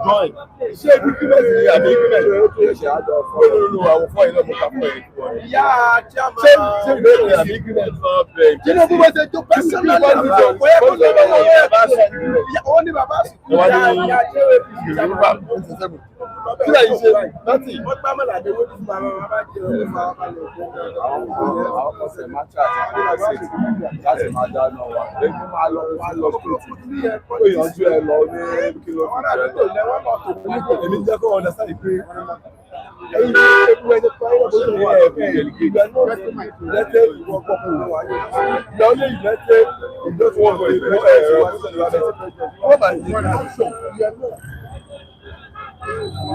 Join. Ṣé agreement ni àbí agreement? No, àwọn fún ẹ̀yìn náà mo kà fún ẹ̀yìn. Ṣé ìbéèrè ni àbí agreement? Tinubu bá ṣe tó personal level. Ó ní bàbá kí lẹ́yìn ṣe láti. Wọ́n gbá mọ́lá dé wọ́n ti máa bá jẹ́ ọ̀rẹ́ máa bá lọ fún àwọn ọ̀sẹ̀ máa ṣe àti láti máa dáná wa. Èmi máa lọ street. Ó yànjú ẹ lọ ní kìlómítà. Èmi jẹ́ kó understand pé ẹ̀yin ní ewu ẹni tó ayé ọ̀dọ́ ìwà ẹ̀fẹ́ ìgbà náà lẹ́tẹ̀ ìwọ̀n kọ̀ọ̀kan wà ní ìgbà ó lè lẹ́tẹ̀ ìjọ́sìn wọn wọ́n bá yẹ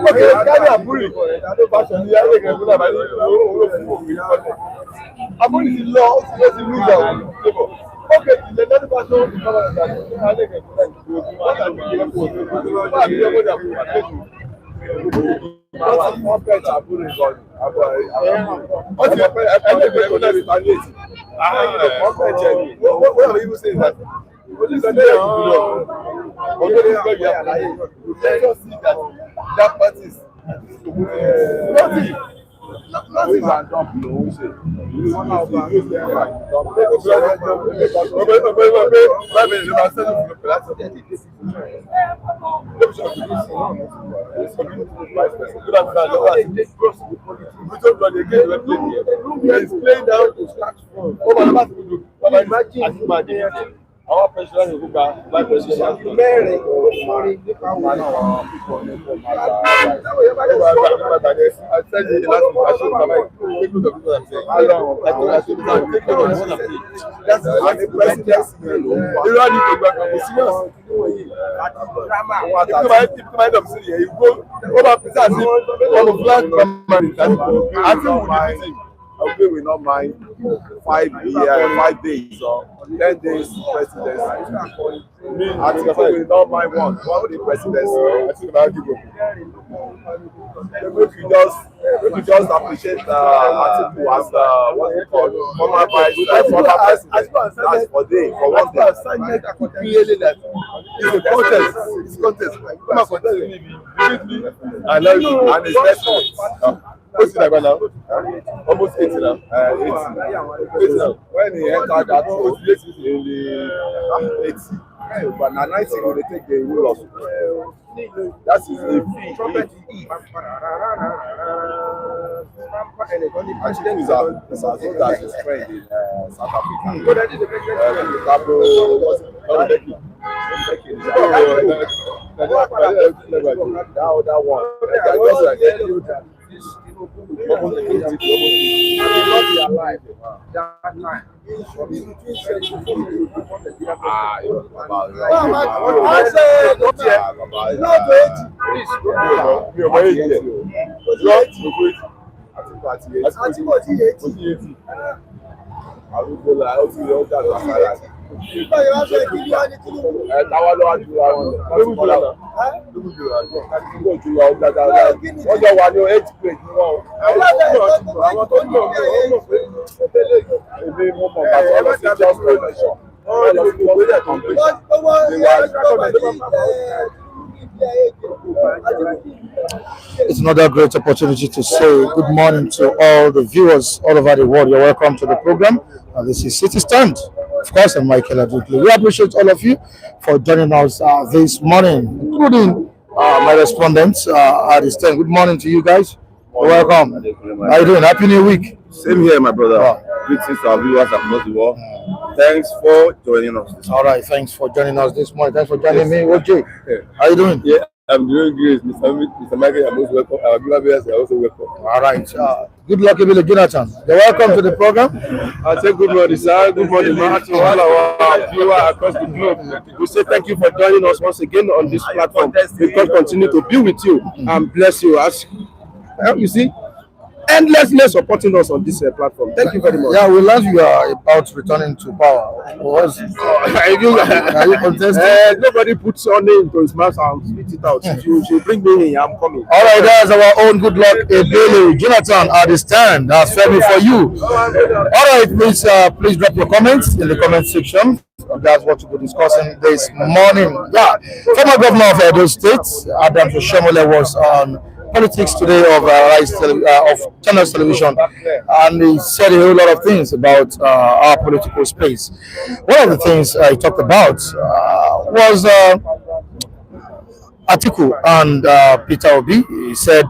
okay, carry Aburi. That passion, the other guy, but I Aburi is law, so it's illegal. Okay, the other passion is not that. What are you saying that? Let us see that party is nothing. Our president will go back president. Mary, I said the last that's the president. You don't need to go back. You go over I think we will not mind 5 days or 10 days presidency. I think we will not mind one day presidency. I think about we just appreciate Atiku as what we call former president for day for 1 day. Clearly that it's a contest. It's contest. I love you and it's respect. What's it now? Almost 80 now. 80 now. When he entered that was in the 80. But now 90 when they take the rule of that is the fee. Actually, it's as good as his friend in South Africa. That one. It's another great opportunity to say good morning to all the viewers all over the world. You're welcome to the program. This is City Stand. Of course, I'm Michael Adwikle. We appreciate all of you for joining us this morning, including my respondents at this time. Good morning to you guys. You're welcome. How are you doing? Happy New Week. Same here, my brother. Greetings to our viewers across the world. Thanks for joining us. All right, thanks for joining us this morning. Thanks for joining me, OJ. How are you doing? Yeah, I'm doing great. Mr. Michael, I'm also welcome. Our viewers are also welcome. All right. Good luck, Emily Jonathan. You're welcome to the program. I say good morning, sir. Good morning, to all our viewers across the globe. We say thank you for joining us once again on this platform. We can continue to be with you and bless you. As you see, endlessly supporting us on this platform. Thank you very much. Yeah, we learned you are about returning to power. Are you contesting? Nobody puts your name to his mouth and spit it out. You bring me in, I'm coming. All right, that's our own good luck. Ebele Jonathan at the stand. That's Femi for you. All right, please drop your comments in the comment section. That's what we'll be discussing this morning. Yeah, former governor of Edo State, Adam Oshomole, was on politics today of of Channels Television, and he said a whole lot of things about our political space. One of the things he talked about was Atiku and Peter Obi. He said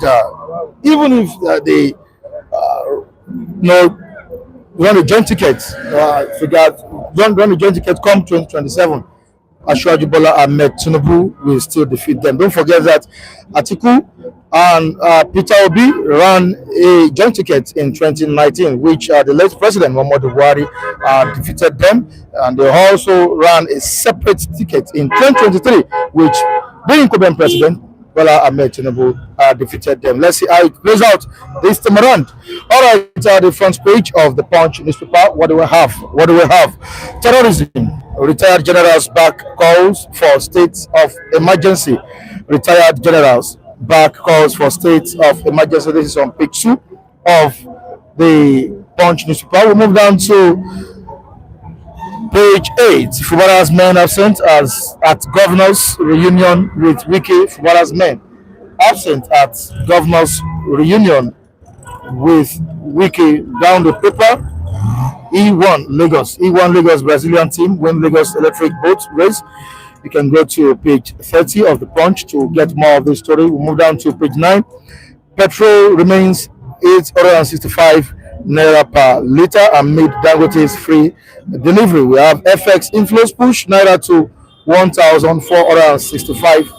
even if they run a joint ticket, run a joint ticket come 2027, Ashwaju Bola Ahmed Tinubu will still defeat them. Don't forget that Atiku and Peter Obi ran a joint ticket in 2019, which the late president Muhammadu Buhari defeated them, and they also ran a separate ticket in 2023, which the incumbent president Bola Ahmed Tinubu defeated them. Let's see how it plays out this time around. All right, the front page of the Punch newspaper. What do we have? Terrorism. Retired generals back calls for states of emergency. Retired generals back calls for states of emergency. This is on page 2 of the Punch newspaper. We move down to page 8. Fubara's men absent as at governor's reunion with Wike. Fubara's men absent at governor's reunion with Wike. Down the paper. E1 Lagos Brazilian team win Lagos electric boat race. You can go to page 30 of the Punch to get more of this story. We move down to page 9. Petrol remains 865 naira per liter amid Dangote's free delivery. We have FX inflows push naira to 1,465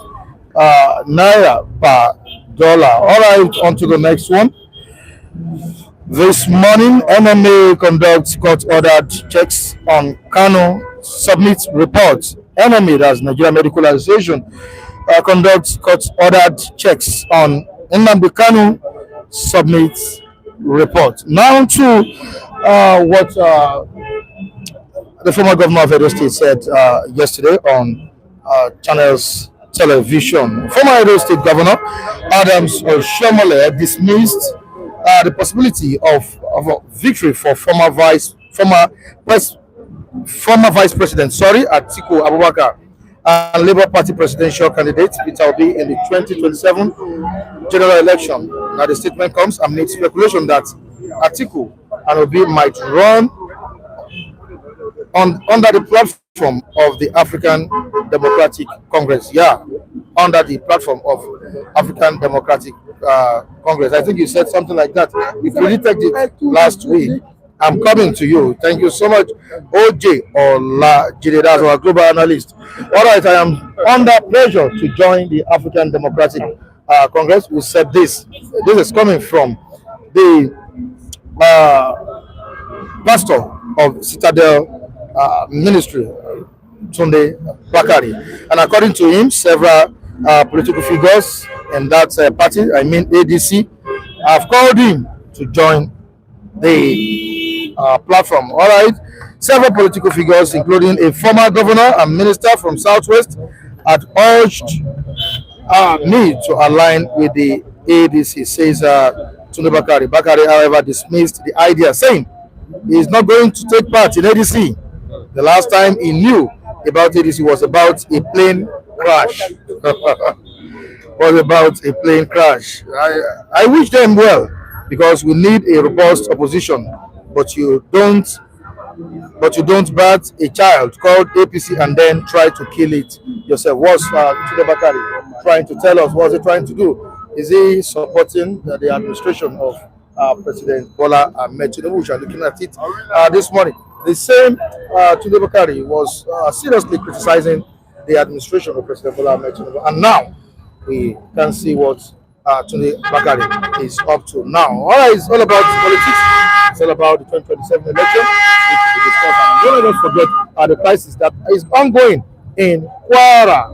naira per dollar. All right, on to the next one. This morning, MMA conducts court-ordered checks on Kano, submits reports. MMA, that's Nigeria Medical Association, conducts court-ordered checks on Nnamdi Kanu, submits report. Now to what the former governor of Edo State said yesterday on Channels Television. Former Edo State Governor Adams Oshomole dismissed the possibility of a victory for former Vice President, Atiku Abubakar, and Labour Party presidential candidate Peter Obi in the 2027 general election. Now the statement comes amid speculation that Atiku and Obi might run under the platform of the African Democratic Congress. Yeah, under the platform of African Democratic Congress. I think you said something like that. You predicted it last week. I'm coming to you. Thank you so much, OJ Ola Jidedas, our global analyst. All right, I am under pressure to join the African Democratic Congress. We said this. This is coming from the pastor of Citadel Ministry, Tunde Bakare, and according to him, several political figures in that party, I mean ADC, have called him to join the platform. All right, several political figures, including a former governor and minister from Southwest, had urged me to align with the ADC, says Tunde Bakare. Bakare, however, dismissed the idea, saying he is not going to take part in ADC. The last time he knew about ADC was about a plane crash. I wish them well because we need a robust opposition, but you don't bat a child called APC and then try to kill it yourself. What's Tunde Bakare trying to tell us? What's he trying to do? Is he supporting the administration of President Bola Ahmed Tinubu? We are looking at it this morning. The same Tunde Bakare was seriously criticizing the administration of President Bola Ahmed Tinubu, and now we can see what Tunde Bakare is up to now. All right, it's all about politics. It's all about the 2027 election, which we discussed. And don't let us forget the crisis that is ongoing in Kwara.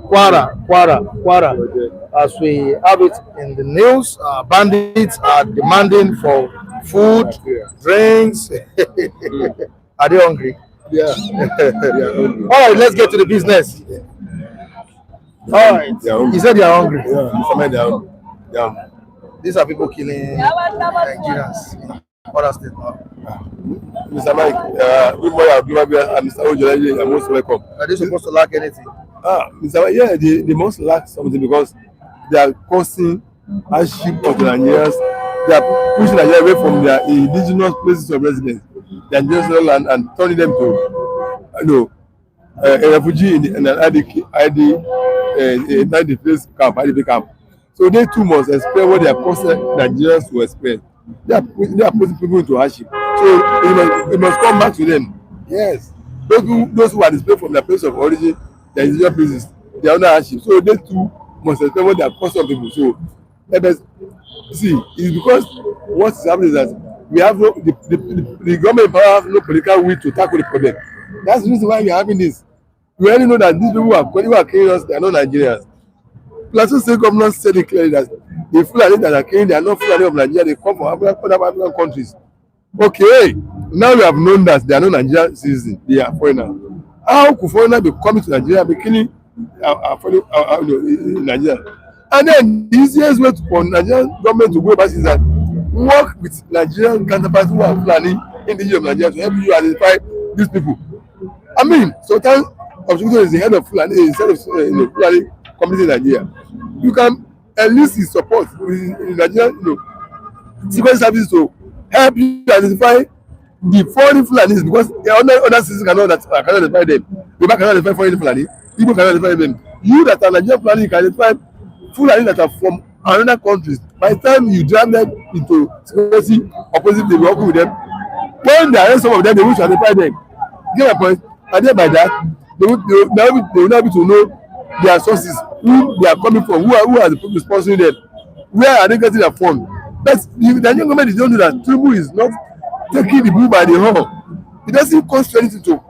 As we have it in the news, bandits are demanding for food, drinks. Are they hungry? Yeah. All right, let's get to the business. All right, you said they are hungry. Yeah, they are hungry. Yeah. These are people killing Nigerians in Kwara State now. Mr. Mike, good morning, and Mr. Ojo, you're most welcome. Are they supposed to lack anything? Mr. Mike, yeah, they must lack something because they are causing hardship of the Nigerians. They are pushing Nigeria away from their indigenous places of residence, their indigenous land, and turning them to, a refugee in an IDP camp. So they too must explain what they are causing Nigerians to explain. They are putting people into hardship. So it must come back to them. Yes. Those who are displaced from their place of origin, their indigenous places, they are under hardship. So they too must explain what they are causing people. So let us see, it's because what is happening is that we have no the government power have no political will to tackle the problem. That's the reason why we are having this. We already know that these people who are killing us, they are not Nigerians. Plateau State government said it clearly that the Fulani that are killing, they are not Fulani of Nigeria, they come from other African countries. Okay, now we have known that they are not Nigerian citizens, they are foreigners. How could foreigners be coming to Nigeria, be killing in Nigeria? And then the easiest way for Nigerian government to go about is that work with Nigerian counterparts who are Fulani indigenous of Nigeria to help you identify these people. I mean, sometimes Oregun is the head of Fulani, instead of Fulani community in Nigeria. You can enlist his support in Nigerian, security services to help you identify the foreign Fulanis, because other citizens cannot identify them. Yoruba cannot identify foreign Fulani. People cannot identify them. You that are Nigerian Fulani can identify Fulani that are from another countries. By the time you drive them into security opposite, they will work with them. When they arrest some of them, they will identify them. Get my point? And then by that, they will not be able to know their sources, who they are coming from, who are the people sponsoring them, where are they getting their fund. But the Nigerian government don't do that. Tinubu is not taking the bull by the horn. It doesn't cost anything to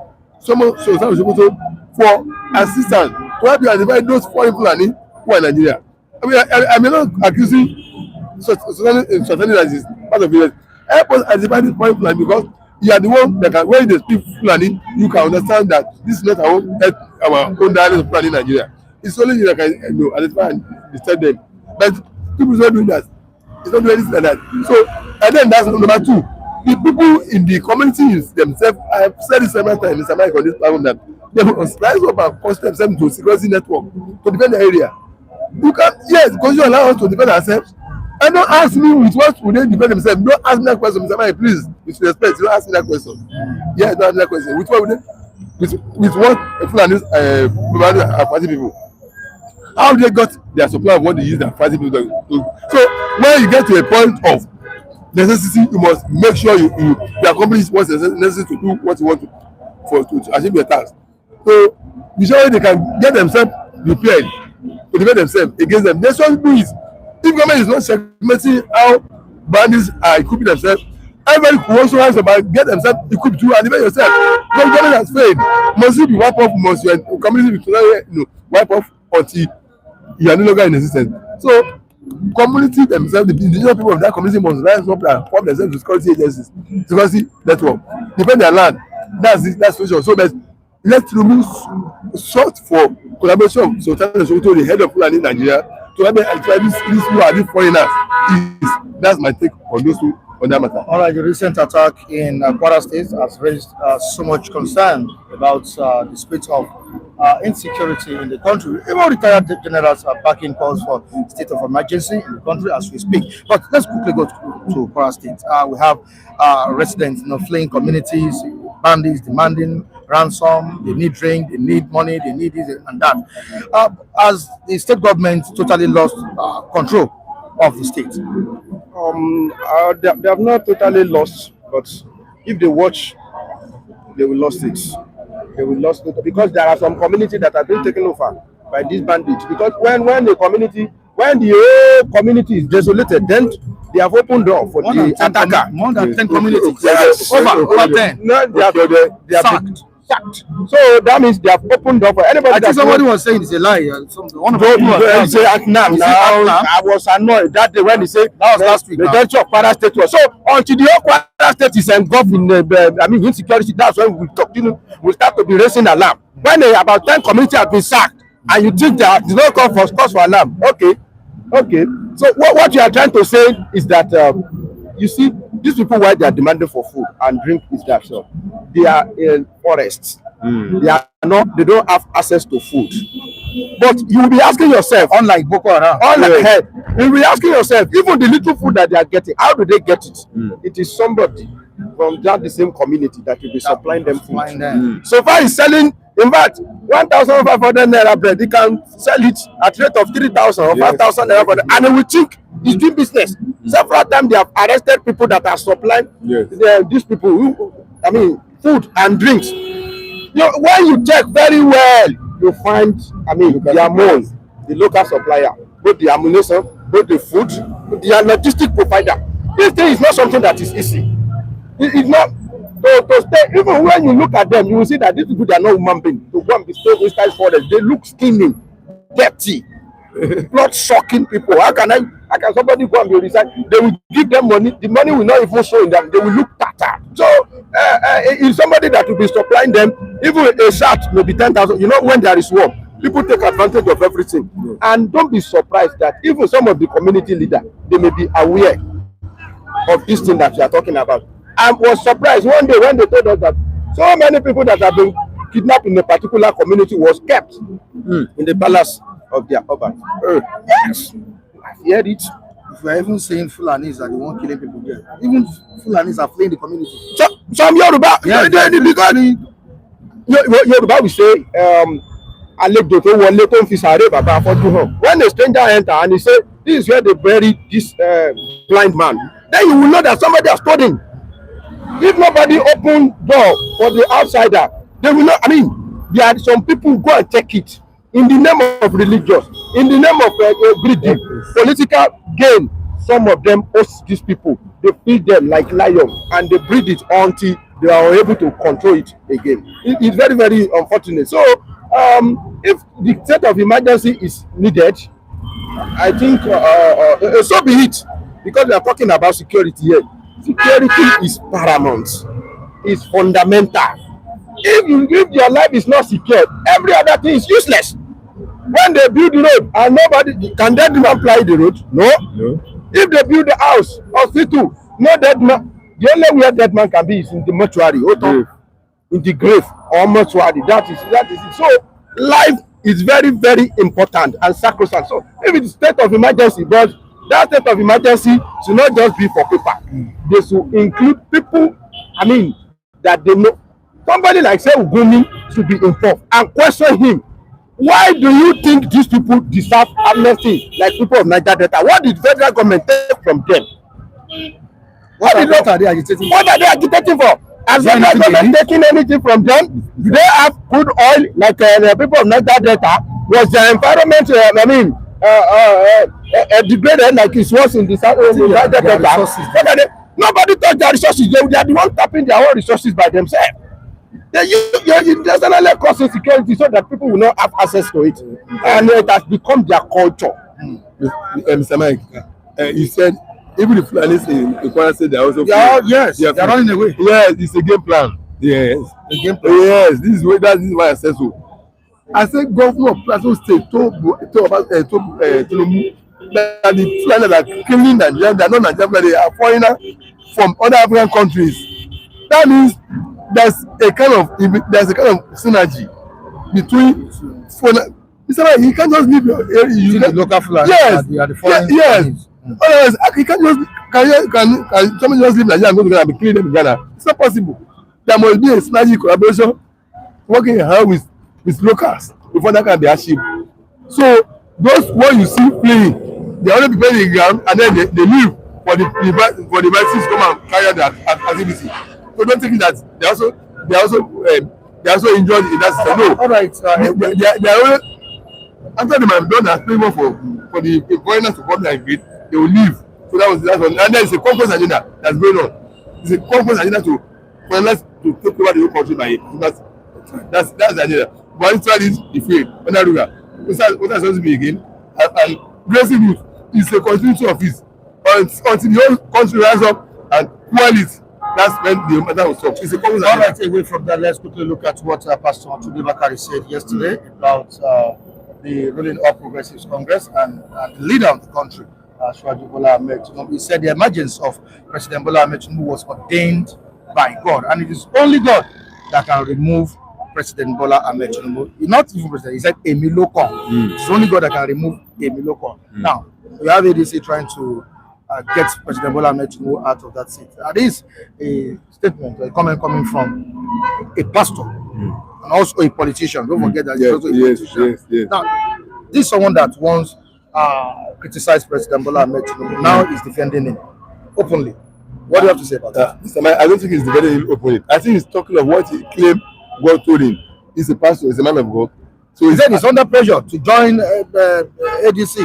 someone for assistance to help you identify those foreign Fulani who are in Nigeria. I mean, I'm not accusing Sultani as is part of it. Help us identify this foreign Fulani, because you are the one that can, when they speak Fulani, you can understand that this is not our own dialect of Fulani in Nigeria. It's only you that can identify and disturb them. But people are not doing that. It's not doing anything like that. So, and then that's number two. The people in the communities themselves, I have said it several times, Mr. Mike, on this platform, that they must rise up and cost themselves to security network to defend the area. You can, yes, because you allow us to defend ourselves. And don't ask me with what would they defend themselves. Don't ask me that question, Mr. Mike, please. With respect, don't ask me that question. Yeah, don't ask me that question. With what would they? With what Fulani are fighting people? How they got their supply of what they use their fighting people to? So when you get to a point of necessity, you must make sure you accomplish what's necessary to do what you want to achieve your task. So be sure they can get themselves prepared to defend themselves against them. They should do it. If government is not segmenting how bandits are equipping themselves, everybody who also has about get themselves equipped too and defend yourself. Because government has failed. Must you be wiped off? Must your community be wiped off until you are no longer in existence? So community themselves, the indigenous people of that community must rise up and form themselves to security agencies, security network, defend their land. That's the solution. So let's remove sought for collaboration. So the head of Fulani in Nigeria to help identify these who are these foreigners. That's my take on those two on that matter. All right, the recent attack in Kwara State has raised so much concern about the state of insecurity in the country. Even retired generals are backing calls for state of emergency in the country as we speak. But let's quickly go to Kwara State. We have residents, fleeing communities, bandits demanding ransom. They need drink, they need money, they need this and that. As the state government totally lost control of the state. They have not totally lost, but if they watch, they will lose it. They will lose it because there are some communities that have been taken over by these bandits. Because when the whole community is desolated, then they have opened door for the attacker. More than 10 communities. Yes. Over 10. No, they have sacked. So that means they have opened up for anybody. I think somebody was saying it's a lie. One of the say now I was annoyed that day when he said that was last week. The judge of Kwara State was so until the whole Kwara State is engulfed in insecurity. That's when we start to be raising alarm. When about 10 communities have been sacked, and you think that there's no cause for alarm. Okay. So what you are trying to say is that you see these people, why they are demanding for food and drink is that they are in forests. They don't have access to food. But you will be asking yourself, unlike Boko Haram, you will be asking yourself, even the little food that they are getting, how do they get it? It is somebody from the same community that will be supplying them food. So far he's selling, in fact, 1,500 naira bread, he can sell it at rate of 3,000 or 5,000 naira bread, and he will think he's doing business. Several times they have arrested people that are supplying these people food and drinks. When you check very well, you find the local supplier, both the ammunition, both the food, the logistic provider. This thing is not something that is easy. It's not to stay. Even when you look at them, you will see that these people, they are not human beings. To go and be staying inside forest, they look skinny, dirty, blood sucking people. How can somebody go and be research? They will give them money. The money will not even show in them. They will look tattered. So if somebody that will be supplying them, even a shirt may be 10,000. You know, when there is war, people take advantage of everything. And don't be surprised that even some of the community leaders, they may be aware of this thing that you are talking about. I was surprised one day when they told us that so many people that have been kidnapped in a particular community was kept in the palace of their urban. Yes, I heard it. If we are even saying Fulanis are the one killing people there, even Fulanis are fleeing the community. So, some Yoruba, Yoruba will say, when a stranger enter and he say, this is where they buried this blind man, then you will know that somebody has told him. If nobody open door for the outsider, they will not. There are some people who go and take it in the name of religious, in the name of greedy, political gain. Some of them host these people. They feed them like lions and they breed it until they are able to control it again. It's very, very unfortunate. So, if the state of emergency is needed, I think so be it, because we are talking about security here. Security is paramount, is fundamental. If your life is not secure, every other thing is useless. When they build the road and nobody can, dead man ply the road? No. If they build the house, hospital, no dead man. The only way dead man can be is in the mortuary, in the grave or mortuary. That is it. So life is very, very important and sacrosanct. So if it's state of emergency, but that state of emergency should not just be for paper. They should include people, that they know. Somebody like say Ugumi should be involved and question him. Why do you think these people deserve amnesty like people of Niger Delta? What did federal government take from them? What are they agitating for? Has federal government taking anything from them? Do they have crude oil like the people of Niger Delta? Was the environment, degraded like it was in the Niger Delta? Nobody touched their resources. They are the ones tapping their own resources by themselves. They intentionally cause insecurity so that people will not have access to it, and it has become their culture. Mr. Mike, you said even the Fulanis in Kwara State, they are also they are running away. Yes, it's a game plan. Yes, a game plan. Yes, this is why I said so. I said governor of Plateau State told Tinubu that the Fulanis that are killing Nigeria, they are not Nigerian, they are foreigners from other African countries. That means there's a kind of synergy between Mr. Mike, you can't just leave your area. The local Fulani. Yes. They are the foreign. Yes. Otherwise, you can't just can somebody just leave Nigeria and go to Ghana and be killing them in Ghana? It's not possible. There must be a synergy collaboration, working hand with locals before that can be achieved. So those one you see fleeing, they only prepare the ground and then they leave for the bandits to come and carry their activity. So don't think that they also injured in that system. No. All right. They are only, after they might have done that favor for the foreigners to come and invade, they will leave. So that's one. And then it's a conquest agenda that's going on. It's a conquest agenda to take over the whole country by That's the agenda. But instead is he failed. What does supposed to be again? And blessing youth is a continuity of his until the whole country rise up and quell it. That's when the matter will stop. It's a common All right, away from that, let's quickly look at what Pastor Tunde Bakare said yesterday about the ruling All Progressives Congress and the leader of the country, Bola Ahmed Tinubu. He said the emergence of President Bola Ahmed Tinubu was ordained by God, and it is only God that can remove President Bola Ahmed Tinubu. Not even president, he said Emilokon. It's only God that can remove Emilokon. Now, we have ADC trying to get President Bola Ahmed Tinubu out of that seat. That is a statement, a comment coming from a pastor and also a politician. Don't forget that he's also a politician. Yes. Now, this is someone that once criticized President Bola Ahmed Tinubu. Now he's defending him openly. What do you have to say about that? Mr. Mike, I don't think he's defending him openly. I think he's talking of what he claimed God told him. He's a pastor, he's a man of God. So he said he's under pressure to join ADC.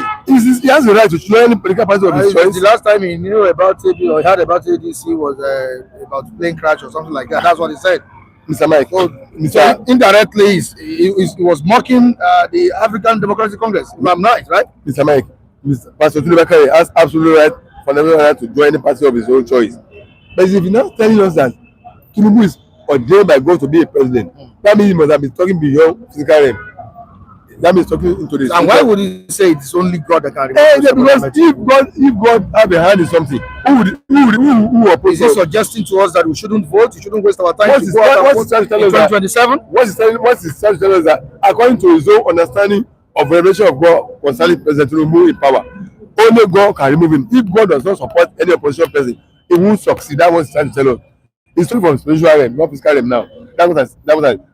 He has the right to join any political party of his choice. The last time he knew about ADC or heard about ADC was about plane crash or something like that. That's what he said. Mr. Mike, so indirectly, he was mocking the African Democratic Congress. If I'm right, right? Mr. Mike, Pastor Tunde Bakare has absolute right for everyone to join any party of his own choice. But if you're not telling us that Tinubu is ordained by God to be a president, that means he must have been talking beyond physical realm. That means talking into this. And why would he say it's only God that can remove? Because if God have a hand in something, who oppose? Is he suggesting to us that we shouldn't vote? We shouldn't waste our time what's to go out and vote in 2027? What's his trying to tell us that according to his own understanding of revelation of God concerning President Tinubu in power, only God can remove him. If God does not support any opposition person, he won't succeed. That's what he's trying to tell us. It's talking from spiritual realm, not physical realm now. That was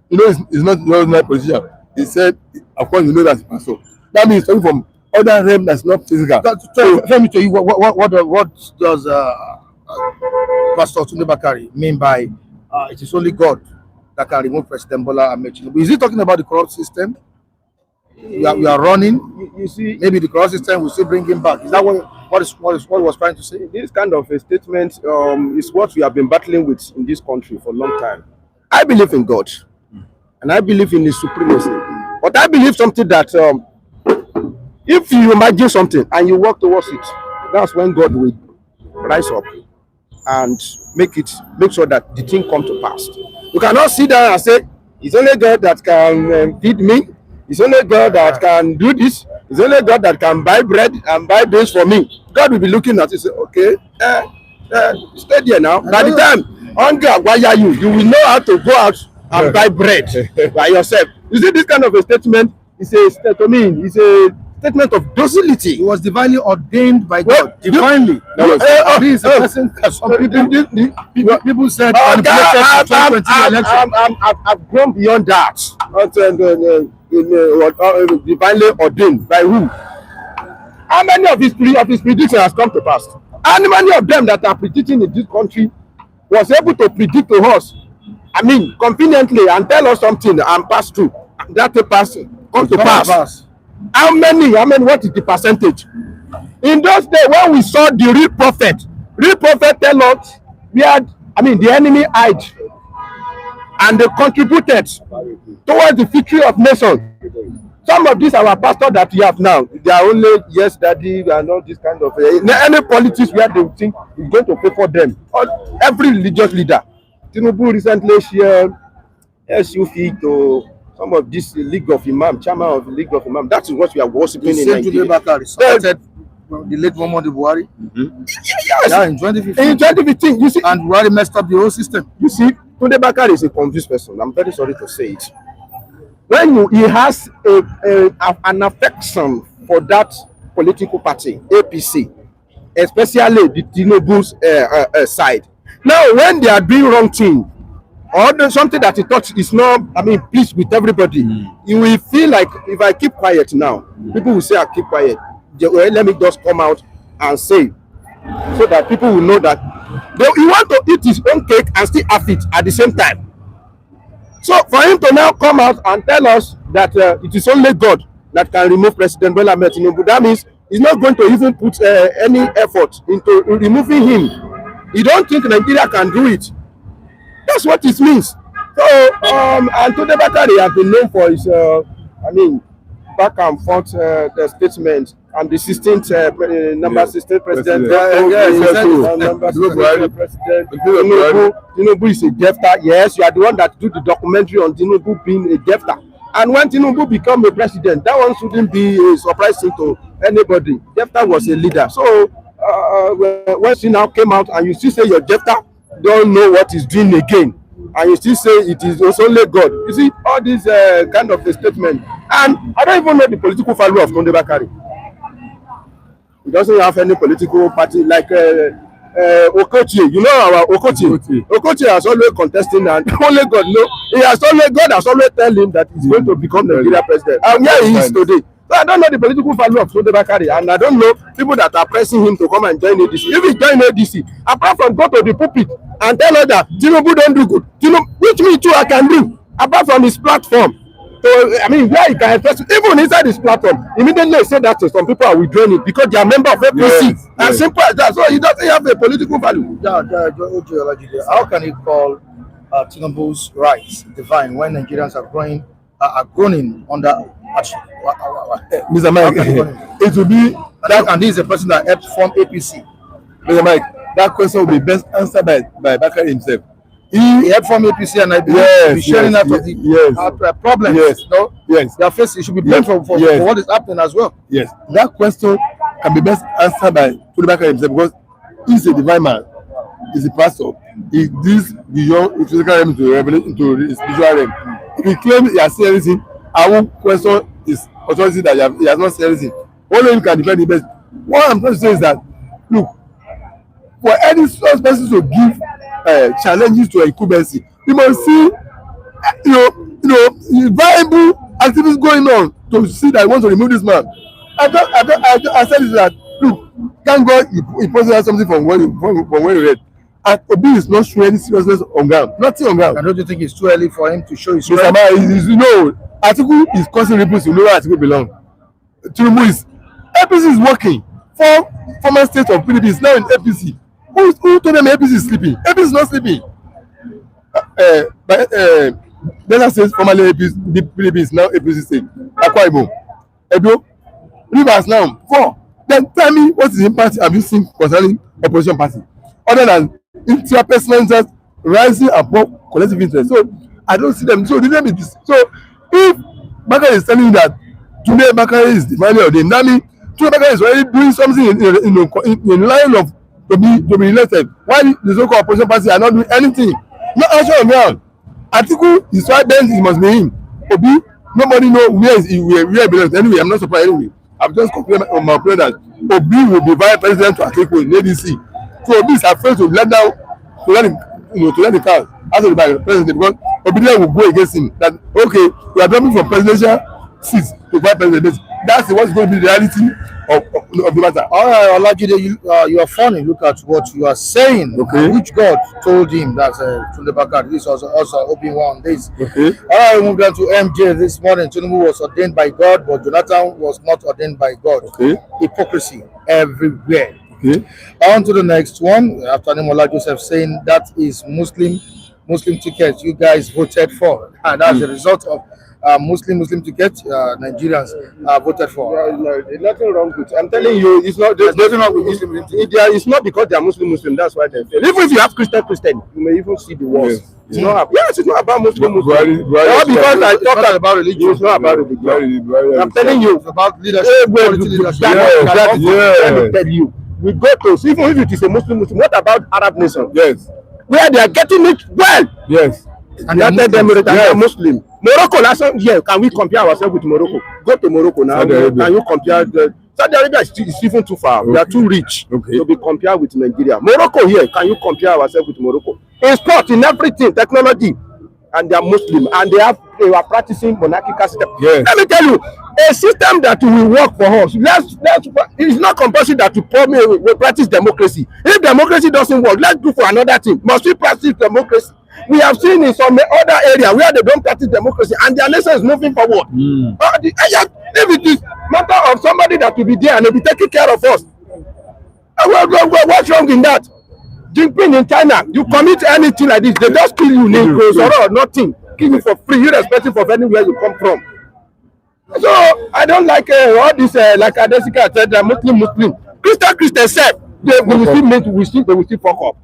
you know, it's not ordinary position. He said, of course, you know that's pastor. That means talking from other realm that's not physical. Tell me to you, what does Pastor Tunde Bakare mean by it is only God that can remove President Bola Ahmed Tinubu? Is he talking about the corrupt system we are running? You see, maybe the corrupt system will still bring him back. Is that what he was trying to say? This kind of a statement is what we have been battling with in this country for a long time. I believe in God, and I believe in His supremacy. But I believe something that if you imagine something and you work towards it, that's when God will rise up and make sure that the thing come to pass. You cannot sit down and say, it's only God that can feed me. It's only God that can do this. It's only God that can buy bread and buy this for me. God will be looking at it and say, okay, stay there now. By the time hunger acquire you, you will know how to go out and buy bread by yourself. You see, this kind of a statement is a statement of docility. It was divinely ordained by God. Divinely. This is a person that some people said I've gone beyond that. Divinely ordained by who? How many of his predictions has come to pass? How many of them that are predicting in this country was able to predict to us, I mean, conveniently, and tell us something and pass through? That person come to pass. How many? What is the percentage? In those days when we saw the real prophet tell us the enemy hid and they contributed towards the victory of nation. Some of these our pastors that we have now, they are only yes daddy and all this kind of any politics where they think is going to pay for them. Every religious leader. Tinubu recently shared SUV to some of this League of Imam, chairman of the League of Imam. That is what we are worshiping in Nigeria. The late Muhammadu Buhari. Yes. Yeah, in 2015. In 2015, you see, and Buhari messed up the whole system. You see, Tunde Bakare is a confused person. I'm very sorry to say it. When he has an affection for that political party, APC, especially the Tinubu's side. Now, when they are doing wrong thing, or something that he thought is not, pleased with everybody, you will feel like if I keep quiet now, people will say I keep quiet. Let me just come out and say, so that people will know that he want to eat his own cake and still have it at the same time. So for him to now come out and tell us that it is only God that can remove President Bola Ahmed Tinubu, that means he's not going to even put any effort into removing him. You don't think Nigeria can do it? That's what it means. So, and Tunde Bakare has been known for his, back and forth statements. I'm the 16th number 16th president. Number 16th president. Tinubu is a debtor. Yes, you are the one that do the documentary on Tinubu being a debtor. And when Tinubu become a president, that one shouldn't be a surprise thing to anybody. Debtor was a leader. So when she now came out and you still say your debtor don't know what he's doing again, and you still say it is only God. You see all these kind of a statement. And I don't even know the political value of Tunde Bakare. He doesn't have any political party like Okotie. You know our Okotie. Okotie has always contesting, and only God know. God has always tell him that he's going to become the Nigeria president. And here he is today. So I don't know the political value of Tunde Bakare, and I don't know people that are pressing him to come and join ADC. If he join ADC, apart from go to the pulpit and tell us that Tinubu don't do good, which me too I can do, apart from his platform. So I mean, where he can express even inside his platform, immediately say that to some people are withdrawing it because they are member of APC. As simple as that. So he doesn't have a political value. How can he call Tinubu's rights divine when Nigerians are groaning under Mr. Mike? It will be that, and this is a person that helped form APC. Mr. Mike, that question will be best answered by Bakare himself. He helped form APC, and I believe be sharing out of the problems. They are facing. He should be blamed for what is happening as well. Yes, that question can be best answered by Tunde Bakare himself because he's a divine man. He's a pastor. He deals beyond the physical realm to the spiritual realm. If he claims he has seen anything, I won't question his authority that he has not seen anything. Only him can defend the best. What I'm trying to say is that, look, for any such person to give challenges to incumbency, you must see, viable activities going on to see that you want to remove this man. I said is that, look, thank God he posted out something from when you read. And Obi is not showing any seriousness on ground. Nothing on ground. I don't think it's too early for him to show his strength. Atiku is causing ripples. You know where Atiku belong. Tinubu is APC is working. Former state of PDP is now in APC. Who told them APC is sleeping? APC is not sleeping. Delta says formerly PDP is now APC state. Akwa Ibom, Edo, Rivers now 4. Then tell me what is the impact have you seen concerning opposition party other than interpersonal interest rising above collective interest? So I don't see them. So the name is this. So if Bakare is telling you that Tunde Bakare is the man of the Nami, Tunde Bakare is already doing something in line of to be elected. Why the so-called opposition party are not doing anything? No action on ground. Atiku is right, then it must be him. Obi, nobody know where he belongs. Anyway, I'm not surprised anyway. I'm just complaining on my opinion that Obi will be vice president to Atiku in ADC. So Obi is afraid to let the car as the president because Obi will go against him. That okay, we are jumping from presidential seats to vice president. That's what's going to be the reality of the matter. All right, Olajide, you are funny. Look at what you are saying. Okay. Which God told him that Tunde Bakare, this was also Obi-Wan this. Okay. All right, we moved on to MJ this morning. Tinubu was ordained by God, but Jonathan was not ordained by God. Okay. Hypocrisy everywhere. Okay. On to the next one. After Nimola Joseph saying that is Muslim tickets you guys voted for. And that's the result of Muslim tickets Nigerians voted for. There's nothing wrong with it. I'm telling you, it's not. There's nothing wrong with Muslim. It's not because they are Muslim. That's why they fail. Even if you have Christian, you may even see the worst. It's not. Yes, it's not about Muslim. Not because I talk about religion. It's not about religion. I'm telling you, it's about leadership. Let me tell you, we go to even if it is a Muslim. What about Arab nation? Yes. Where they are getting it well. Yes. And United Emirates are Muslim. Morocco last year, can we compare ourselves with Morocco? Go to Morocco now. Can you compare Saudi Arabia is even too far. We are too rich to be compared with Nigeria. Morocco here, can you compare ourselves with Morocco? In sport, in everything, technology, and they are Muslim, and they are practicing monarchical system. Yes. Let me tell you, a system that will work for us. It's not compulsory that we practice democracy. If democracy doesn't work, let's do for another thing. Must we practice democracy? We have seen in some other area where they don't practice democracy and their nation is moving forward. If it is matter of somebody that will be there and they will be taking care of us, what's wrong in that? Jinping in China, you commit anything like this, they just kill you, or nothing, kill you for free, irrespective of anywhere you come from. So I don't like all this, like Adesika said, Muslim, Christian self, they will still make, they will still fuck up.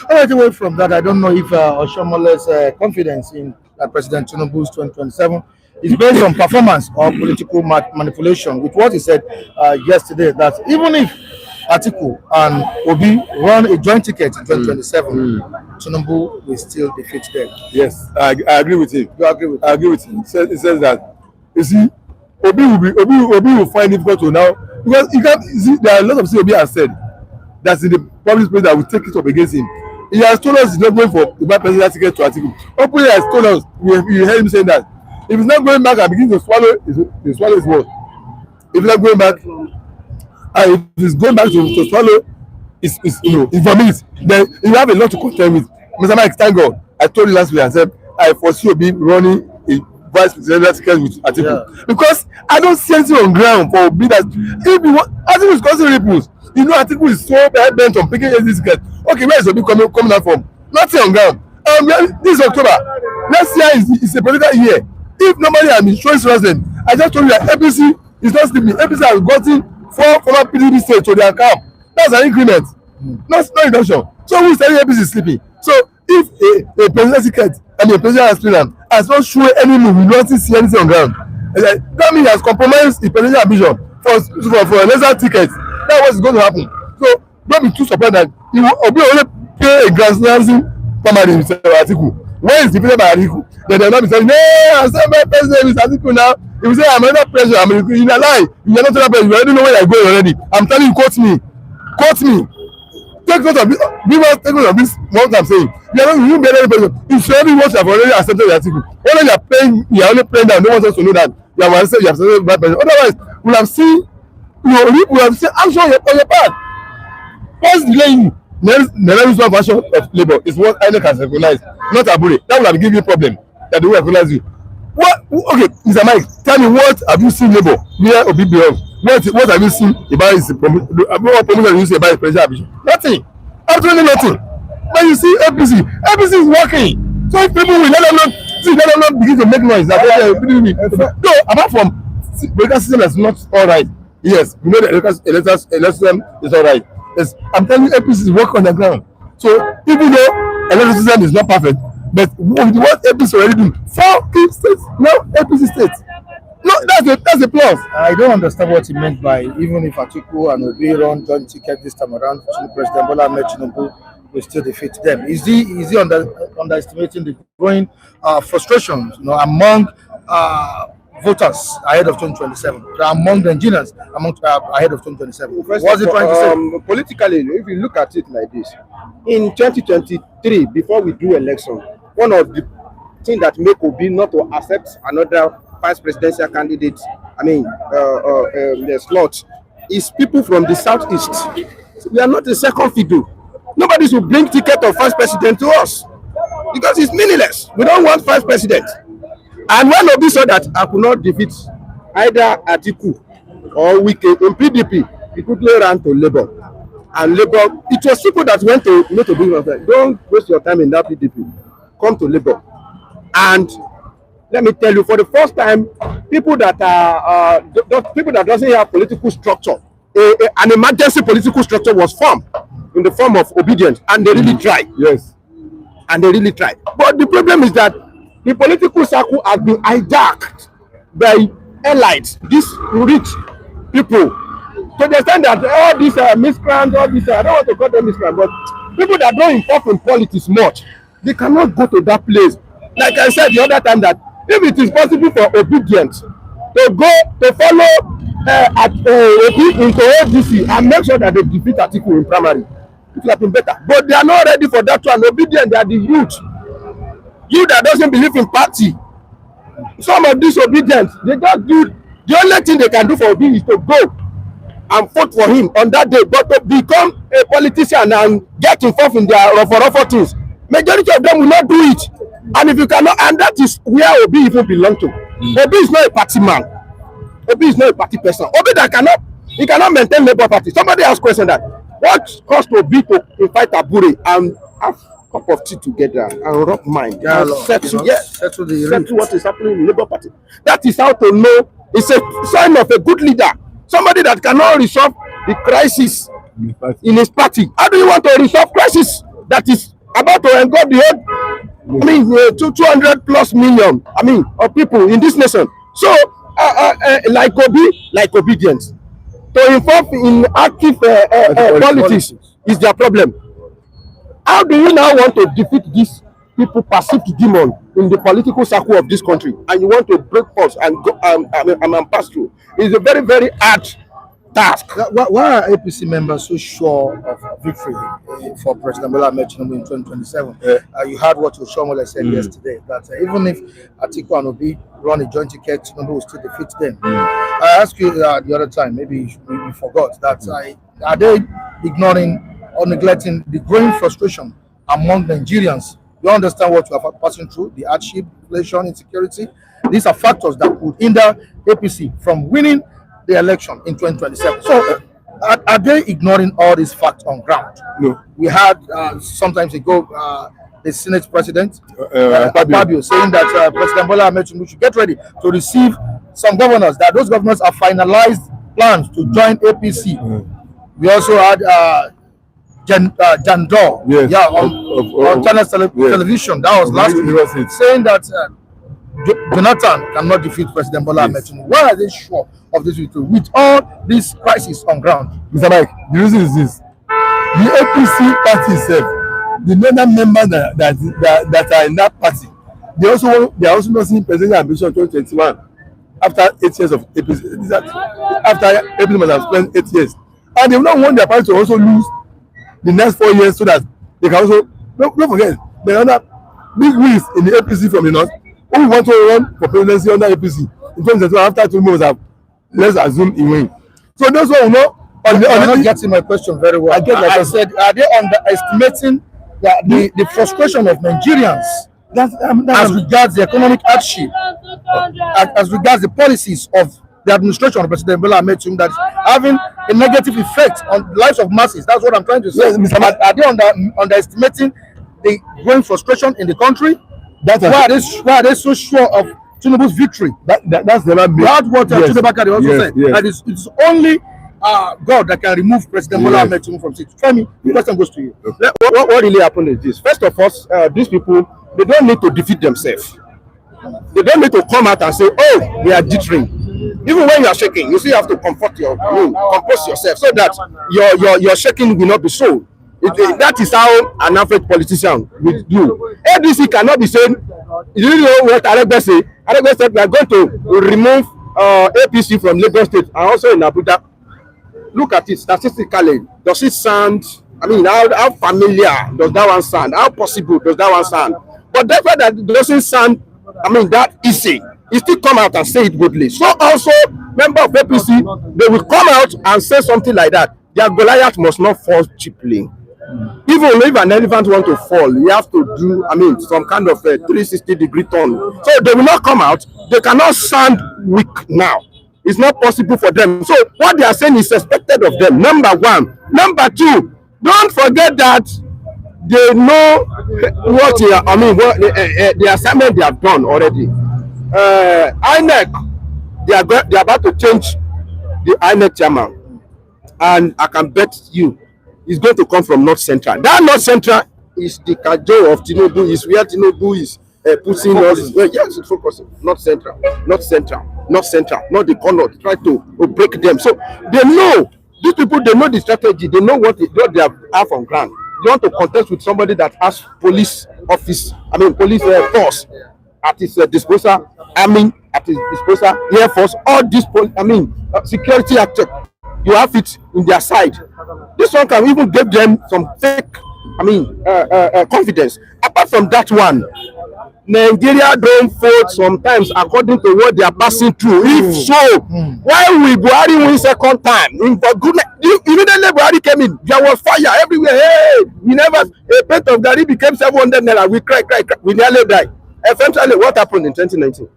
All right, away from that, I don't know if Oshomole's confidence in President Tinubu's 2027 is based on performance or political manipulation, with what he said yesterday, that even if Atiku and Obi run a joint ticket in 2027, Tinubu will still defeat them. Yes, I agree with him. You agree with him? I agree with him. He says that, you see, Obi will find it difficult to now, because you can't see, there are a lot of things Obi has said that's in the public space that will take it up against him. He has told us he's not going for the vice presidential ticket to Atiku. Openly has told us, you heard him saying that if he's not going back and begin to swallow his word, if he's not going back, and if he's going back to swallow his vomit, then you have a lot to contend with. Mr. Mike, thank God. I told you last week, I said I foresee Obi running a vice presidential ticket with Atiku, because I don't see anything on ground for Obi that if you want, Atiku is causing ripples. You know, Atiku is so bent on picking this ticket. Okay, where is Obi coming out from? Nothing on ground. This October, next year is a political year. If nobody has been showing resident, I just told you that APC is not sleeping. APC has gotten 4 former PDP states to their camp. That's an increment, not reduction. So who is telling APC is sleeping? So if a presidential ticket, a presidential aspirant has not shown any move, we don't see anything on ground. That means he has compromised his presidential ambition for a lesser ticket. That's what's going to happen. So don't be too surprised that he will only pay a grandstanding primary himself Atiku. When he's defeated by Atiku, then they'll not be saying, no, I'm saying my president is Atiku now. He will say, I'm under pressure. I'm in a lie. You are not under pressure. You already know where you're going already. I'm telling you, quote me. Take note of this. Take note of this. What I'm saying. You won't be any pressure. If you already what you have already accepted the Atiku, only you are only playing down. No one wants to know that you have accepted by pressure. Otherwise, we have seen. We have seen action on your part. What's delaying you? The next version of labor is what INEC has recognized, not Abure. That will have given you a problem. That they will recognize you. What? Okay, Mr. Mike, tell me, what have you seen labor where Obi belongs? What have you seen about his promotion you see about his presidential ambition? Nothing. Absolutely nothing. When you see APC is working. So if people will let them not begin to make noise that no, apart from political system is not all right. Yes, we know the election is all right. Yes, I'm telling you, APC is working on the ground. So even though election system is not perfect, but what APC already do, 4 key states, now APC states. No, that's a plus. I don't understand what he meant by even if Atiku and Obi run joint ticket this time around, President Bola Ahmed Tinubu will still defeat them. Is he underestimating the growing frustrations, among voters ahead of 2027, among the engineers ahead of 2027? What's he trying to say? Politically, if you look at it like this, in 2023, before we do election, one of the things that make Obi not to accept another vice presidential candidate, the slot, is people from the southeast. So we are not the second fiddle. Nobody should bring ticket of vice president to us because it's meaningless. We don't want vice president. And when Obi saw that I could not defeat either Atiku or Wike in PDP, he quickly ran to Labour. And Labour, it was people that went to Labour. Don't waste your time in that PDP. Come to Labour. And let me tell you, for the first time, people that doesn't have political structure, an emergency political structure was formed in the form of obedience, and they really tried. Yes. And they really tried. But the problem is that the political circle has been hijacked by elites, these rich people, to the extent that all these miscreants, I don't want to call them miscreants, but people that don't involve in politics much, they cannot go to that place. Like I said the other time, that if it is possible for obedience to go to follow Obi into ODC and make sure that they defeat Atiku in primary, it would have been better. But they are not ready for that one. Obedient, they are the youth. You that doesn't believe in party. Some of disobedient, they just do, the only thing they can do for Obi is to go and vote for him on that day, but to become a politician and get involved in their rough things. Majority of them will not do it. And if you cannot, and that is where Obi even belong to. Obi is not a party man. Obi is not a party person. Obi that cannot maintain Labour Party. Somebody else question that. What cost will be to invite Abure and have a cup of tea together and rub mind and settle, settle what is happening in the Labour Party? That is how to know. It's a sign of a good leader. Somebody that cannot resolve the crisis in his party. How do you want to resolve crisis that is about to engulf the whole, 200 plus million, of people in this nation? So, like obedience, to involve in active politics is their problem. How do you now want to defeat these people perceived demon in the political circle of this country, and you want to break force and go and pass through? It's a very, very hard task. Why are APC members so sure of victory for President Bola Ahmed Tinubu in 2027? You heard what Oshomole said yesterday, that even if Atiku and Obi run a joint ticket, Tinubu will still defeat them. I asked you the other time, maybe you forgot, that are they ignoring or neglecting the growing frustration among Nigerians? You understand what you are passing through, the hardship, inflation, insecurity. These are factors that could hinder APC from winning the election in 2027. So, are they ignoring all these facts on ground? No. We had sometimes ago the Senate President Fabio saying that President Bola Ahmed Tinubu should get ready to receive some governors, that those governors have finalized plans to join APC. We also had Jandor, on channel television. That was last week, saying that Jonathan cannot defeat President Bola Ahmed Tinubu. Why are they sure of this victory with all these crises on ground? Mr. Mike, the reason is this: the APC party itself, the members that are in that party, they are also not seeing presidential ambition 2021 after 8 years of APC. After APC must have spent 8 years, and they will not want their party to also lose the next 4 years, so that they can also don't forget there are other big wins in the APC from the north who want to run for presidency under APC in 2021 after 2 months have, let's assume he win. So those who know I'm not getting my question very well. I said, are they underestimating the frustration of Nigerians as regards the economic hardship, as regards the policies of the administration of President Bola Ahmed Tinubu that is having a negative effect on the lives of masses? That's what I'm trying to say. Yes, Mr. Are they underestimating the growing frustration in the country? Why are they so sure of Tinubu's victory? That's never been. That's what Tunde Bakare also said. That it's only God that can remove President Bola Ahmed Tinubu from seat. Tell me, the question goes to you. What really happened is this. First of all, these people, they don't need to defeat themselves. They don't need to come out and say, oh, we are jittering. Even when you are shaking, you still have to compose yourself so that your shaking will not be so. That is how an average politician will do. ADC cannot be saying, you know what Oregun said? Oregun said we are going to remove APC from Lagos State and also in Abuja. Look at it statistically. Does it sound, how familiar does that one sound? How possible does that one sound? But that's why that doesn't sound, that easy. He still come out and say it boldly. So also, member of APC, they will come out and say something like that. Their Goliath must not fall cheaply. Even if an elephant want to fall, you have to do, some kind of a 360-degree turn. So they will not come out. They cannot sound weak now. It's not possible for them. So what they are saying is expected of them. Number one. Number two, don't forget that they know what the assignment they have done already. INEC, they are about to change the INEC chairman, and I can bet you it's going to come from North Central. That North Central is the cajo of Tinubu, is where Tinubu is putting all his yes, it's focusing. North Central, not the corner. Try to break them. So they know, these people, they know the strategy, they know what they have on ground. You want to contest with somebody that has police office, police force at his disposal, army at his disposal, air force, all this, security actor. You have it in their side. This one can even give them some fake, confidence. Apart from that one, Nigeria don't vote sometimes according to what they are passing through. If so, why will Buhari win second time? For goodness, immediately Buhari came in, there was fire everywhere. Hey, we never, a plate of Gari became 700 naira. We cry. We nearly died. Eventually, what happened in 2019?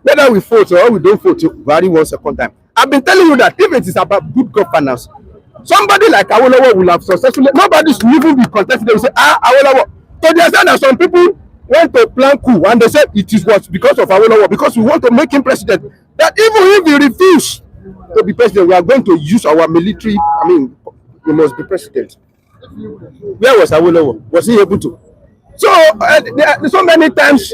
Whether we vote or we don't vote, Buhari won second time. I've been telling you that if it is about good governance, Somebody like Awolowo will have successfully, nobody's even be contested. They will say, Awolowo. To the extent that some people went to plan coup and they said it is what because of Awolowo, because we want to make him president. That even if he refuse to be president, we are going to use our military. I mean, he must be president. Where was Awolowo? Was he able to? So there are so many times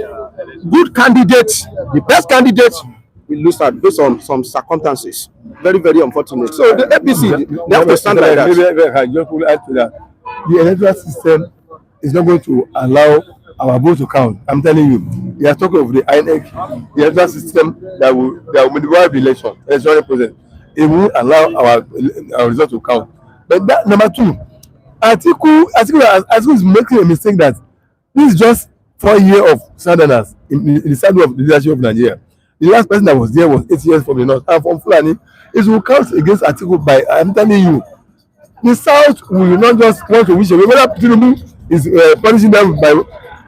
good candidates, the best candidates, we lose out based on some circumstances. Very, very unfortunate. So the APC, they have to stand like that. The electoral system is not going to allow our vote to count. I'm telling you. We are talking of the INEC, the electoral system that will manipulate the election, electoral process. It won't allow our result to count. But that, number two, Atiku is making a mistake that this is just 4 years of Southerners in the saddle of the leadership of Nigeria. The last person that was there was 8 years from the north, and from Fulani. It will count against Atiku by, I'm telling you, the South will not just want to wish away. Whether Tinubu is punishing them by,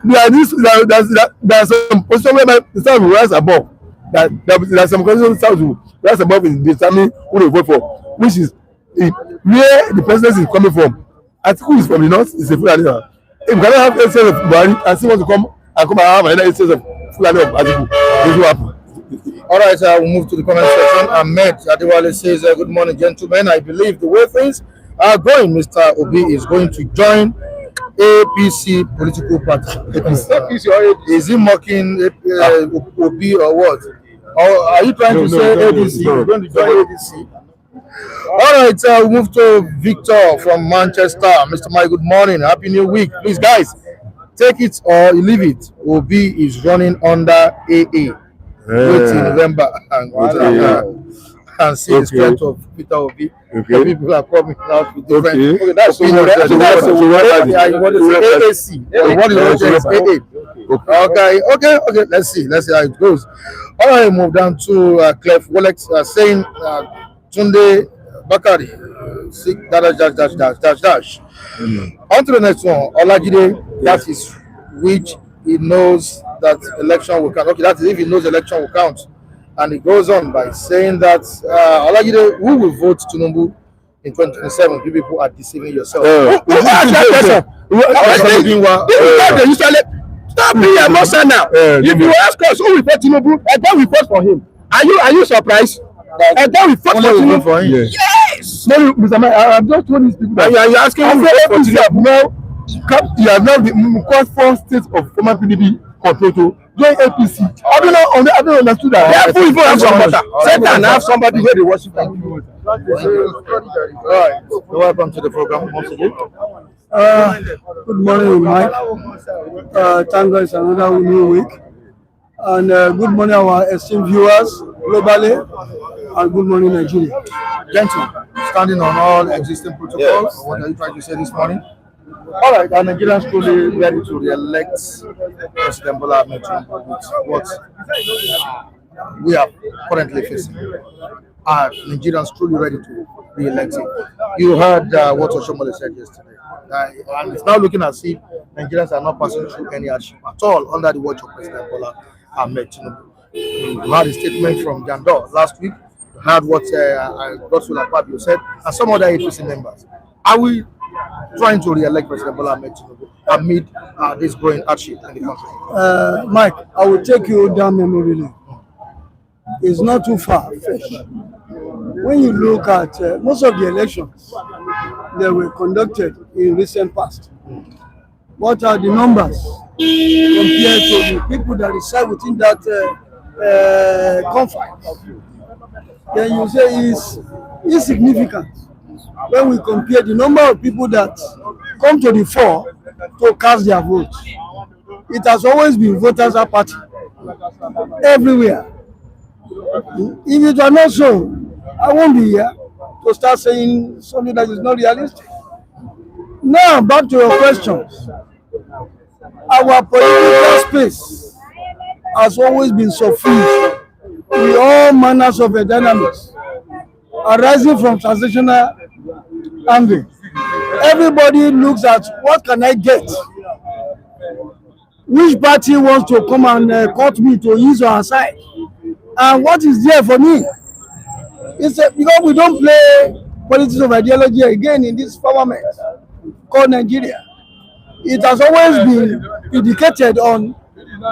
there are some position where the South will rise above. There are some positions the South will rise above in determining who they vote for, which is where the president is coming from. Atiku is from the north, is a Fulani. If we cannot have 8 years of Buhari and still want to come and have another 8 years of Fulani of Atiku, this will happen. All right, we'll move to the comment section. Ahmed Adewale says, good morning, gentlemen. I believe the way things are going, Mr. Obi is going to join APC political party. Is he mocking Obi or what? Or are you trying to say APC? You're going to join APC? All right, we'll move to Victor from Manchester. Mr. Mike, good morning. Happy New Week. Please, guys, take it or leave it. Obi is running under AA. Wait till November and see the strength of Peter Obi. Okay. People are coming out with different. Okay, that's AAC. Okay. Let's see how it goes. All right, move down to Clef Wallet saying Tunde Bakare, dash. On to the next one. Olajide, that is which he knows that election will count. Okay, that is if he knows election will count. And he goes on by saying that Olajide, who will vote Tinubu in 2027? You people are deceiving yourself. Stop being emotional. If you ask us who will vote Tinubu, and then we vote for him. Are you surprised? And then we vote for him. Yes. No, Mr. Mike, I'm just told these people that you are asking who will vote Tinubu. You have now the four states of former PDP control to join APC. I don't understood that. They have have somebody. Satan have somebody where they worship. All right. Welcome to the program once again. Good morning, Mike. Thank God it's another new week. And good morning, our esteemed viewers globally. And good morning, Nigeria. Gentlemen, standing on all existing protocols. Yes. What are you trying to say this morning? All right, our Nigerians truly ready to re-elect President Bola Ahmed Tinubu with what we are currently facing. Are Nigerians truly ready to re-elect him? You heard what Oshomole said yesterday. And it's now looking as if Nigerians are not passing through any hardship at all under the watch of President Bola Ahmed Tinubu. You had a statement from Jandor last week. You heard what Godswill Akpabio said, and some other APC members. Are we trying to re-elect President Bola Ahmed Tinubu amid this growing hardship in the country? Mike, I will take you down memory lane. It's not too far fetched. When you look at most of the elections that were conducted in recent past, what are the numbers compared to the people that reside within that confines? Then you say it's insignificant when we compare the number of people that come to the fore to cast their votes. It has always been voters apathy everywhere. If it were not so, I won't be here to start saying something that is not realistic. Now, back to your questions. Our political space has always been suffused with all manners of dynamics arising from transactional angle. Everybody looks at what can I get? Which party wants to come and cut me to his or her side? And what is there for me? It's because we don't play politics of ideology again in this firmament called Nigeria. It has always been predicated on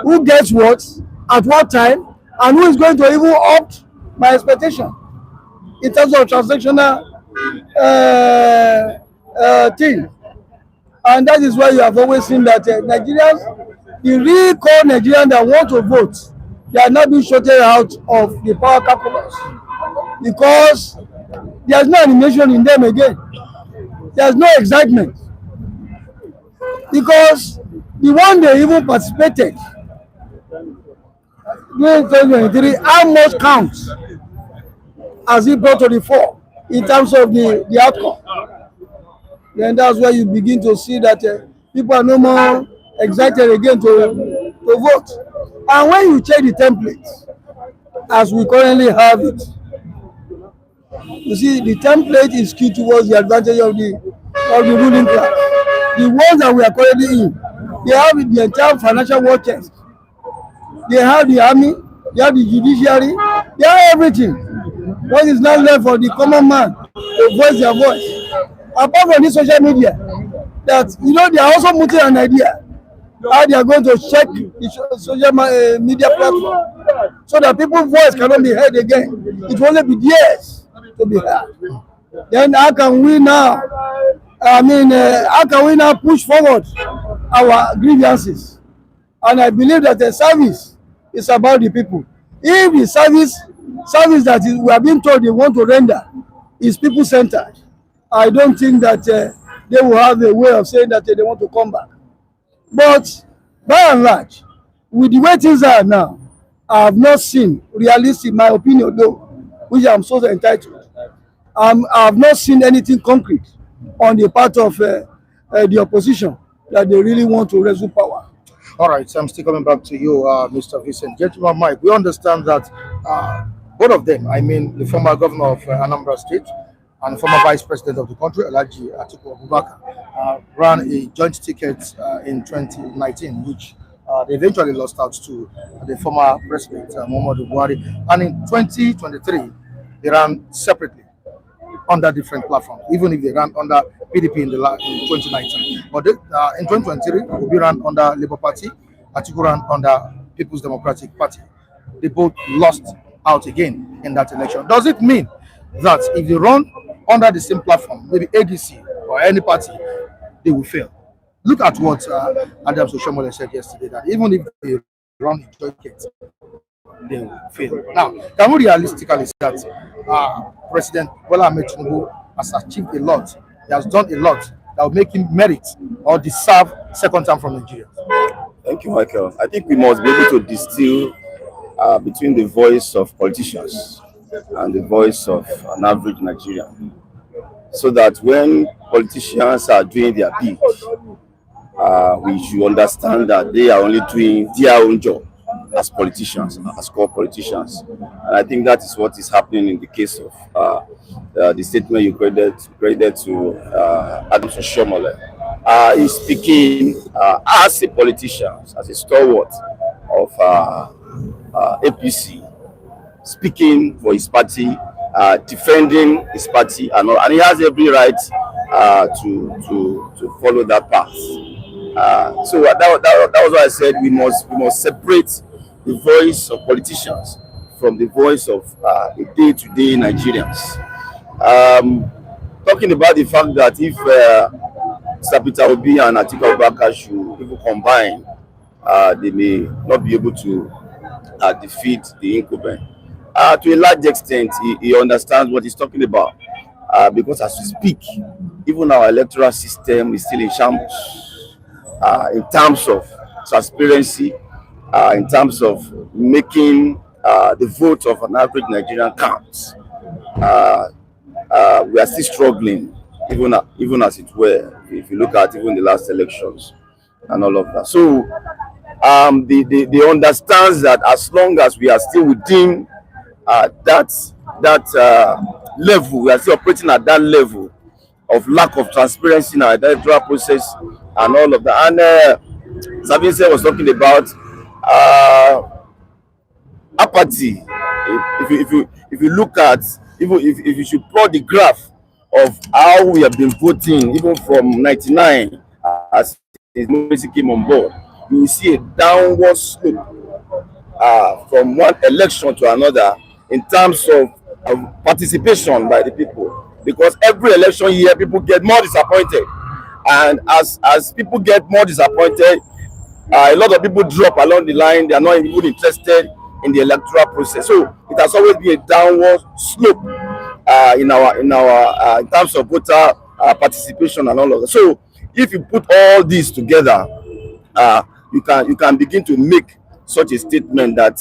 who gets what, at what time, and who is going to even opt my expectation in terms of transactional thing. And that is why you have always seen that Nigerians, the real core Nigerians that want to vote, they are not being shorted out of the power calculus because there is no animation in them again. There is no excitement because the one they even participated during 2023, how much counts as it brought to the fore in terms of the outcome? Then that's where you begin to see that people are no more excited again to vote. And when you check the template, as we currently have it, you see the template is skewed towards the advantage of the ruling class. The ones that we are currently in, they have the entire financial war chest. They have the army, they have the judiciary, they have everything. What is now left for the common man to voice their voice? Apart from this social media, that they are also putting an idea how they are going to check the social media platform so that people's voice cannot be heard again. It will only be theirs to be heard. Then how can we now? How can we now push forward our grievances? And I believe that the service is about the people. If the service that we are being told they want to render is people-centered, I don't think that they will have a way of saying that they want to come back. But by and large, with the way things are now, I have not seen, realistic, my opinion though, which I'm so entitled, I have not seen anything concrete on the part of the opposition that they really want to wrestle power. All right, so I'm still coming back to you, Mr. Vincent. Gentleman Mike, we understand that both of them, I mean the former governor of Anambra State and the former vice president of the country, Alhaji Atiku Abubakar, ran a joint ticket in 2019, which they eventually lost out to the former president, Muhammadu Buhari. And in 2023, they ran separately under different platforms, even if they ran under PDP in 2019. But in 2023, Obi ran under Labour Party, Atiku ran under People's Democratic Party. They both lost out again in that election. Does it mean that if they run under the same platform, maybe ADC or any party, they will fail? Look at what Adams Oshomole said yesterday, that even if they run a joint ticket, they will fail. Now, can we realistically say that President Bola Ahmed Tinubu has achieved a lot? He has done a lot that will make him merit or deserve second term from Nigeria? Thank you, Michael. I think we must be able to distill between the voice of politicians and the voice of an average Nigerian, so that when politicians are doing their bit, we should understand that they are only doing their own job as politicians, as core politicians. And I think that is what is happening in the case of the statement you credited to Adams Oshomole. He's speaking as a politician, as a stalwart of APC, speaking for his party, defending his party, and he has every right to follow that path. So that was why I said we must separate the voice of politicians from the voice of the day-to-day Nigerians. Talking about the fact that if Mr. Peter Obi and Atiku Abubakar should even combine, they may not be able to defeat the incumbent. To a large extent, he understands what he's talking about, because as we speak, even our electoral system is still in shambles in terms of transparency, in terms of making the vote of an average Nigerian count. We are still struggling, even as it were, if you look at even the last elections and all of that. So they understands that as long as we are still within that level, we are still operating at that level of lack of transparency in our electoral process and all of that. And Savinse was talking about apathy. If you look at, if you should plot the graph of how we have been voting, even from 99, as democracy came on board, you will see a downward slope from one election to another in terms of participation by the people. Because every election year, people get more disappointed, and as people get more disappointed, a lot of people drop along the line. They are not even interested in the electoral process. So it has always been a downward slope in terms of voter participation and all of that. So if you put all these together, you can begin to make such a statement that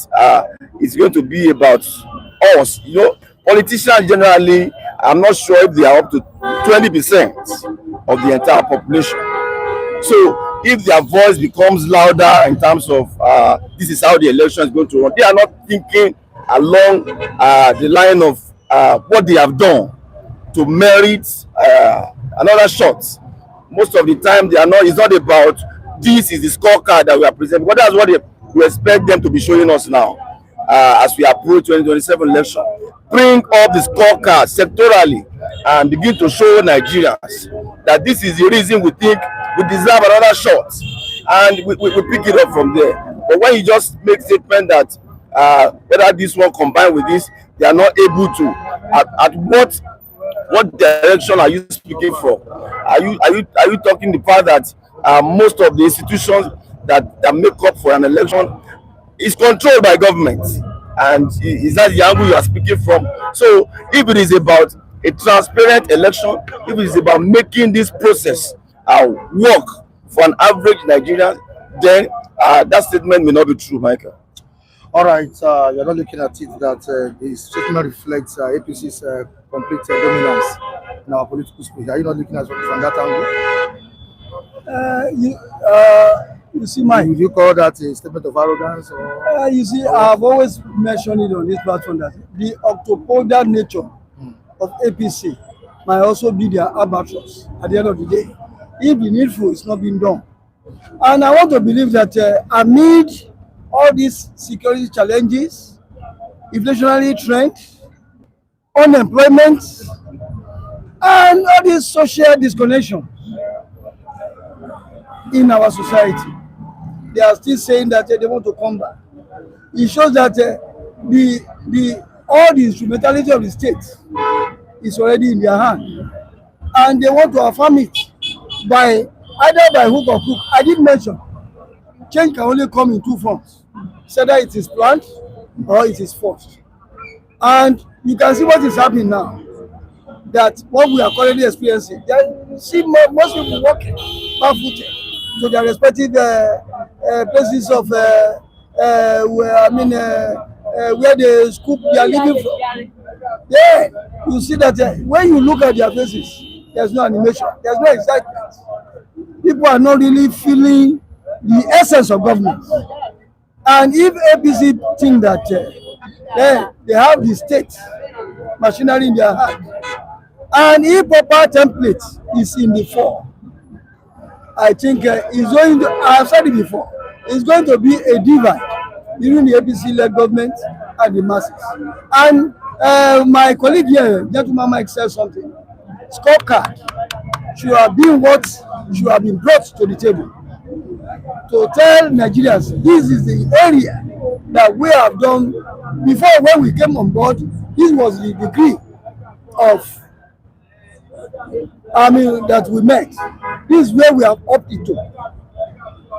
it's going to be about us. You know, politicians generally, I'm not sure if they are up to 20% of the entire population. So if their voice becomes louder in terms of this is how the election is going to run, they are not thinking along the line of what they have done to merit another shot. Most of the time, they are not. It's not about this is the scorecard that we are presenting, but that's what we expect them to be showing us now as we approach 2027 election. Bring up the scorecard sectorally and begin to show Nigerians that this is the reason we think we deserve another shot, and we pick it up from there. But when you just make statement that whether this one combined with this, they are not able to, at what direction are you speaking from? Are you talking the part that most of the institutions that make up for an election is controlled by government, and is that the angle you are speaking from? So if it is about a transparent election, if it is about making this process work for an average Nigerian, then that statement may not be true, Michael. All right, you're not looking at it that the statement reflects APC's complete dominance in our political space. Are you not looking at it from that angle? You see, Mike. Would you call that a statement of arrogance? Or? You see, I've always mentioned it on this platform that the octopodal nature of APC might also be their albatross at the end of the day, if the needful is not being done. And I want to believe that amid all these security challenges, inflationary trend, unemployment, and all this social disconnection in our society, they are still saying that they want to come back. It shows that all the instrumentality of the state is already in their hand, and they want to affirm it by either by hook or crook. I did mention change can only come in two forms, either it is planned or it is forced. And you can see what is happening now, that what we are currently experiencing, you see most people walking barefooted to their respective places of where they scoop they are living from. Yeah, you see that when you look at their faces, there's no animation, there's no excitement. People are not really feeling the essence of government. And if APC think that they have the state machinery in their hand, and if proper template is in the form, I think it's going to, I've said it before, it's going to be a divide between the APC-led government and the masses. And my colleague here, Gentleman Mike, said something. Scorecard should have been what should have been brought to the table to tell Nigerians this is the area that we have done before. When we came on board, this was the degree of that we met. This is where we have opted to,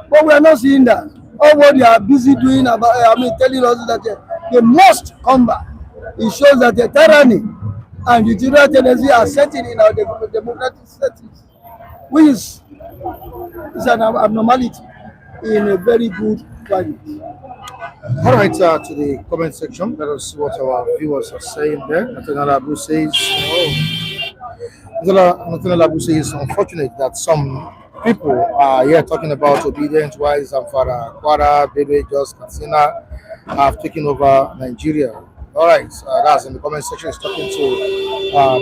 but we are not seeing that. All what they are busy doing about, telling us that they must come back. It shows that the tyranny and the general tendency are setting in our democratic settings, which is an abnormality in a very good climate. All right, to the comment section, let us see what our viewers are saying there. Nathaniel Abu says, it's unfortunate that some people are here talking about obedience while Zamfara, Kwara, Bebe, Jos, Katsina have taken over Nigeria. All right, that's in the comment section. It's talking to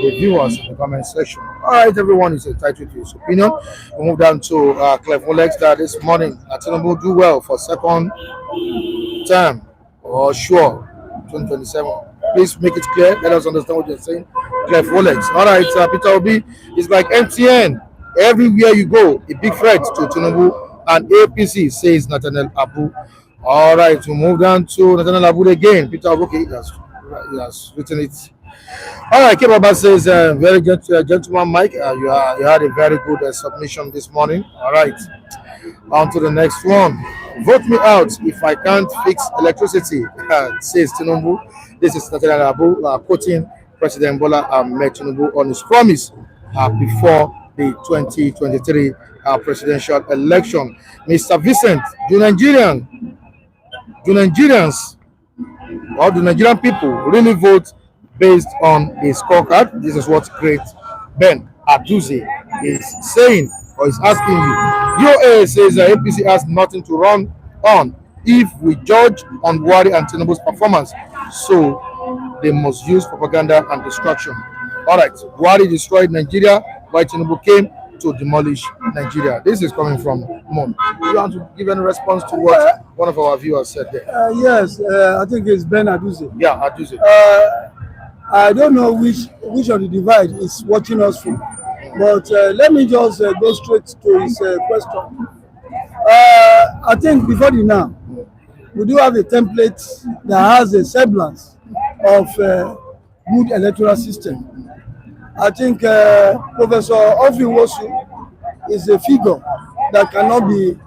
the viewers in the comment section. All right, everyone is entitled to his opinion. We move down to Clef Molex that this morning, Tinubu do well for second term or sure 2027. Please make it clear. Let us understand what you're saying. cleft wallets. All right, Peter Obi is like MTN. Everywhere you go, a big threat to Tinubu and APC, says Nathaniel Abu. All right, we move down to Nathaniel Abu again. Peter Obi, okay, he has written it. All right, Kebaba says, very good, gentleman, Mike. You had a very good submission this morning. All right, on to the next one. Vote me out if I can't fix electricity, says Tinubu. This is Nathaniel Abu quoting President Bola Ahmed Tinubu on his promise before the 2023 presidential election. Mr. Vincent, do Nigerians or do Nigerian people really vote based on a scorecard? This is what great Ben Aduze is saying or is asking you. DOA says APC has nothing to run on if we judge on Buhari and Tinubu's performance, so they must use propaganda and distraction. All right, Buhari destroyed Nigeria, while Tinubu came to demolish Nigeria. This is coming from Mon. Do you want to give any response to what one of our viewers said there? Yes, I think it's Ben Aduze. Yeah, Aduze. I don't know which of the divide is watching us from, but let me just go straight to his question. I think before the now, we do have a template that has a semblance of good electoral system. I think Professor Ofinwosu is a figure that cannot be,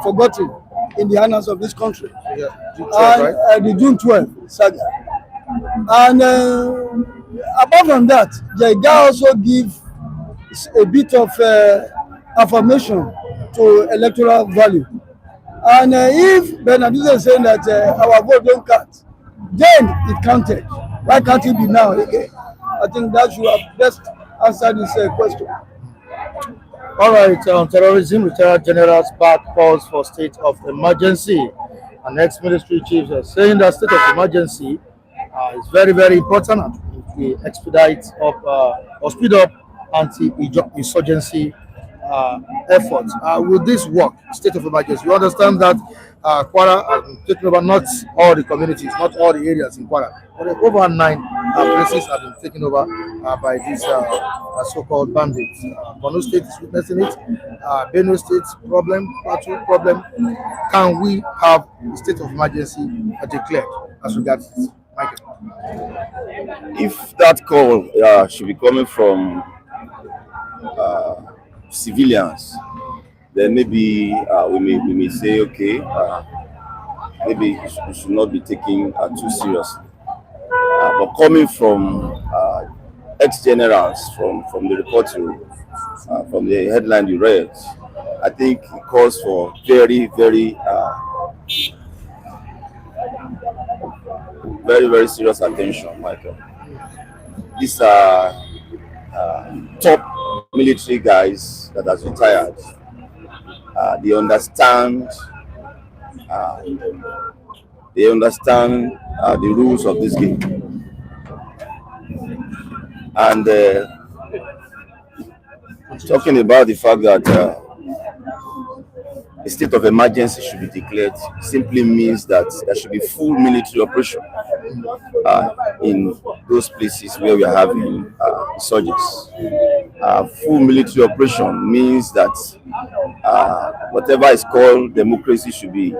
forgotten in the annals of this country. Yeah, June 12, right? The June 12 saga. And apart from that, the guy also gives a bit of affirmation to electoral value. And if Bernardo is saying that our vote don't count, then it counted. Why can't it be now again? I think that should have best answered this question. All right, on terrorism, retired generals back calls for state of emergency. And ex-military chiefs are saying that state of emergency is very, very important and we expedite up or speed up anti-insurgency efforts. Will this work, state of emergency? You understand that Kwara has been taken over, not all the communities, not all the areas in Kwara, but over 9 places have been taken over by these so-called bandits. Borno State is witnessing it. Benue State problem, Plateau problem. Can we have a state of emergency declared as regards this? Michael. If that call should be coming from civilians, then maybe we may say, okay, maybe we should not be taken too seriously. But coming from ex-generals, from the report from the headline you read, I think it calls for very, very, very serious attention, Michael. These are top military guys that has retired. They understand the rules of this game, and talking about the fact that a state of emergency should be declared simply means that there should be full military operation in those places where we are having insurgents. Full military operation means that whatever is called democracy should be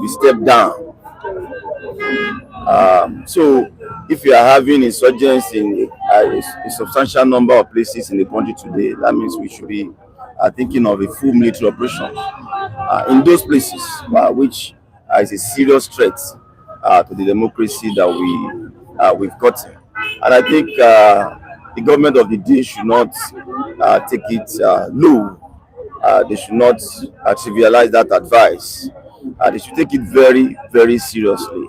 stepped down. So if you are having insurgents in a substantial number of places in the country today, that means we should be thinking of a full military operation in those places, which is a serious threat to the democracy that we've gotten. And I think the government of the day should not take it low. They should not trivialize that advice. They should take it very, very seriously.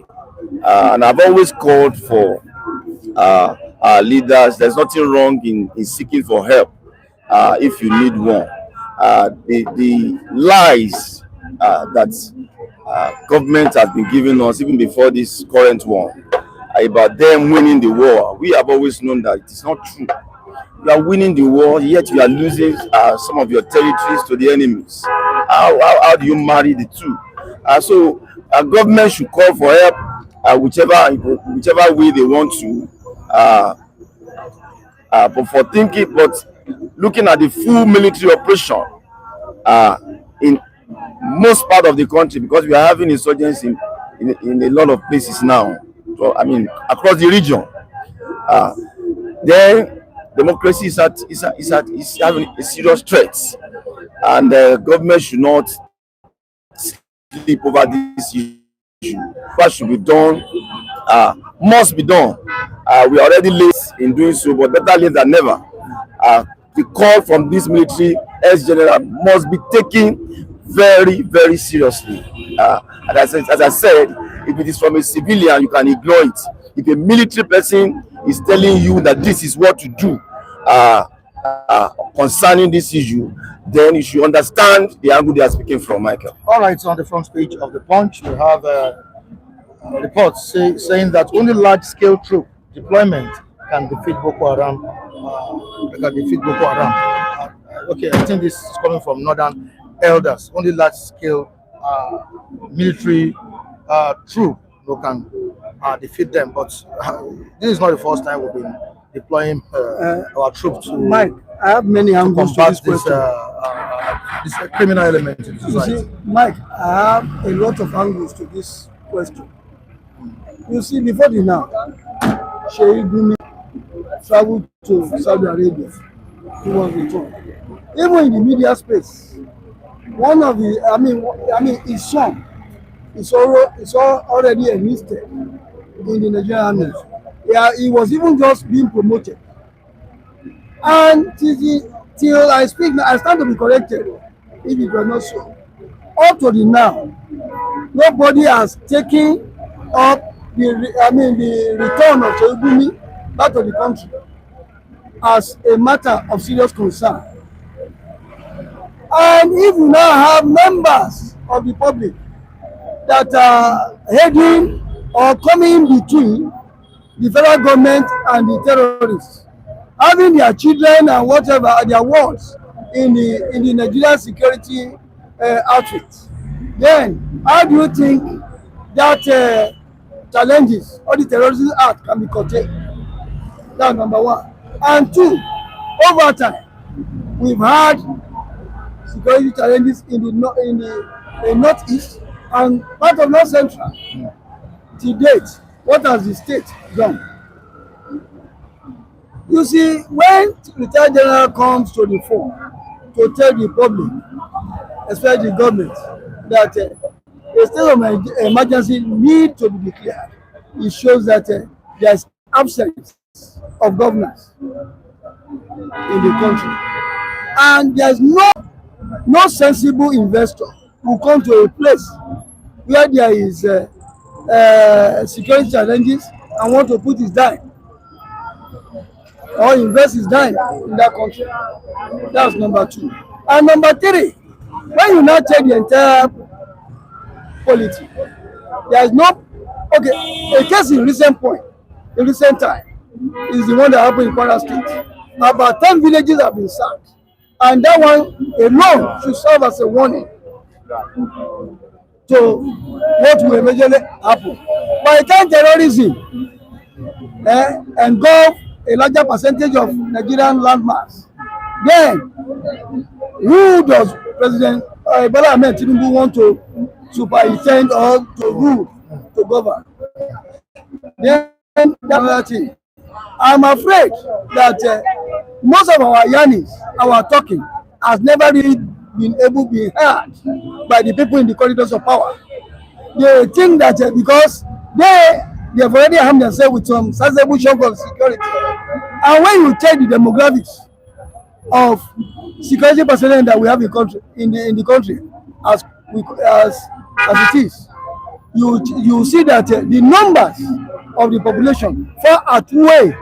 And I've always called for our leaders. There's nothing wrong in seeking for help if you need one. The lies that government has been giving us, even before this current one, about them winning the war. We have always known that it is not true. You are winning the war, yet you are losing some of your territories to the enemies. How do you marry the two? So government should call for help, whichever way they want to, But for thinking, but looking at the full military operation in most part of the country, because we are having insurgents in a lot of places now. So, I mean, across the region, then democracy is having a serious threat, and the government should not sleep over this issue. What should be done must be done. We are already late in doing so, but better late than never. The call from this military ex-general must be taken very, very seriously. As I said, if it is from a civilian, you can ignore it. If a military person is telling you that this is what to do concerning this issue, then you should understand the angle they are speaking from, Michael. All right, so on the front page of the Punch, we have reports saying that only large-scale troop deployment can defeat Boko Haram. Okay, I think this is coming from Northern Elders. Only large-scale military troop can defeat them. But this is not the first time we've been deploying our troops to Mike, I have many angles to combat this this, this criminal element in society. You see, Mike, I have a lot of angles to this question. You see, before the now, Sheikh Gumi traveled to Saudi Arabia. He was returned. Even in the media space, one of the, his son is already enlisted in the Nigerian army. Yeah, he was even just being promoted. And till I speak now, I stand to be corrected if it was not so. Up to the now, nobody has taken up the return of Sheikh Gumi back to the country as a matter of serious concern. And if we now have members of the public that are heading or coming in between the federal government and the terrorists, having their children and whatever their wards in the Nigerian security outfit, then how do you think that challenges or the terrorism act can be contained? That's number one. And two, over time, we've had security challenges in the northeast and part of north central. To date, what has the state done? You see, when retired general comes to the fore to tell the public, especially the government, that a state of emergency need to be declared, it shows that there is absence of governance in the country, and there is no sensible investor who come to a place where there is security challenges and want to put his dime or invest his dime in that country. That's number two. And number three, when you now take the entire polity, there is no a case in recent time is the one that happened in Kwara State. About 10 villages have been sacked, and that one alone should serve as a warning to what will eventually happen. By the time terrorism engulf a larger percentage of Nigerian landmass, then who does President Bola Ahmed Tinubu want to superintend or to rule, to govern? Then that's another thing. I'm afraid that most of our yearnings, our talking, has never really been able to be heard by the people in the corridors of power. They think that because they have already harmed themselves with some sizable shock of security. And when you check the demographics of security personnel that we have in the country as it is, you see that the numbers of the population far outweigh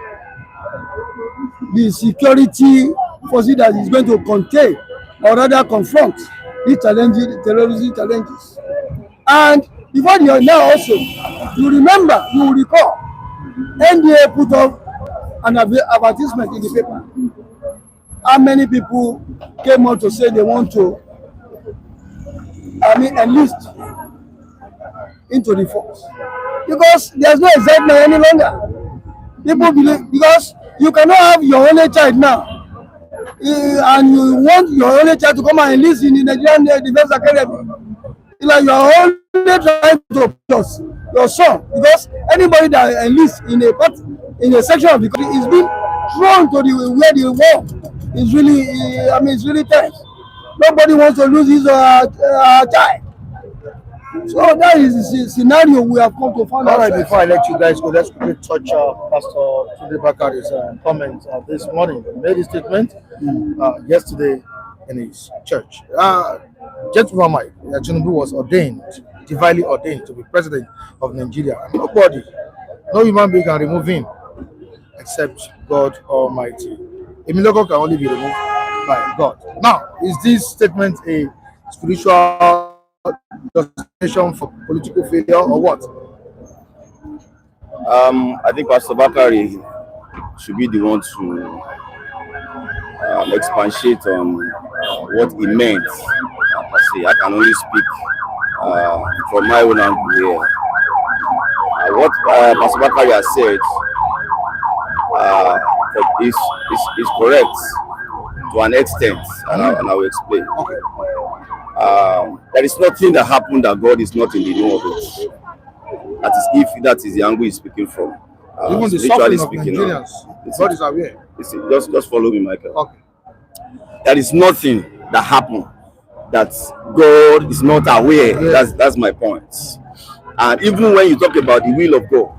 the security forces that is going to contain or rather confront these challenges, the terrorism challenges. And before the now also, you will recall, NDA put up an advertisement in the paper. How many people came out to say they want to enlist into the force? Because there's no excitement any longer. People believe, because You cannot have your only child now, and you want your only child to come and enlist in the Nigerian Defense Academy. It's like you are only trying to push your son, because anybody that enlists in a part, in a section of the country is being thrown to the where the war is really, I mean, it's really tense. Nobody wants to lose his child. So that is the scenario we have come to find out. All right, before I let you guys go, let's quickly touch Pastor Tunde Bakare's comments this morning. He made a statement yesterday in his church. Gentleman Mike, Tinubu was ordained, divinely ordained to be president of Nigeria. And nobody, no human being can remove him except God Almighty. Emiloko can only be removed by God. Now, is this statement a spiritual justification for political failure or what? I think Pastor Bakare should be the one to expatiate on what he meant. I can only speak from my own angle here. What Pastor Bakare has said is correct to an extent, and I will explain. There is nothing that happened that God is not in the know of it. That is, if that is the angle he's speaking from. Even the suffering of Nigerians, God is aware. Just follow me, Michael. Okay. There is nothing that happened that God is not aware. Yeah. That's my point. And even when you talk about the will of God,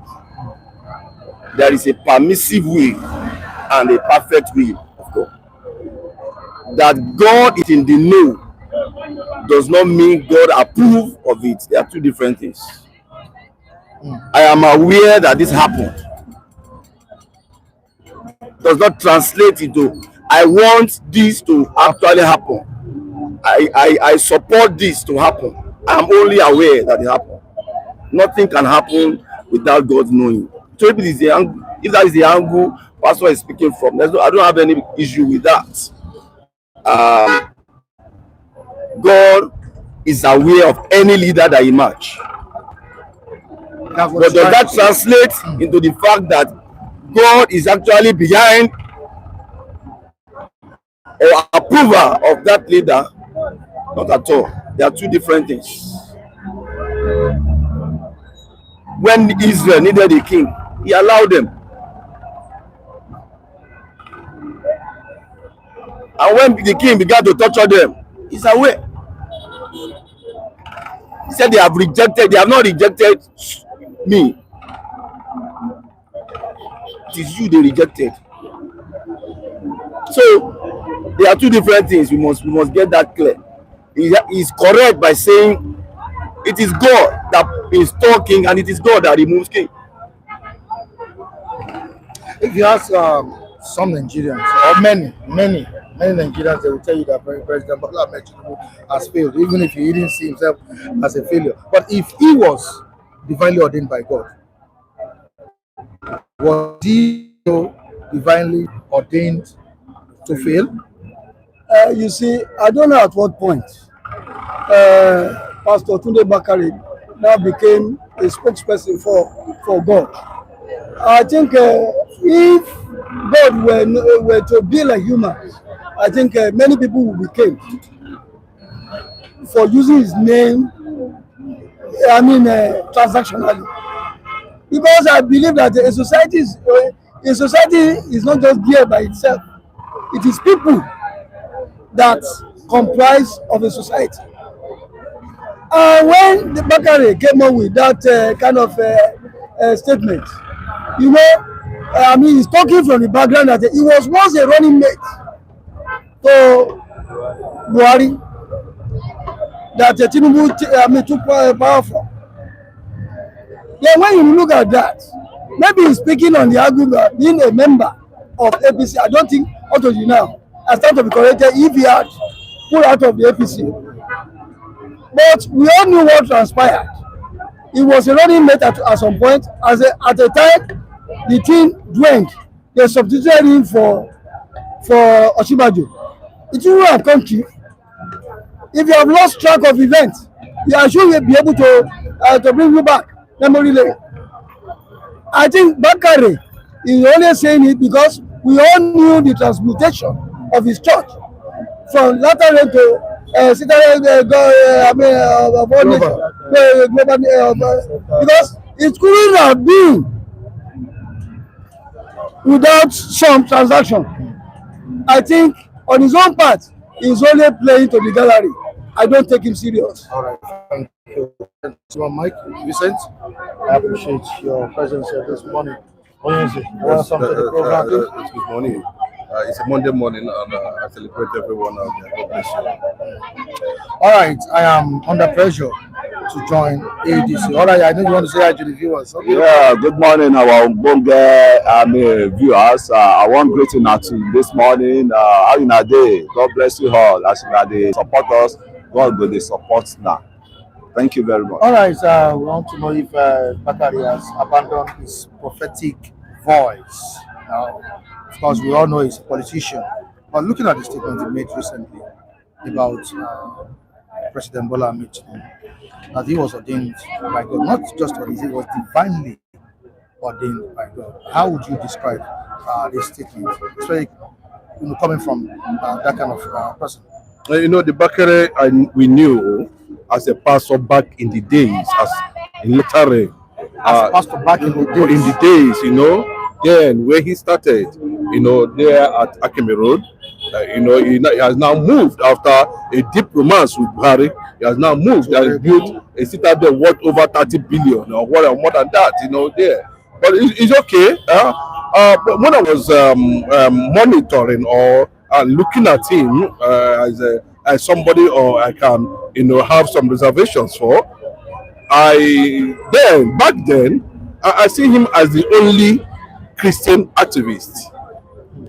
there is a permissive will and a perfect will of God. That God is in the know does not mean God approve of it. They are two different things. I am aware that this happened. Does not translate into I want this to actually happen. I support this to happen. I am only aware that it happened. Nothing can happen without God knowing. So if that is the angle Pastor is speaking from, I don't have any issue with that. God is aware of any leader that emerge. But does that translate into the fact that God is actually behind or approval of that leader? Not at all. They are two different things. When Israel needed a king, he allowed them. And when the king began to torture them, he's aware. He said they have not rejected me. It is you they rejected. So there are two different things. We must get that clear. He is correct by saying it is God that is talking and it is God that removes king. If you ask some Nigerians, or many Nigerians, they will tell you that President Bola Ahmed Tinubu has failed, even if he didn't see himself as a failure. But if he was divinely ordained by God, was he so divinely ordained to fail? You see, I don't know at what point Pastor Tunde Bakare now became a spokesperson for God. I think if God were to be like humans, I think many people will be killed for using his name, transactionally. Because I believe that a society is not just there by itself. It is people that comprise of a society. And when the Bakare came up with that kind of statement, he's talking from the background that he was once a running mate to Buhari, that Tinubu took power from. Then when you look at that, maybe he's speaking on the argument being a member of APC. I don't think up to you now, I stand to be corrected if he had pulled out of the APC. But we all knew what transpired. He was a running mate at some point. At a time, the team dwindled. They substituted him for Osinbajo. It will have come to you. If you have lost track of events, you are sure you'll be able to bring you back memory lane. I think Bakare is only saying it because We all knew the transmutation of his church from latter rain to Citadel Global, because it couldn't have been without some transaction. I think on his own part, he's only playing to the gallery. I don't take him serious. All right, thank you. So, Mike, Vincent, I appreciate your presence here this morning. Welcome to the program. It's good morning. It's a Monday morning, and I celebrate everyone out there. God bless you. All right, I am under pressure to join ADC. All right, I know you want to say hi to the viewers. Okay. Yeah, good morning, our viewers. I want greeting to you this morning. How you na day? God bless you all. As you support us, God will they support now. Thank you very much. All right, we want to know if Bakare has abandoned his prophetic voice. Now, of course, we all know he's a politician. But looking at the statement he made recently about President Bola Ahmed Tinubu, that he was ordained by God, not just ordained, he was divinely ordained by God. How would you describe this statement, especially coming from that kind of person? The Bakare we knew as a pastor back in the days, as in literary. As a pastor back in the days, then where he started, there at Akemi Road, he has now moved after a deep romance with Buhari. He has now moved and built a citadel worth over 30 billion or more than that, there. But it's okay. But when I was monitoring or looking at him as somebody or I can, have some reservations for, back then, I see him as the only Christian activist.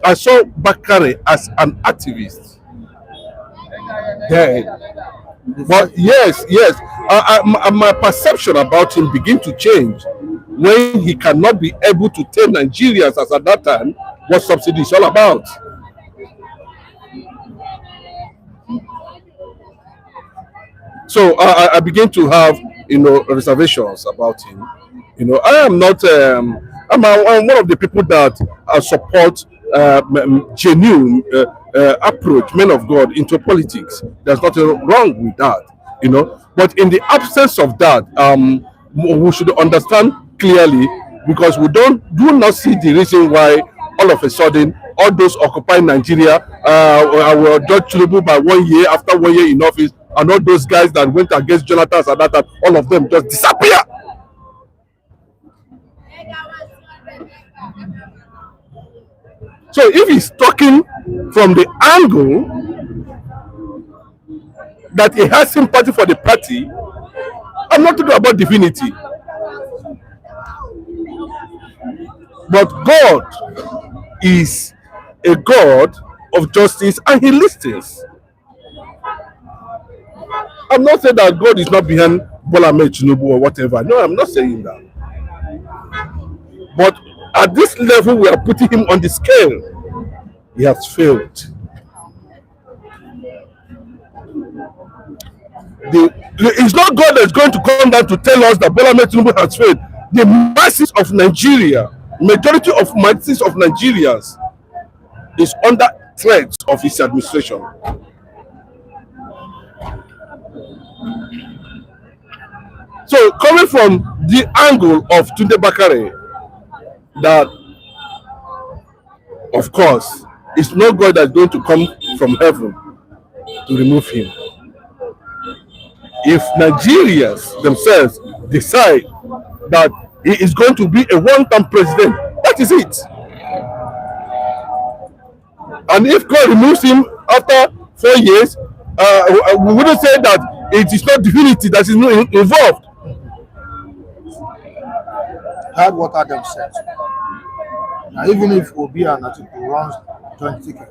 I saw Bakare as an activist. Then, but yes, my perception about him begin to change when he cannot be able to tell Nigerians as at that time what subsidy is all about. So I begin to have reservations about him. I am not. I'm one of the people that support genuine approach, men of God, into politics. There's nothing wrong with that, But in the absence of that, we should understand clearly, because we do not see the reason why all of a sudden all those occupying Nigeria were judged Tinubu by 1 year after 1 year in office, and all those guys that went against Jonathan at that time, all of them just disappear. So if he's talking from the angle that he has sympathy for the party, I'm not talking about divinity. But God is a God of justice and he listens. I'm not saying that God is not behind Bola Ahmed Tinubu or whatever. No, I'm not saying that. But at this level, we are putting him on the scale. He has failed. It's not God that's going to come down to tell us that Bola Ahmed Tinubu has failed. The masses of Nigeria, majority of masses of Nigerians is under threat of his administration. So coming from the angle of Tunde Bakare, that of course it's not God that's going to come from heaven to remove him. If Nigerians themselves decide that he is going to be a one-term president, that is it. And if God removes him after 4 years, we wouldn't say that it is not divinity that is involved. Had what Adam said. Now, even if Obi and Atiku runs joint ticket,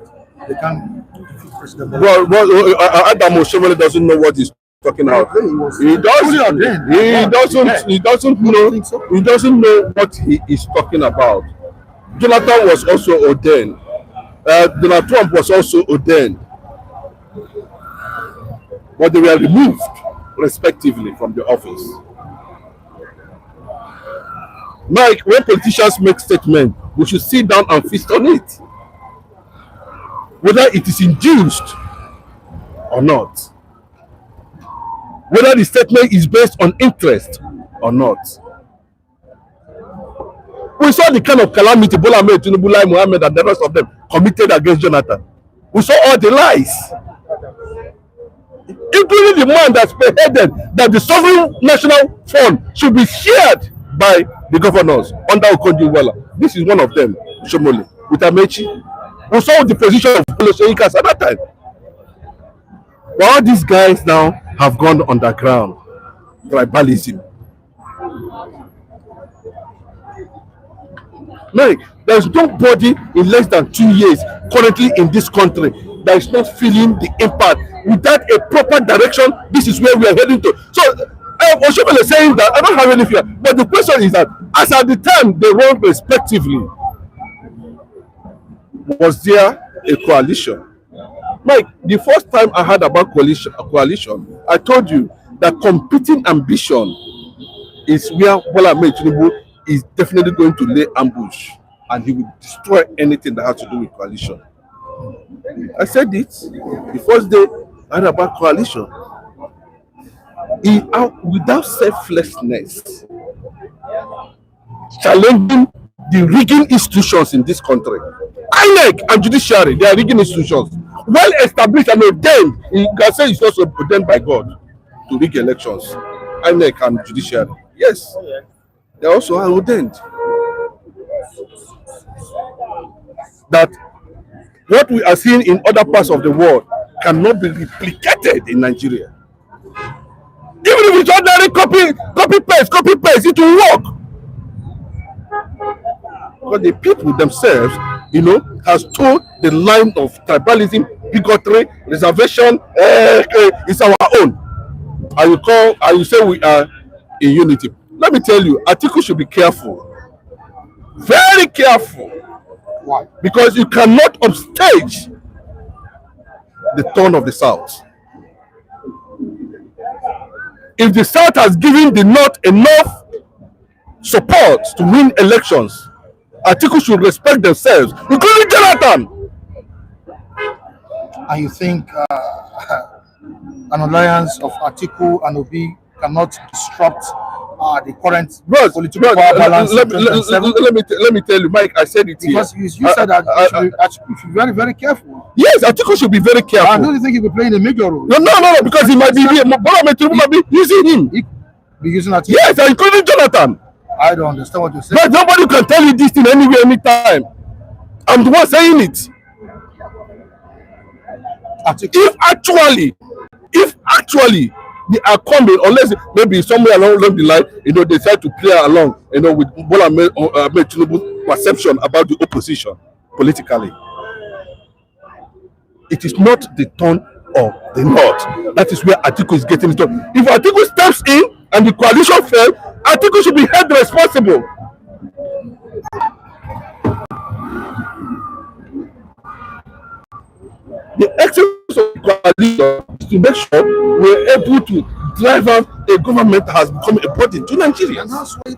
they can defeat President Bola. Well, Adam Oshomole doesn't know what he's talking about. He doesn't know what he is talking about. Jonathan was also ordained. Donald Trump was also ordained. But they were removed respectively from the office. Mike, when politicians make statements, we should sit down and feast on it. whether it is induced or not, whether the statement is based on interest or not. We saw the kind of calamity Bola Ahmed Tinubu, Lai Mohammed, and the rest of them committed against Jonathan. We saw all the lies, including the man that spearheaded that the sovereign national fund should be shared by the governors under Okonjo-Iweala. This is one of them, Shomole, with Amechi. We saw the position of Olosoyinka at that time. But all these guys now have gone underground. Tribalism. Like, there's nobody in less than 2 years currently in this country that is not feeling the impact. Without a proper direction, this is where we are heading to. So, Oshobele is saying that I don't have any fear. But the question is that, as at the time they run respectively, was there a coalition? Mike, the first time I heard about coalition, I told you that competing ambition is where Bola Ahmed Tinubu is definitely going to lay ambush, and he will destroy anything that has to do with coalition. I said it the first day I heard about coalition. He without selflessness, challenging the rigging institutions in this country. INEC and judiciary, they are rigging institutions. Well established and ordained. You can say it's also ordained by God to rig elections. INEC and judiciary. Yes. They also are ordained. That what we are seeing in other parts of the world cannot be replicated in Nigeria. Even if it's ordinary copy paste, it will work. But the people themselves, has told the line of tribalism, bigotry, reservation, it's our own. And you say we are in unity. Let me tell you, Atiku should be careful. Very careful. Why? Because you cannot upstage the tone of the South. If the South has given the North enough support to win elections, Atiku should respect themselves, including Jonathan. And you think an alliance of Atiku and Obi cannot disrupt the current political power balance? Let me tell you, Mike, I said it because here. you said that you should be very, very careful. Yes, Atiku should be very careful. I don't think he'll be playing a major role. No, because he might be might be using him. He be using Atiku? Yes, including Jonathan. I don't understand what you're saying. But nobody can tell you this thing anywhere, anytime. I'm the one saying it. If actually they are coming, unless maybe somewhere along the line, they decide to play along, with Bola Ahmed Tinubu's perception about the opposition politically. It is not the turn of the North. That is where Atiku is getting it done. If Atiku steps in and the coalition fails, Atiku should be held responsible. The excellence of the coalition is to make sure we're able to drive out a government that has become a burden to Nigeria. And that's why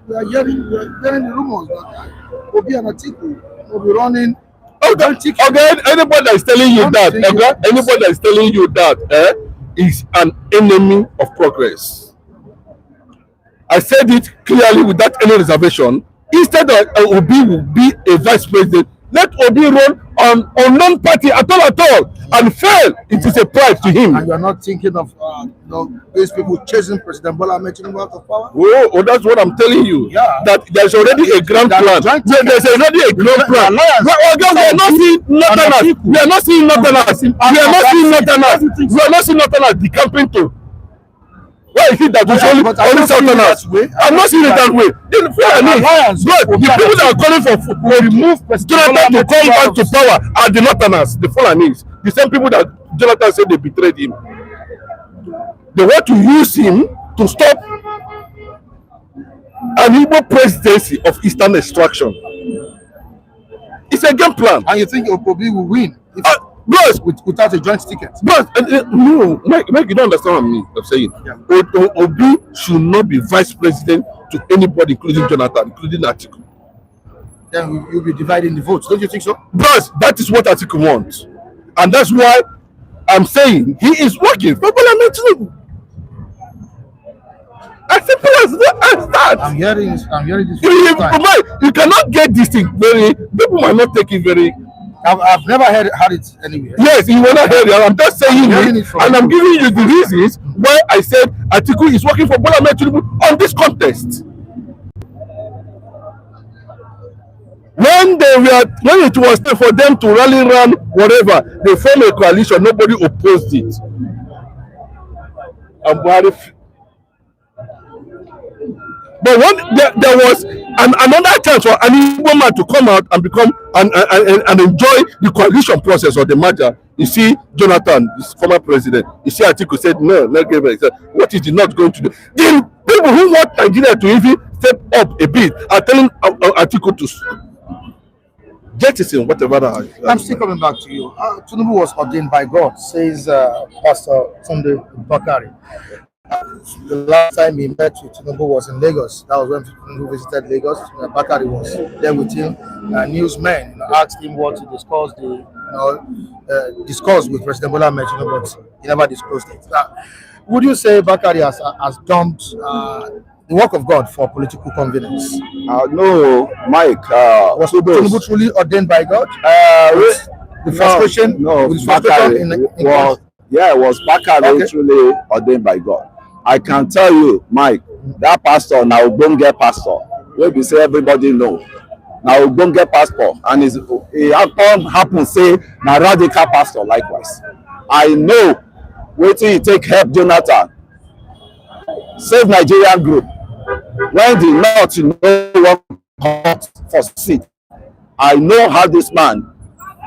we are hearing the rumors that Obi and Atiku will be running. Okay, anybody that is telling you that, is an enemy of progress. I said it clearly without any reservation. Instead of Obi will be a vice president, let Obi run on unknown party at all and fail. It is a pride to him. And you are not thinking of these people chasing President Bola Ahmed Tinubu out of power? Oh, that's what I'm telling you. Yeah. That there's already a grand plan. There's already a grand plan. We are not seeing Northerners. We are not seeing Northerners. We are not seeing Northerners decamping to. Why is it that we only Southerners? I'm not seeing it that way. The people that are calling for remove Jonathan to come back to power are the Northerners, the Fulanis, the same people that Jonathan said they betrayed him. They want to use him to stop an Igbo presidency of Eastern extraction. It's a game plan. And you think Obi will win without a joint ticket? But no, Mike, you don't understand what I'm saying. Yeah. Obi should not be vice president to anybody, including Jonathan, including Atiku. Then you'll be dividing the votes, don't you think so? But that is what Atiku wants. And that's why I'm saying he is working for Bola Tinubu. As simple as that. I'm hearing this. You cannot get this thing very. People might not take it very. I've never heard it anywhere. Yes, you will not hear it. I'm just saying it, and I'm giving you the reasons why I said Atiku is working for Bola Tinubu on this contest. When it was time for them to rally around whatever, they formed a coalition. Nobody opposed it. But when there was another chance for an Igbo man to come out and become and enjoy the coalition process or the merger, you see Jonathan, this former president, you see Atiku said no, let's give it. What is he not going to do? The people who want Nigeria to even step up a bit are telling Atiku to jettison whatever that. I'm still coming back to you. Tinubu was ordained by God, says Pastor Tunde Bakare. The last time he met with Tinubu was in Lagos. That was when Tinubu visited Lagos. Bakare was there with him. Newsmen asked him what to discuss discuss with President Bola Tinubu, but he never disclosed it. Would you say Bakare has dumped the work of God for political convenience? No, Mike. Was Tinubu truly ordained by God? The frustration? No, Bakare was Bakare truly ordained by God. I can tell you, Mike, that pastor now Ogbonge pastor, where we say everybody know. Now Ogbonge pastor, and he happen say na radical pastor likewise. I know waiting he take help Jonathan, save Nigerian group. When the North no want for seat, I know how this man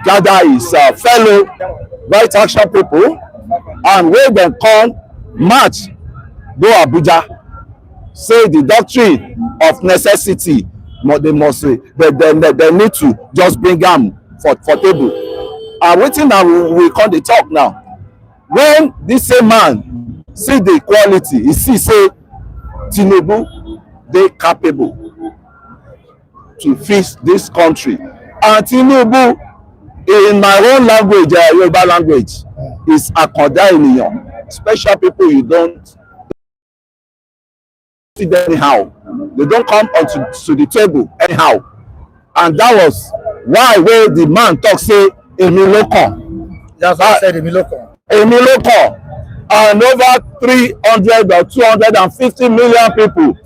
gather his fellow right action people and where dem come march go Abuja, say the doctrine of necessity they need to just bring am for table. And wetin na we come dey talk now, when this same man see the quality, he see say Tinubu dey capable to fix this country, and Tinubu in my own language, Yoruba language, is akanda eniyan, special people you don't see them anyhow, they don't come onto to the table anyhow. And that was why when the man talk say emi lo kan, that's why I said emi lo kan, and over 300 or 250 million people,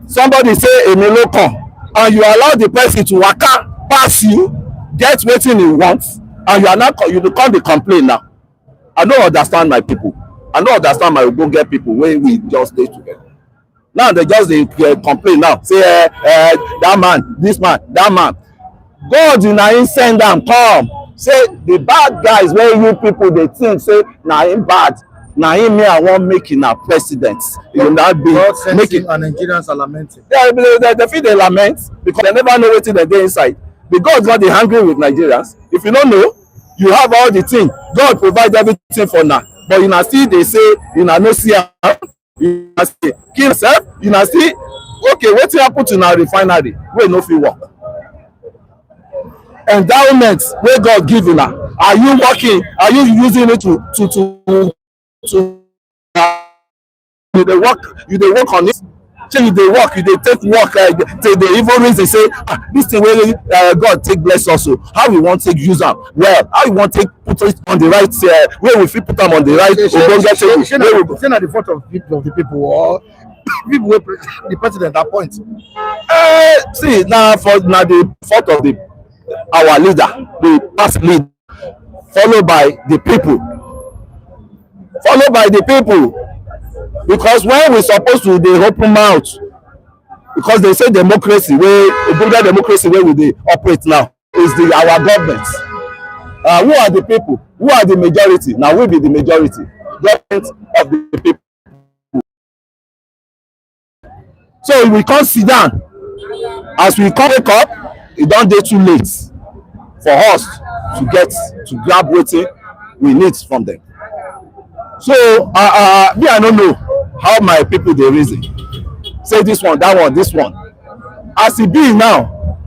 somebody say emi lo kan, and you allow the person to waka pass you, get wetin he wants, and you are not, you come dey complain now. I don't understand my people. I don't understand my Ogbonge people when we just stay together. Now they just complain now. Say that man, this man, that man. God na him send them come. Say the bad guys where you people they think say na him bad. Na him me I want making a president. You know that be making and Nigerians are lamenting. Yeah, they feel they lament because they never know what they do inside. The God's not angry with Nigerians. If you don't know, you have all the things. God provides everything for now. But you know see they say you know no see you know see kill yourself, you know see okay wetin happen to na refinery wey no fit work. Endowments wey God give you now, are you working, are you using it to you dey work on it? Say you dey work, you dey take work till the evil reason say this thing wey God take bless us, so how we wan take use am well, how we wan take put it on the right wey we fit put am on the right ogbonge table. Say na the fault of the people or people wey the president appoint. See na the fault of our leader, the past leader, followed by the people. Because when we supposed to dey open mouth, because they say democracy wey ogbonge democracy wey we dey operate now is our government. Who are the people? Who are the majority? Now we be the majority, government of the people. So we come sit down, as we come wake up, e don dey too late for us to grab wetin we need from them. So me I don't know how my people dey reason, say this one, that one, this one. As e be now,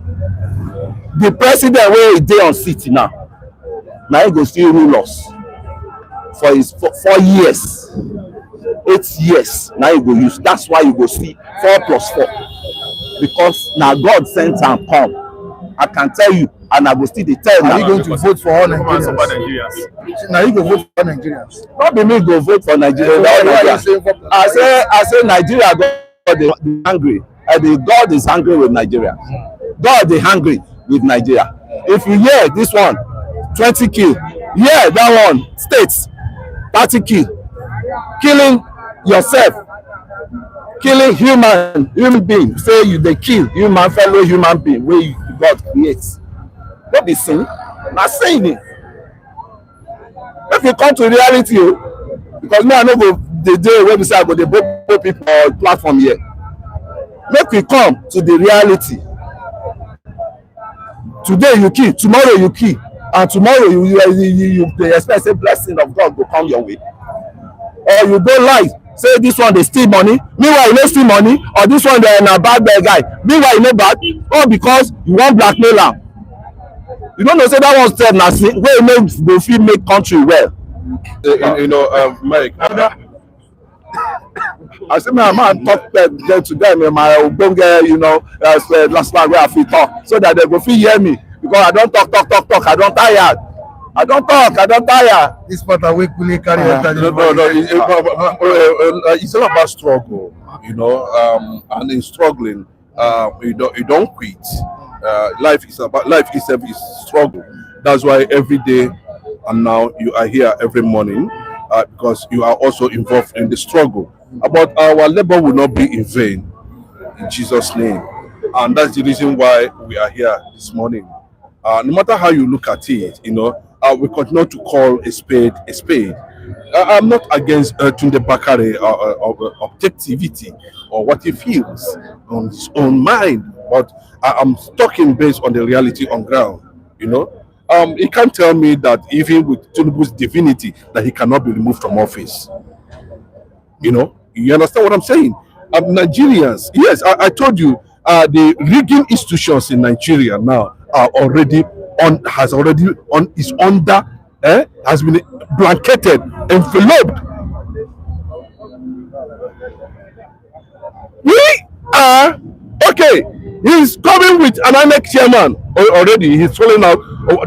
the president wey dey on seat now, now he go still rule us for his 4 years, 8 years. Now he go use. That's why you go see 4+4, because now God sent and come. I can tell you, and I will still tell. Are you going to vote for all Nigerians? Now you go vote for Nigerians. Not be me go vote for Nigeria. I say Nigeria God is angry. God is angry with Nigeria. God is angry with Nigeria. If you hear this one, 20 kill. Yeah, that one, states, 30 kill. Killing yourself. Killing human being. Say you they kill human fellow human being where God creates. Don't be sin. Not saying it. If you come to reality, because me I know go the day where we say I go the both people platform here. Make we come to the reality. Today you kill, tomorrow you kill, and tomorrow you expect a blessing of God to come your way. Or you go lie, say this one they steal money, meanwhile you no steal money, or this one they na bad guy, meanwhile you no bad, all because you want blackmail am. You don't know say that one step na sin wey make go fit make country well. Mike. I say my man talk to them my ogbonge, last time where I fit talk, so that they go fit hear me, because I don talk. I don tired. I don tire. This part of we could carry It's all about struggle, and in struggling, you don't quit. Life itself is struggle. That's why every day and now you are here every morning, because you are also involved in the struggle. But our labor will not be in vain, in Jesus' name. And that's the reason why we are here this morning. No matter how you look at it, we continue to call a spade a spade. I'm not against Tunde Bakare objectivity or what he feels on his own mind, but I'm talking based on the reality on ground. He can't tell me that even with Tinubu's divinity that he cannot be removed from office. You understand what I'm saying? Nigerians, yes, I told you, the rigging institutions in Nigeria now are already has been blanketed, enveloped. We are okay. He's coming with an INEC chairman already. He's falling out.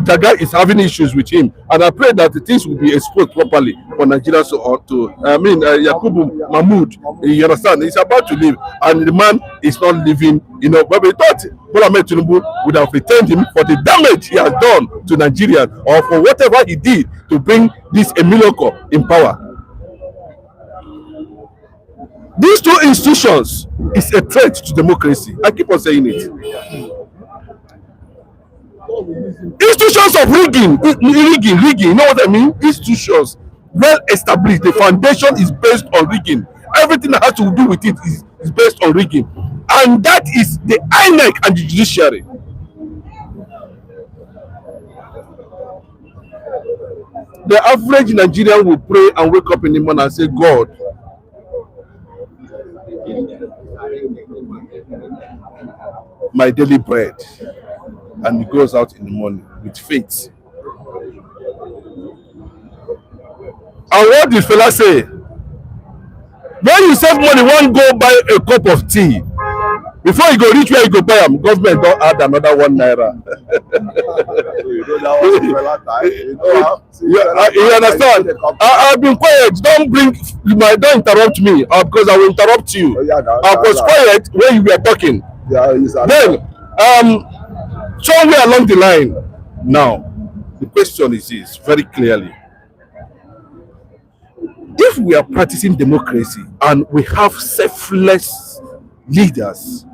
The guy is having issues with him, and I pray that the things will be exposed properly for Nigerians Yakubu Mahmood. You understand? He's about to leave, and the man is not leaving. But we thought Bola Tinubu would have retained him for the damage he has done to Nigeria, or for whatever he did to bring this Emiloko in power. These two institutions is a threat to democracy. I keep on saying it. Institutions of rigging, you know what I mean? Institutions well established. The foundation is based on rigging. Everything that has to do with it is based on rigging. And that is the INEC and the judiciary. The average Nigerian will pray and wake up in the morning and say, God, my daily bread. And he goes out in the morning with faith. And what did fella say? When you save money, one go buy a cup of tea. Before you go reach where you go buy them, government don't add another 1 naira. You understand? I've been quiet. Don't interrupt me, because I will interrupt you. I was quiet when you were talking. Then, somewhere along the line, now, the question is this very clearly. If we are practicing democracy and we have selfless leaders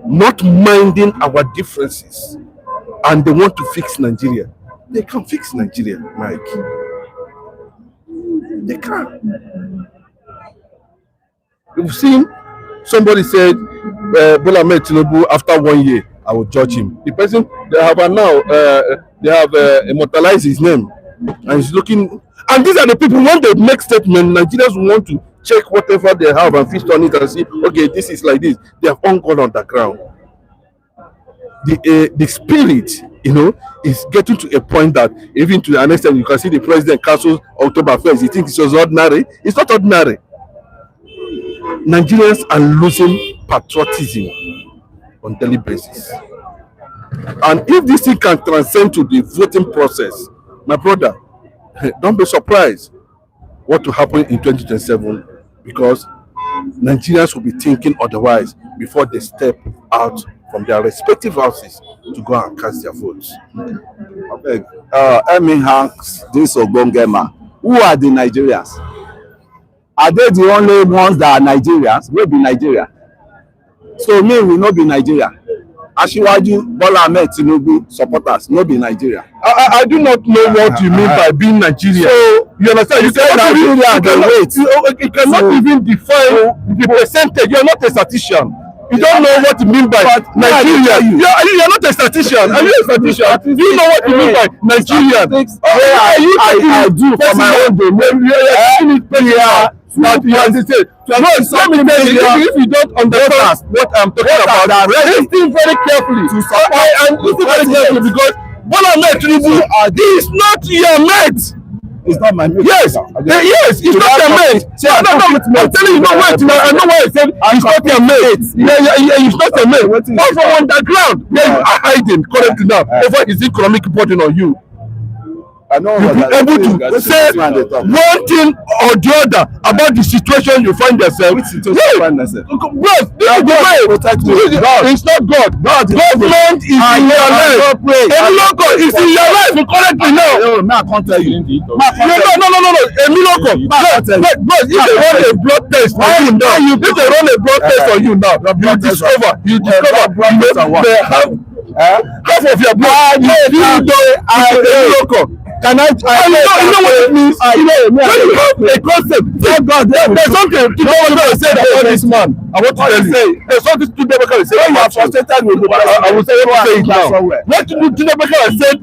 not minding our differences and they want to fix Nigeria, they can fix Nigeria, Mike. They can. You've seen somebody said Bola Tinubu after 1 year I will judge him. The person they have now immortalized his name and he's looking. And these are the people, when they make statement, Nigerians want to check whatever they have and feast on it and see, okay, this is like this. They have all gone on the ground. the spirit, is getting to a point that even to an extent you can see the president cancel October 1st. You think it was ordinary? It's not ordinary. Nigerians are losing patriotism on daily basis. And if this thing can transcend to the voting process, my brother, don't be surprised what will happen in 2027, because Nigerians will be thinking otherwise before they step out from their respective houses to go and cast their votes. Emi Hanks, this Ogbongema, who are the Nigerians? Are they the only ones that are Nigerians? Will be Nigeria. So me will not be Nigeria. Asiwaju Bola Ahmed Tinubu supporters no be Nigeria. I do not know what you mean by being Nigerian. So you understand? You cannot even define the percentage. You are not a statistician. You don't know what you mean by Nigeria. You are not a statistician. Are you a statistician? Do you know what you mean by Nigerian? I do for my own domain. Let me tell you, if you don't understand what I'm talking about, listen very carefully. And listen very carefully, because Bola Ahmed Tinubu is not your mate. It's not my mate. Yes, yes, it's not your mate. No, I'm telling you, no, wait. I know why I said it's not your mate. Yeah, it's not your mate. Also on the ground, where you are hiding currently now over his economic burden on you. I know you be able to say one thing or the other about the situation you find yourself. Which situation you find yourself? Bros, this is the way. It's not God. Government is in your life. Emiloko is in your life currently now. I can't tell you. No. Emiloko. Bros, if they run a blood test for you now, you discover they have half of your blood. Emiloko. Can I? You know what it means? When you have a concept, thank God, there's something Tunde Bakare said about this man. I want to tell you. There's something Tunde Bakare said about you. I will say it now. What Tunde Bakare said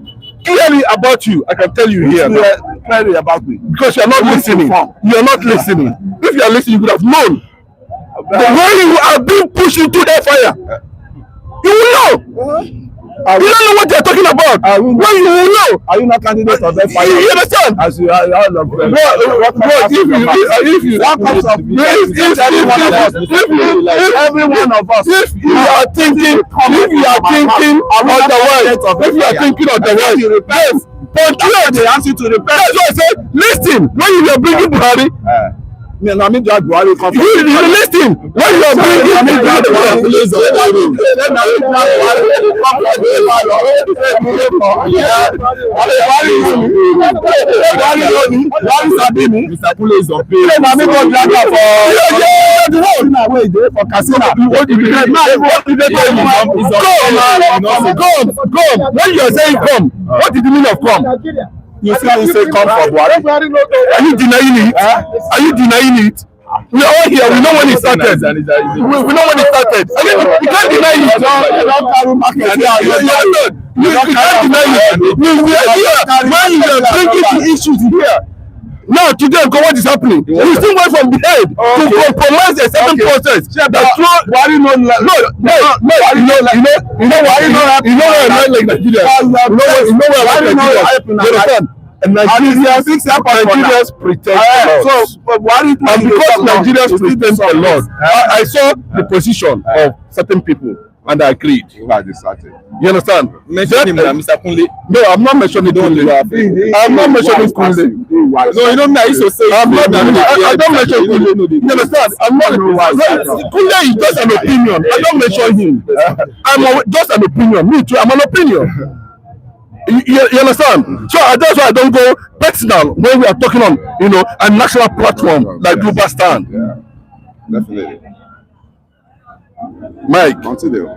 clearly about you, I can tell you here. Clearly about me. Because you are not listening. You are not listening. If you are listening, you would have known. The way you are being pushed into that fire, you will know. You don't know what you're talking about. When you will know. Are you not candidate of that fire? You understand? As you are all of them. Every one of us. If you are thinking otherwise, they ask you to repent. That's why I said, listen, when you are bringing Buhari, me and Ami drag Buhari come. You listen. When you are bringing Mr. Kule is on pay. Come. When you are saying come, what is the meaning of come? You say come for Buhari. Are you denying it? Are you denying it? We are all here. We know when it started. We know when it started. You can't deny it. You can't deny it. We are here. When you are bringing the issues here. Now today, what is happening? We still went from the head to compromise a certain process. Buhari no. You know why I'm not like Nigeria. You know why I'm not like Nigeria. And Nigerians pretend a lot. And because Nigerians pretend a lot, I saw the position of certain people and I agreed. You understand? Mention him, Mr. Kunle. No, I'm not mentioning Kunle. I'm not mentioning Kunle. No, you know me. I used to say. I don't mention Kunle. You understand? I'm not. Kunle is just an opinion. I don't mention him. I'm just an opinion. Me too. I'm an opinion. You understand? So that's why I don't go personal when we are talking on, a national platform like Global Stand. Yeah, definitely. Mike, continue.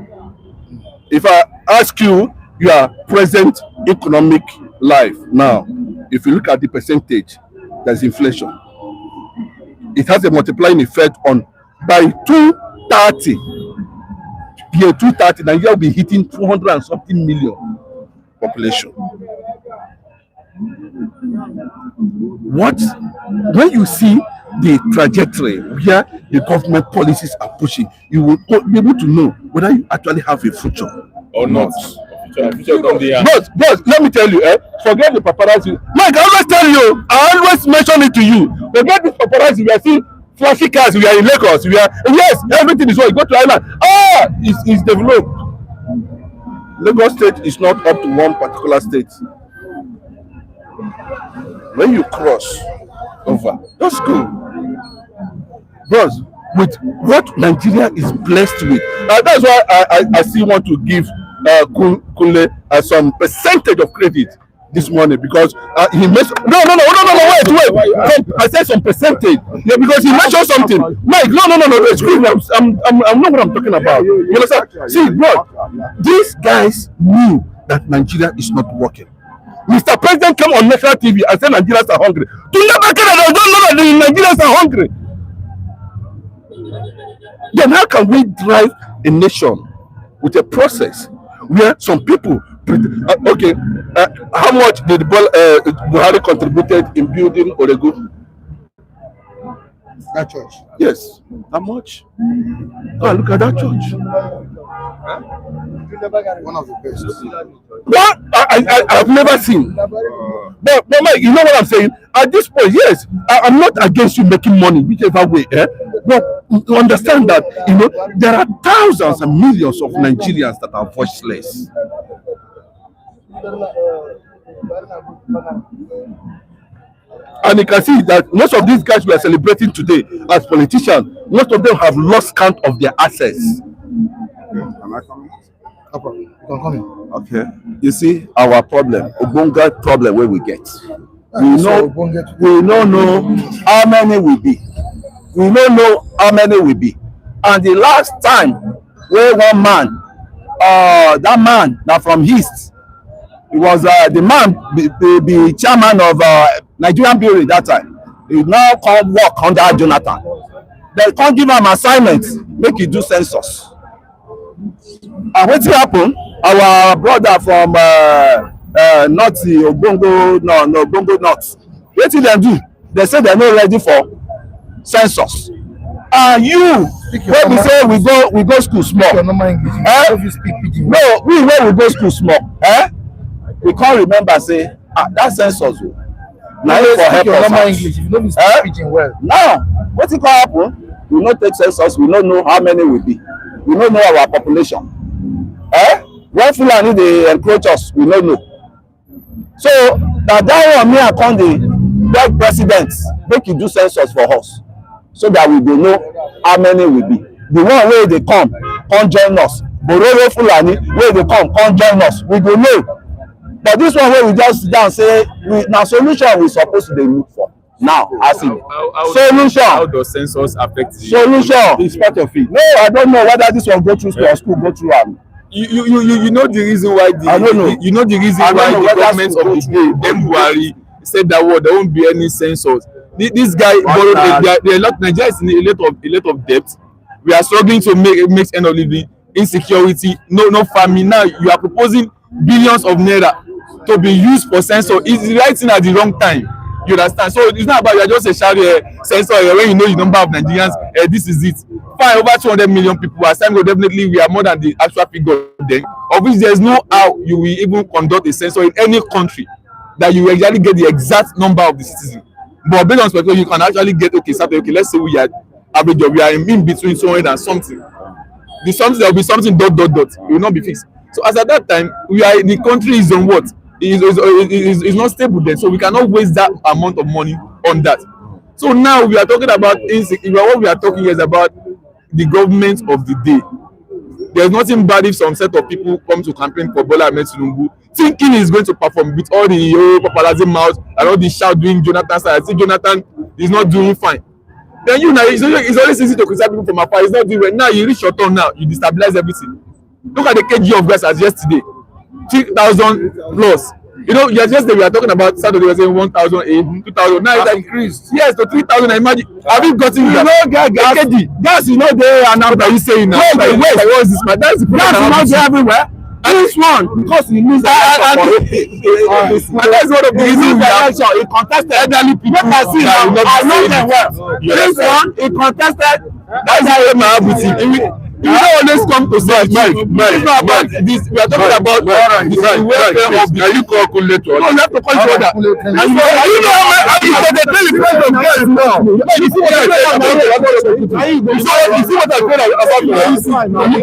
If I ask you, your present economic life now, if you look at the percentage, there's inflation. It has a multiplying effect on by 230. Year 230, Nigeria will be hitting 200 and something million population. What when you see the trajectory where the government policies are pushing, you will be able to know whether you actually have a future. or not? But let me tell you, forget the paparazzi. Mike, I always tell you, I always mention it to you. Forget the paparazzi. We are seeing flashy cars. We are in Lagos. Yes, everything is well. You go to Island. It's developed. Lagos State is not up to one particular state. When you cross over, that's cool. Bros, with what Nigeria is blessed with, that's why I still want to give Kunle some percentage of credit this morning, because he mentioned wait. I said some percentage, yeah, because he mentioned something. Mike, no, excuse me, I'm not what I'm talking about. You understand? See, bro, these guys knew that Nigeria is not working. Mr. President came on national TV and said Nigerians are hungry. Tunde Bakare don't know that the Nigerians are hungry. Then how can we drive a nation with a process where some people how much did Buhari contributed in building Oregun? That church. Yes. How much? Look at that church. One of the best. What? I've never seen. But Mike, you know what I'm saying? At this point, yes, I'm not against you making money, whichever way. But understand that, there are thousands and millions of Nigerians that are voiceless. And you can see that most of these guys we are celebrating today as politicians, most of them have lost count of their assets. Am I coming? You can come in. Okay. You see, our problem, Obonga problem where we get. We don't know how many will be. We don't know how many will be. And the last time where one man, that man that from East, he was the man be chairman of Nigerian Bureau that time. He now come work under Jonathan. They can't give him assignment, make he do census. And what happened? Our brother from North Obongo North. What did they do? They say they're not ready for census. And you, when we say we go school small. No, we go school small. We can't remember say that census. Now for help us. English. If you don't speak pidgin well. Now, what can happen? We not take census. We don't know how many will be. We don't know our population. When Fulani they encroach us, we don't know. So that one me I come the beg president make you do census for us, so that we don't know how many will be. The one where they come join us. Bororo Fulani where they come join us. We don't know. But this one where we just sit down say now solution we supposed to look for. Now, I see. Solution. How does census affect the solution? Is part of it. No, I don't know whether this one go through school or school go through You know the reason why I don't know. You know the reason why the government of the day, then Buhari, said that there won't be any census. This guy borrowed a lot. Nigeria is in a lot of debt. We are struggling to make end of living, insecurity, no famine. Now you are proposing billions of naira to be used for census. It's the right thing at the wrong time. You understand? So it's not about you are just a shout census when you know the number of Nigerians. This is it. Fine, over 200 million people. As time go, definitely we are more than the actual figure then. Of which there is no how you will even conduct a census in any country that you will actually get the exact number of the citizens. But based on speculation, you can actually get okay. Let's say we are average, we are in between 200 and something. The something there will be something ... It will not be fixed. So as at that time, the country is on what? Is not stable then, so we cannot waste that amount of money on that. So now we are talking about what we are talking is about the government of the day. There's nothing bad if some set of people come to campaign for Bola Ahmed Tinubu thinking he's going to perform with all the paparazzi mouth and all the shout doing Jonathan style. I see Jonathan is not doing fine. Then it's always easy to criticize people from afar. He's not doing well. Now you reach your turn now, you destabilize everything. Look at the kg of gas as yesterday. 3,000 plus. Yesterday we are talking about Saturday, we were saying 1,008, 2,000. Now it's increased. Yes, to 3,000. Imagine. Have you gotten gas? Gas is not there, and now what are you saying now? Wait. What is this? But that's the problem. Gas is not there everywhere. This one, because he needs that. That's one of the reasons we have. He contested elderly people. I know them well. This one, he contested. That's how he You don't always come to say it's not about this. We are talking about the welfare of the calculator. No, you have to call each other. And you know how you can tell the price of gas now. You see what I said about you see what I said about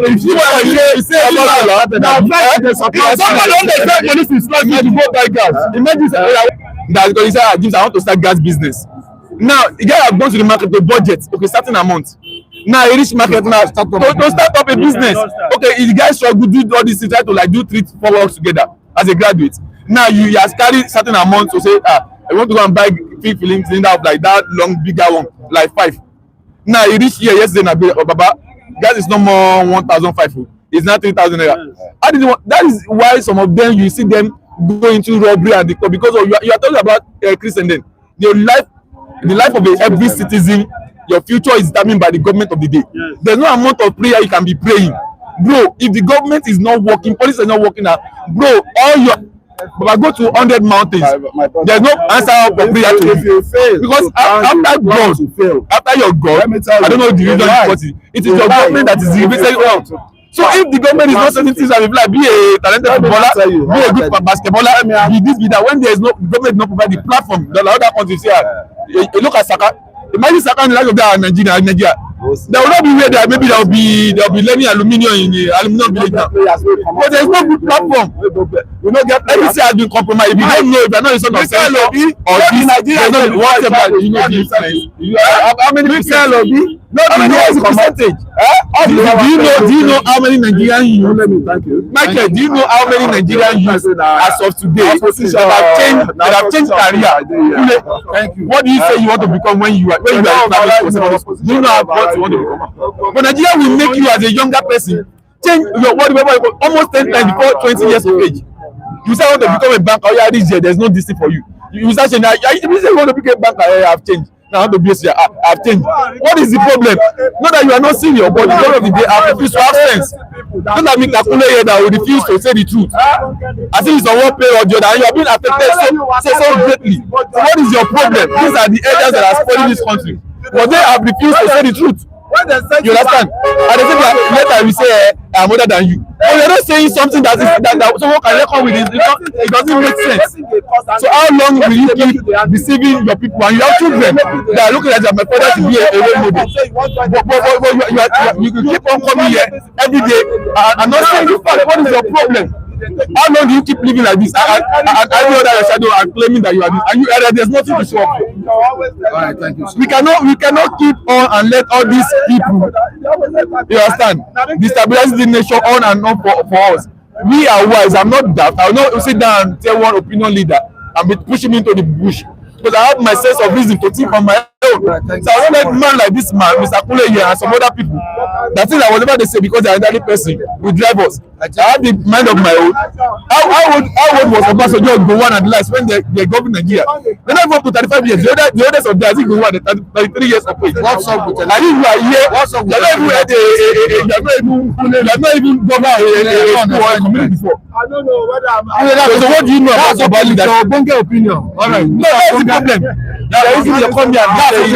you see what I say about somebody understand money to slap you to go buy gas. Imagine that because he said I want to start gas business. Now the guy have gone to the market to budget certain amount. Now he reach market now to start up a business. Okay, the guy struggle do all this, try to like do 3-4 works together as a graduate. Now you has carried certain amount to say I want to go and buy filling cylinder of like that long bigger one like 5. Now he reach here yesterday na baba gas is no more 1,500. It's now 3,000 naira. How did that is why some of them you see them go into robbery and because of you are talking about Christendom. The life of every citizen, your future is determined by the government of the day. Yes. There's no amount of prayer you can be praying. Bro, if the government is not working, police is not working now, bro, all your but I go to 100 mountains, there's no answer for prayer to you. Because after God, after your God, I don't know the reason, it is your government that is representing out. So if the government is not certain things that like be a talented footballer, be a good basketballer, be this, be that, when there is no government not provide the platform, the other countries here, you look at Saka. Imagine Saka in the like of that Nigeria. There will not be where there maybe there will be learning aluminium in the aluminium village now. But there is no good platform. You know, everything has been compromised. If you don't know, if you are not a sort of center or this, there's no whatever you know the influence. How many percent? No, what is the percentage? Do you know how many Nigerian youth? Michael, do you know how many Nigerian youths as of today that have changed career? Thank you. What do you say you want to become when you are established? Do you know what you want to become? But Nigeria will make you as a younger person change your almost 10 times before 20 years of age. You say I want to become a banker. Yeah, this year there's no DC for you. You start saying, you say you want to become a banker. I have changed. Now I want to be a CA. I have changed. What is the problem? Not that you are not senior, but the end of the day, I refuse to have sense. Don't have me calculate here that will refuse to say the truth. I think it's a one pay or the other, and you are being affected so greatly. So what is your problem? These are the areas that are spoiling this country. But they have refused to say the truth. You understand? And they say that later we say I'm older than you. But you're not saying something that someone can reckon with it. It doesn't make sense. So how long will you keep deceiving your people? And you have children that are looking at your father to be a role model. But you keep on coming here every day and not saying the fact. What is your problem? How long do you keep living like this and every other shadow and claiming that you are this and there's nothing to show up for? All right, thank you. We cannot keep on and let all these people, you understand, destabilize the nation on and on for us. We are wise. I'm not that. I will not sit down and tell one opinion leader and be pushing me into the bush. Because I have my sense of reason to think on my own. So I don't let man like this man, Mr. Kule here, and some other people that think that whatever they say because they are an elderly person will drive us. I have the mind of my own. How old was Obasanjo Gowon at last when they governed Nigeria? They're not even up to 35 years. The oldest of them, I think Gowon at 33 years of age. What's up with that? And if you are here, you're not even governor a community before. I don't know whether I'm. So what do you know about Somali? That's your bunker opinion. All right. No, that's the problem. There isn't a come here and that's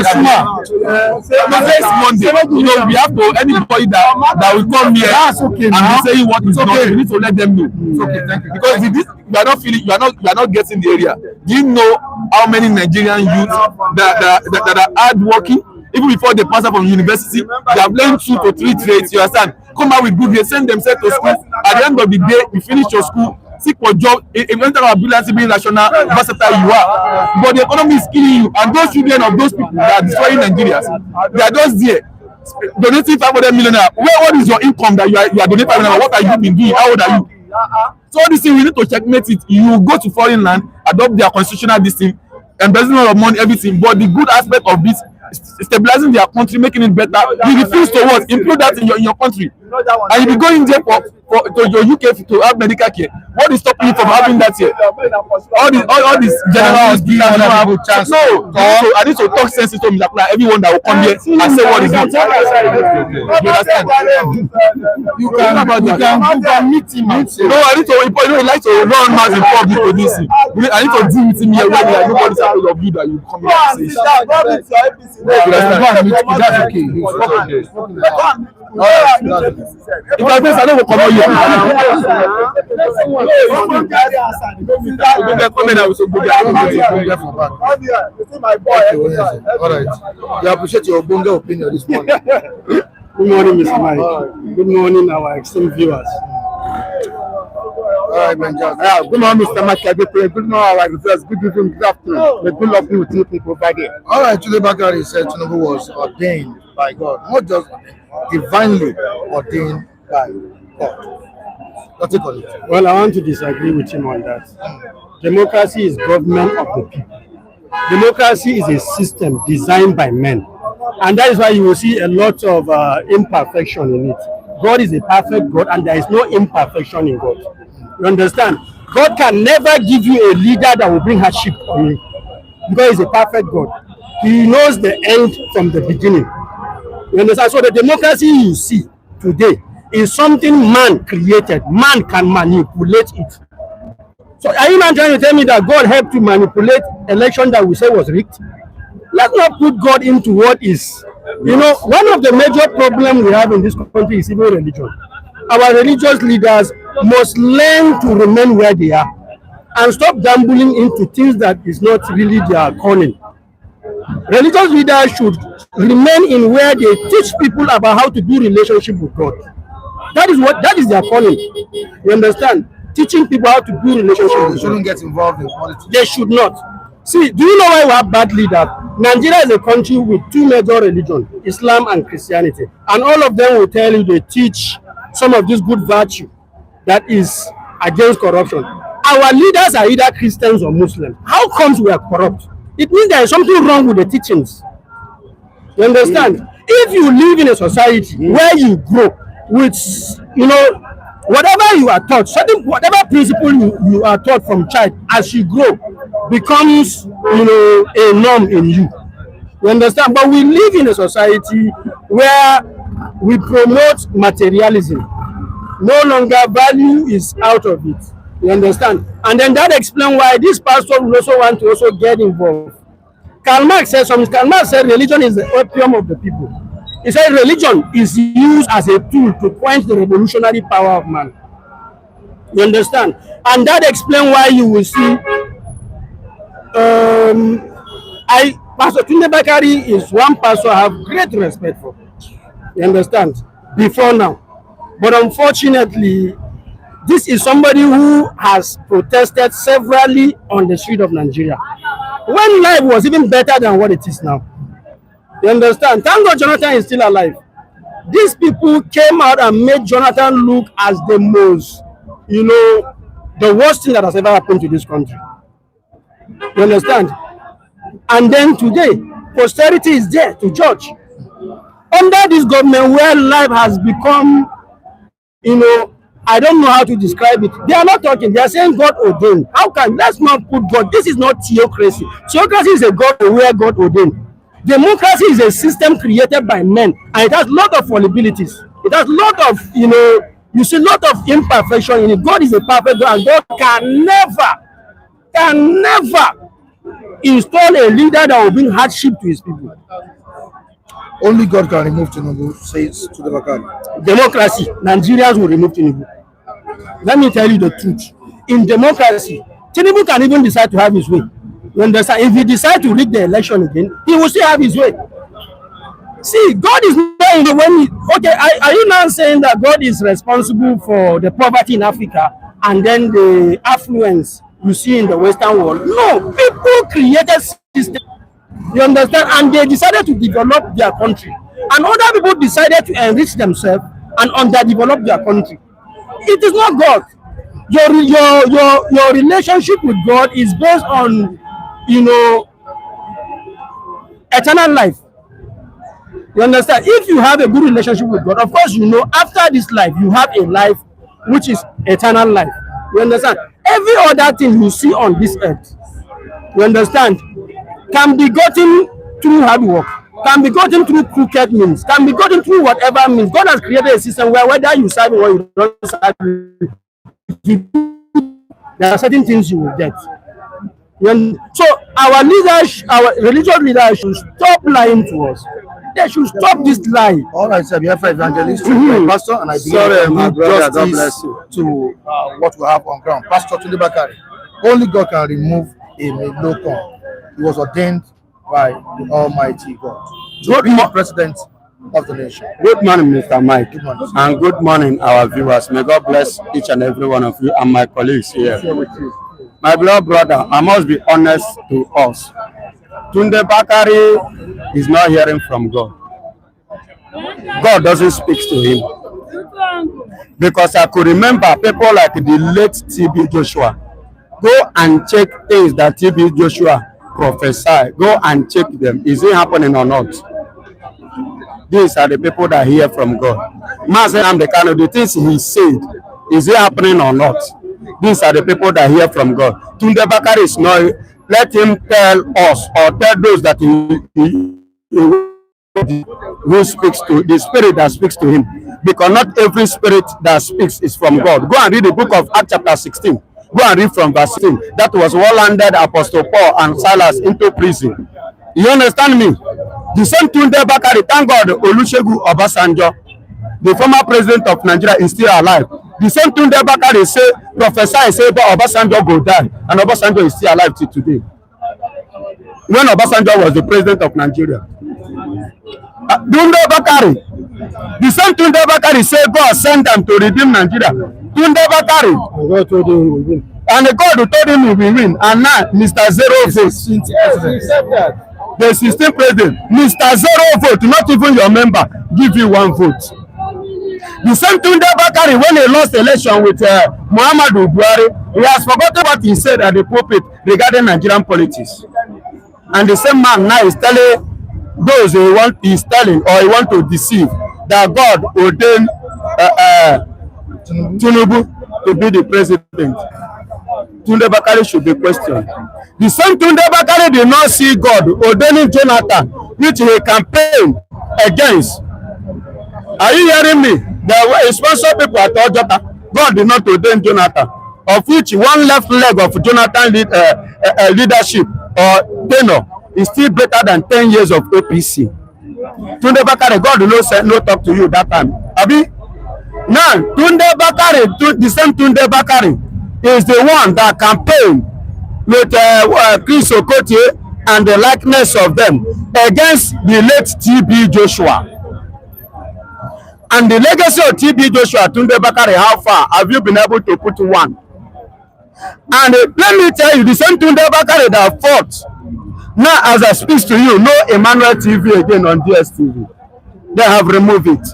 next Monday. You know, we have to anybody that will come here and be saying what is not. We need to let them know. It's okay, thank you. Because you are not feeling, you are not getting the area. Do you know how many Nigerian youths that are hard working? Even before they pass out from university, they have learned 2 to 3 trades. You understand? Come out with good grades, send themselves to school. At the end of the day, you finish your school, seek for job. Eventually, ability being national, versatile you are. But the economy is killing you, and those children of those people that are destroying Nigerians, they are just there donating 500 million. What is your income that you are donating 500 million? What are you been doing? How old are you? So all this thing we need to checkmate it. You go to foreign land, adopt their constitutional this thing, embezzling all of money, everything. But the good aspect of this, stabilizing their country, making it better. You refuse to what? Improve that in your country. And you be going there to your UK to have medical care. What is stopping you from having that here? All these general hospitals don't have a chance. No, I need to talk sense to Mr. Kwara, everyone that will come here and say what is it. You understand? You can meet him. No, I need to. You know, like to run mass in public for this. I need to deal with him here when like nobody's afraid of you that you come here and say. You understand? That's okay. Because this I don't come out here. All right. We appreciate your Bonga opinion this morning. Good morning, Mr. Mike. Good morning, our esteemed viewers. All right, man. Good morning, Mr. Mike. Good morning, our viewers. Good evening, good afternoon. Good luck with Tinubu provided. All right, Tunde Bakare said Tinubu was ordained by God, not just divinely ordained by God. What's it called? Well, I want to disagree with him on that. Democracy is government of the people. Democracy is a system designed by men. And that is why you will see a lot of imperfection in it. God is a perfect God and there is no imperfection in God. You understand? God can never give you a leader that will bring hardship on you. Because he's a perfect God. He knows the end from the beginning. You understand? So the democracy you see today is something man created. Man can manipulate it. So are you not trying to tell me that God helped to manipulate election that we say was rigged? Let's not put God into what is. You know, one of the major problems we have in this country is even religion. Our religious leaders must learn to remain where they are and stop gambling into things that is not really their calling. Religious leaders should remain in where they teach people about how to do relationship with God. That is their calling. You understand? Teaching people how to do relationship with God. They shouldn't get involved in politics. They should not. See, do you know why we have bad leaders? Nigeria is a country with two major religions, Islam and Christianity. And all of them will tell you they teach some of this good virtue that is against corruption. Our leaders are either Christians or Muslims. How comes we are corrupt? It means there is something wrong with the teachings. You understand? If you live in a society where you grow with, you know, whatever you are taught, whatever principle you are taught from child, as you grow, becomes, you know, a norm in you. You understand? But we live in a society where we promote materialism. No longer value is out of it. You understand? And then that explains why this pastor will also want to also get involved. Karl Marx said something. Karl Marx said religion is the opium of the people. He said religion is used as a tool to quench the revolutionary power of man. You understand? And that explains why you will see Pastor Tunde Bakare is one pastor I have great respect for. You understand? Before now. But unfortunately, this is somebody who has protested severally on the street of Nigeria. When life was even better than what it is now. You understand? Thank God Jonathan is still alive. These people came out and made Jonathan look as the most, you know, the worst thing that has ever happened to this country. You understand? And then today, posterity is there to judge. Under this government where life has become, you know, I don't know how to describe it. They are not talking. They are saying God ordained. How can, let's not put God. This is not theocracy. Theocracy is a God where God ordained. Democracy is a system created by men, and it has a lot of fallibilities. It has a lot of, you know, you see a lot of imperfection in it. God is a perfect God, and God can never install a leader that will bring hardship to his people. Only God can remove Tinubu, says Tunde Bakare. Democracy, Nigerians will remove Tinubu. Let me tell you the truth. In democracy, Tinubu can even decide to have his way. You understand? If he decides to rig the election again, he will still have his way. See, God is not in the way. Okay, are you now saying that God is responsible for the poverty in Africa and then the affluence you see in the Western world? No, people created system. You understand? And they decided to develop their country. And other people decided to enrich themselves and underdevelop their country. It is not God. Your relationship with God is based on, you know, eternal life. You understand? If you have a good relationship with God, of course, you know, after this life, you have a life which is eternal life. You understand? Every other thing you see on this earth, you understand, can be gotten through hard work, can be gotten through crooked means, can be gotten through whatever means. God has created a system where whether you serve or you don't serve, there are certain things you will get. So our leaders, our religious leaders should stop lying to us. They should stop this lie. All right, sir. Biafra evangelist, pastor, and I believe Sorry, my brother, God justice bless you. to what we have on ground. Pastor Tunde Bakare. Only God can remove a melocon. He was ordained by the Almighty God to be the president of the nation. Good morning, Mr. Mike. Good morning. And good morning, our viewers. May God bless each and every one of you and my colleagues here. My beloved brother, I must be honest to us. Tunde Bakare is not hearing from God. God doesn't speak to him. Because I could remember people like the late TB Joshua. Go and check things that TB Joshua prophesied. Go and check them. Is it happening or not? These are the people that hear from God. Master Amdekano, the things he said, is it happening or not? These are the people that hear from God. Tunde Bakare is not. Let him tell us or tell those that who speaks to the spirit that speaks to him. Because not every spirit that speaks is from God. Go and read the book of Acts chapter 16. Go and read from verse 16. That was what landed Apostle Paul and Silas into prison. You understand me? The same Tunde Bakare, thank God, Olusegun Obasanjo, the former president of Nigeria, is still alive. The same Tunde Bakare say, prophesy, say, but Obasanjo go die, and Obasanjo is still alive till today. When Obasanjo was the president of Nigeria. Tunde Bakare, the same Tunde Bakare say God sent them to redeem Nigeria. Tunde Bakare, And God told him he will win. and the God who told him he will win, and now Mr. Zero votes. Yes, he said that. The 16th president, Mr. Zero vote, not even your member, give you one vote. The same Tunde Bakare, when he lost election with Muhammadu Buhari, he has forgotten what he said at the pulpit regarding Nigerian politics. And the same man now is telling those he's telling or he want to deceive that God ordained Tinubu to be the president. Tunde Bakare should be questioned. The same Tunde Bakare did not see God ordaining Jonathan, which he campaigned against. Are you hearing me? There were sponsor people at Ojota. God did not ordain Jonathan, of which one left leg of Jonathan leadership or tenure is still better than 10 years of APC. Tunde Bakare, God did not say no talk to you that time. Abi? Now, Tunde Bakare, the same Tunde Bakare, is the one that campaigned with Chris Okotie and the likeness of them against the late TB Joshua. And the legacy of TB Joshua, Tunde Bakare, how far have you been able to put one? And let me tell you, the same Tunde Bakare that fought, now as I speak to you, no Emmanuel TV again on DSTV. They have removed it.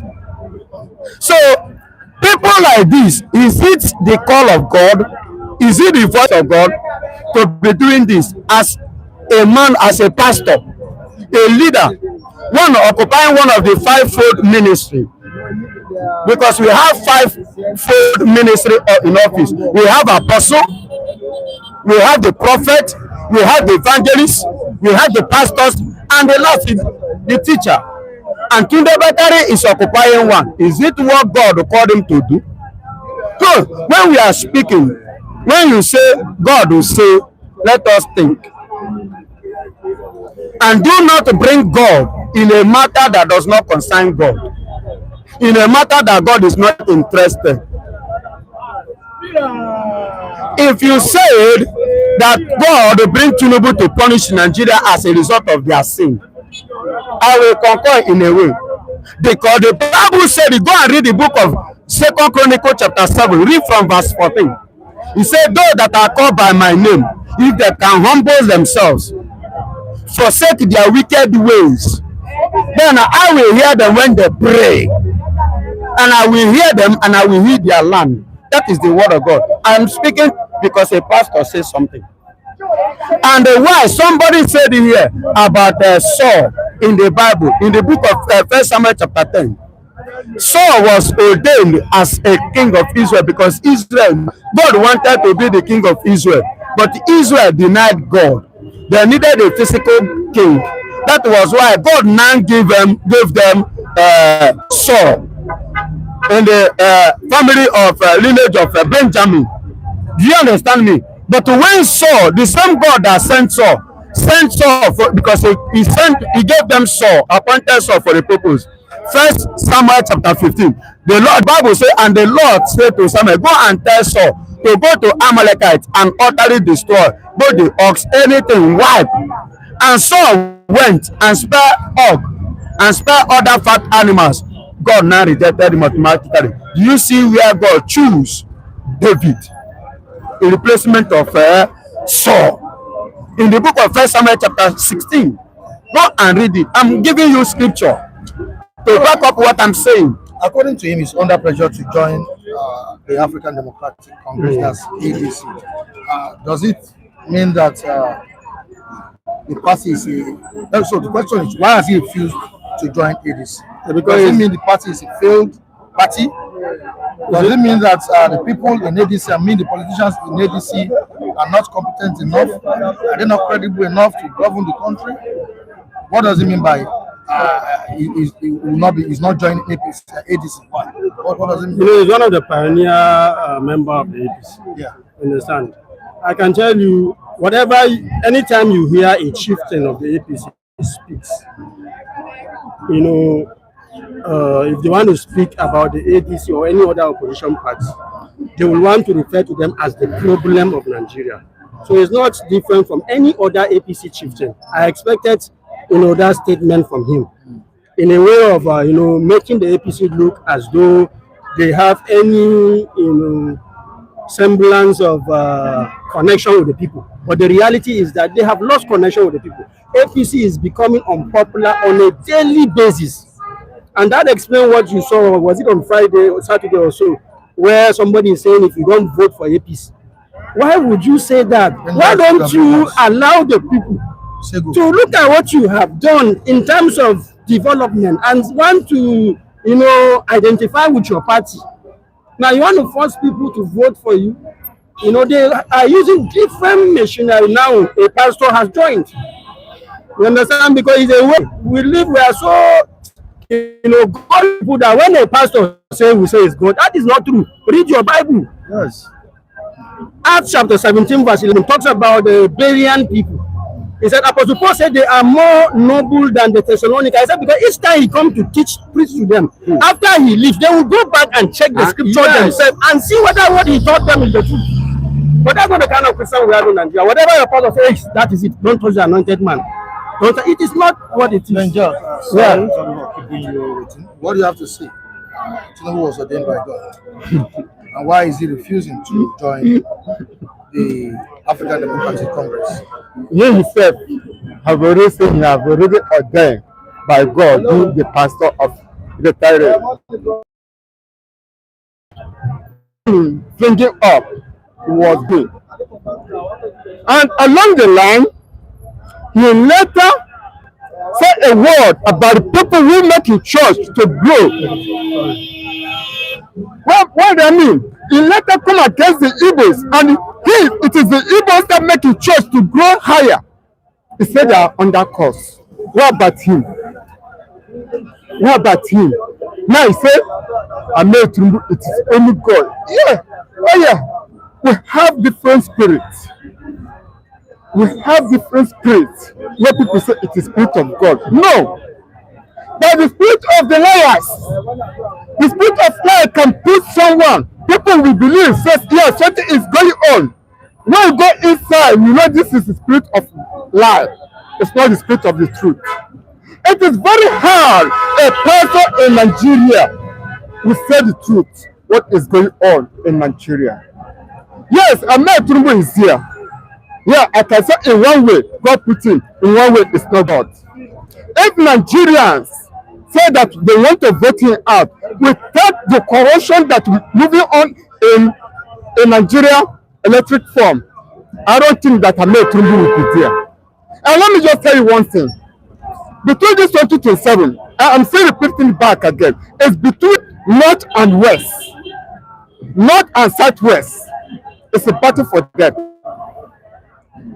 So, people like this, is it the call of God? Is it the voice of God to be doing this as a man, as a pastor, a leader, one occupying one of the fivefold ministry? Because we have fivefold ministry in office. We have apostle, we have the prophet, we have the evangelist, we have the pastors, and the last is the teacher. And Tunde Bakare is occupying one. Is it what God called him to do? So when we are speaking, when you say God will say, let us think. And do not bring God in a matter that does not concern God. In a matter that God is not interested. If you said that God will bring Tinubu to punish Nigeria as a result of their sin, I will concur in a way. Because the Bible said, go and read the book of 2 Chronicles chapter 7, read from verse 14. He said, those that are called by my name, if they can humble themselves, forsake their wicked ways, then I will hear them when they pray. And I will hear them and I will heal their land. That is the word of God. I am speaking because a pastor says something. And why somebody said here about Saul in the Bible, in the book of 1 Samuel chapter 10. Saul was ordained as a king of Israel because Israel, God wanted to be the king of Israel, but Israel denied God. They needed a physical king. That was why God now gave them Saul in the family of lineage of Benjamin. Do you understand me? But when Saul, the same God that sent Saul, sent Saul for, because he gave them Saul, appointed Saul for the purpose. First Samuel chapter 15. The Lord Bible say, and the Lord said to Samuel, go and tell Saul to go to Amalekites and utterly destroy both the ox, anything wipe. And Saul went and spared Og and spared other fat animals. God now rejected him automatically. Do you see where God choose David in replacement of Saul? In the book of First Samuel chapter 16. Go and read it. I'm giving you scripture to back up what I'm saying. According to him, he's under pressure to join the African Democratic Congress, that's ADC. Does it mean that the party is so the question is, why has he refused to join ADC? Because does it mean the party is a failed party? Does it mean that the people in ADC, I mean the politicians in ADC, are not competent enough? Are they not credible enough to govern the country? What does it mean by he's not joining ADC? What does it mean? You know, he's one of the pioneer member of the ADC. Yeah. Understand? I can tell you, anytime you hear a chieftain of the APC speaks, you know, if they want to speak about the ADC or any other opposition party, they will want to refer to them as the problem of Nigeria. So it's not different from any other APC chieftain. I expected, you know, that statement from him in a way of, you know, making the APC look as though they have any, you know, semblance of connection with the people. But the reality is that they have lost connection with the people. APC is becoming unpopular on a daily basis. And that explains what you saw, was it on Friday or Saturday or so, where somebody is saying if you don't vote for APC. Why would you say that? Why don't you allow the people to look at what you have done in terms of development and want to, you know, identify with your party? Now you want to force people to vote for you. You know, they are using different machinery now. A pastor has joined. You understand? Because it's a way we are so, you know, God people that when a pastor say we say it's God, that is not true. Read your Bible. Yes. Acts chapter 17 verse 11 talks about the Berean people. He said, Apostle Paul said they are more noble than the Thessalonians. I said, because each time he comes to preach to them, after he leaves, they will go back and check the scripture themselves and see whether what he taught them is the truth. But that's not the kind of Christian we have in Nigeria. Whatever your pastor says, that is it. Don't touch the anointed man. It is not what it is. What do you have to say? Tinubu was ordained by God. And why is he refusing to join the African Democratic Congress? He himself have already said he have already ordained by God, being the pastor of the Tyrant. Bringing up was good. And along the line, he later said a word about the people who make the church to grow. What do I mean? He later come against the Igbos, and it is the Igbos that make the church to grow higher. He said they are under curse. What about him? What about him? Now he said, I made it is only God. Yeah, oh yeah. We have different spirits. We have different spirits where people say it is spirit of God. No. But the spirit of the liars, the spirit of lie can put someone, people will believe, says, yes, something is going on. When you go inside, you know this is the spirit of lie. It's not the spirit of the truth. It is very hard a person in Nigeria will say the truth, what is going on in Nigeria. Yes, Ahmed Tinubu is here. Yeah, I can say in one way, God put him. In one way, it's not God. If Nigerians say that they want to vote him out, without the corruption that is moving on in Nigeria electric form, I don't think that Ahmed Tinubu will be there. And let me just tell you one thing. Between this 2027, I'm still repeating back again, it's between North and West. North and Southwest. It's a battle for them.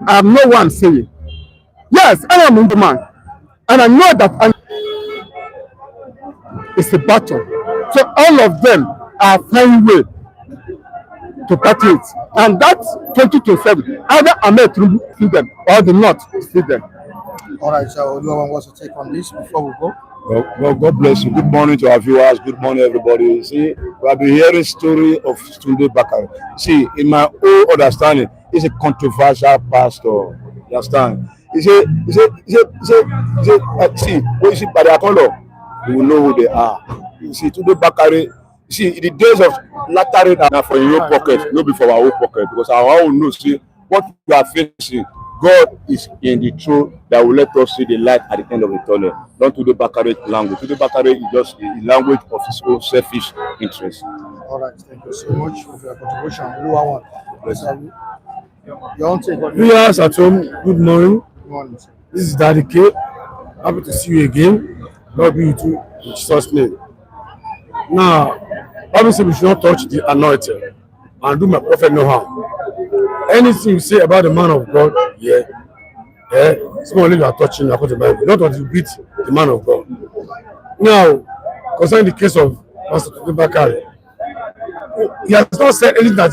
I know what I'm saying. Yes, I am a man. And I know that it's a battle. So all of them are finding way to party it. And that 2027, either Ahmed Tinubu feed them or the North feed them. All right, so Oluwawan wants to take on this before we go. Well, God bless you. Good morning to our viewers. Good morning, everybody. See, we have been hearing story of Tunde Bakare. See, in my own understanding, he's a controversial pastor. You understand? See, when you see by their color, you will know who they are. You see, Tunde Bakare. See, in the days of latter now for your own pocket, not be for our own pocket, because our own knows. See, what we are facing. God is in the truth that will let us see the light at the end of the tunnel. Not to the Bakare language. To the Bakare is just a language of his own selfish interest. All right, thank you so much for your contribution. Oluwawan, your own take on Viewers at home, good morning. Good morning. This is Daddy K. Happy to see you again. God be with you in Jesus' name. Now, obviously, we should not touch the anointed and do my prophet no harm. Anything you say about the man of God, small you are touching according to the Bible, not until you beat the man of God. Now, concerning the case of Pastor Tunde Bakare, he has not said anything that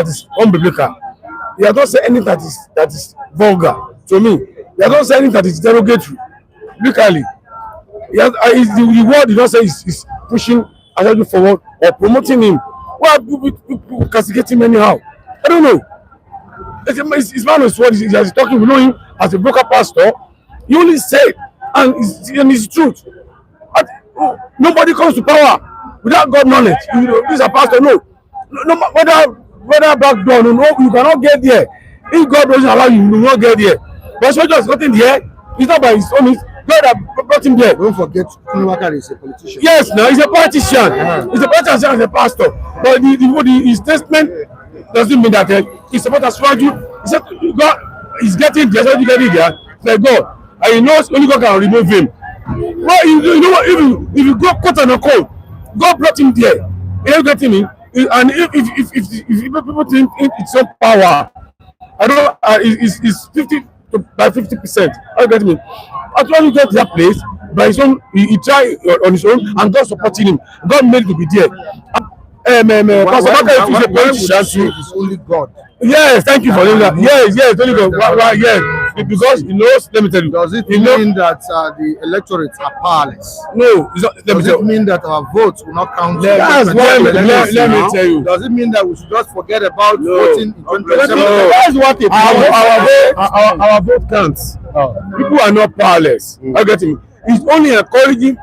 is unbiblical. He has not said anything that is vulgar to me. He has not said anything that is derogatory. Biblically, the word he not say is pushing Ashadu forward or promoting him. Why are people castigating him anyhow? I don't know. His man is what he's talking. We know him as a broker pastor. He only said, and it's truth. Nobody comes to power without God knowledge. This is a pastor. No, whether back door, no, you cannot get there. If God doesn't allow you, you will not get there. But so just got in there. It's not by his own. God that brought him there. Don't forget, Tunde Bakare is a politician. Yes, now he's a politician. He's a politician as a pastor. But his statement doesn't mean that he's supposed to swear you. He said God is getting there, so you get it there. Like God, and he knows only God can remove him. Well, you know what? If you go quote and unquote, God brought him there. He ain't getting him. And if people think it's some power, I don't know. It's 50 by 50%. Are you getting me? Actually, get to that place by his own. He tried on his own, and God supporting him. God made him to be there. Pastor Bakare is a politician. It's only God. Yes, thank you for doing that. Yes, only God. Yes, because he knows. Let me tell you. Does it mean that the electorates are powerless? No, it's not, does it mean that our votes will not count? That's why let me tell you. Does it mean that we should just forget about voting in 2027? That's what our vote counts. People are not powerless. I get me. It's only encouraging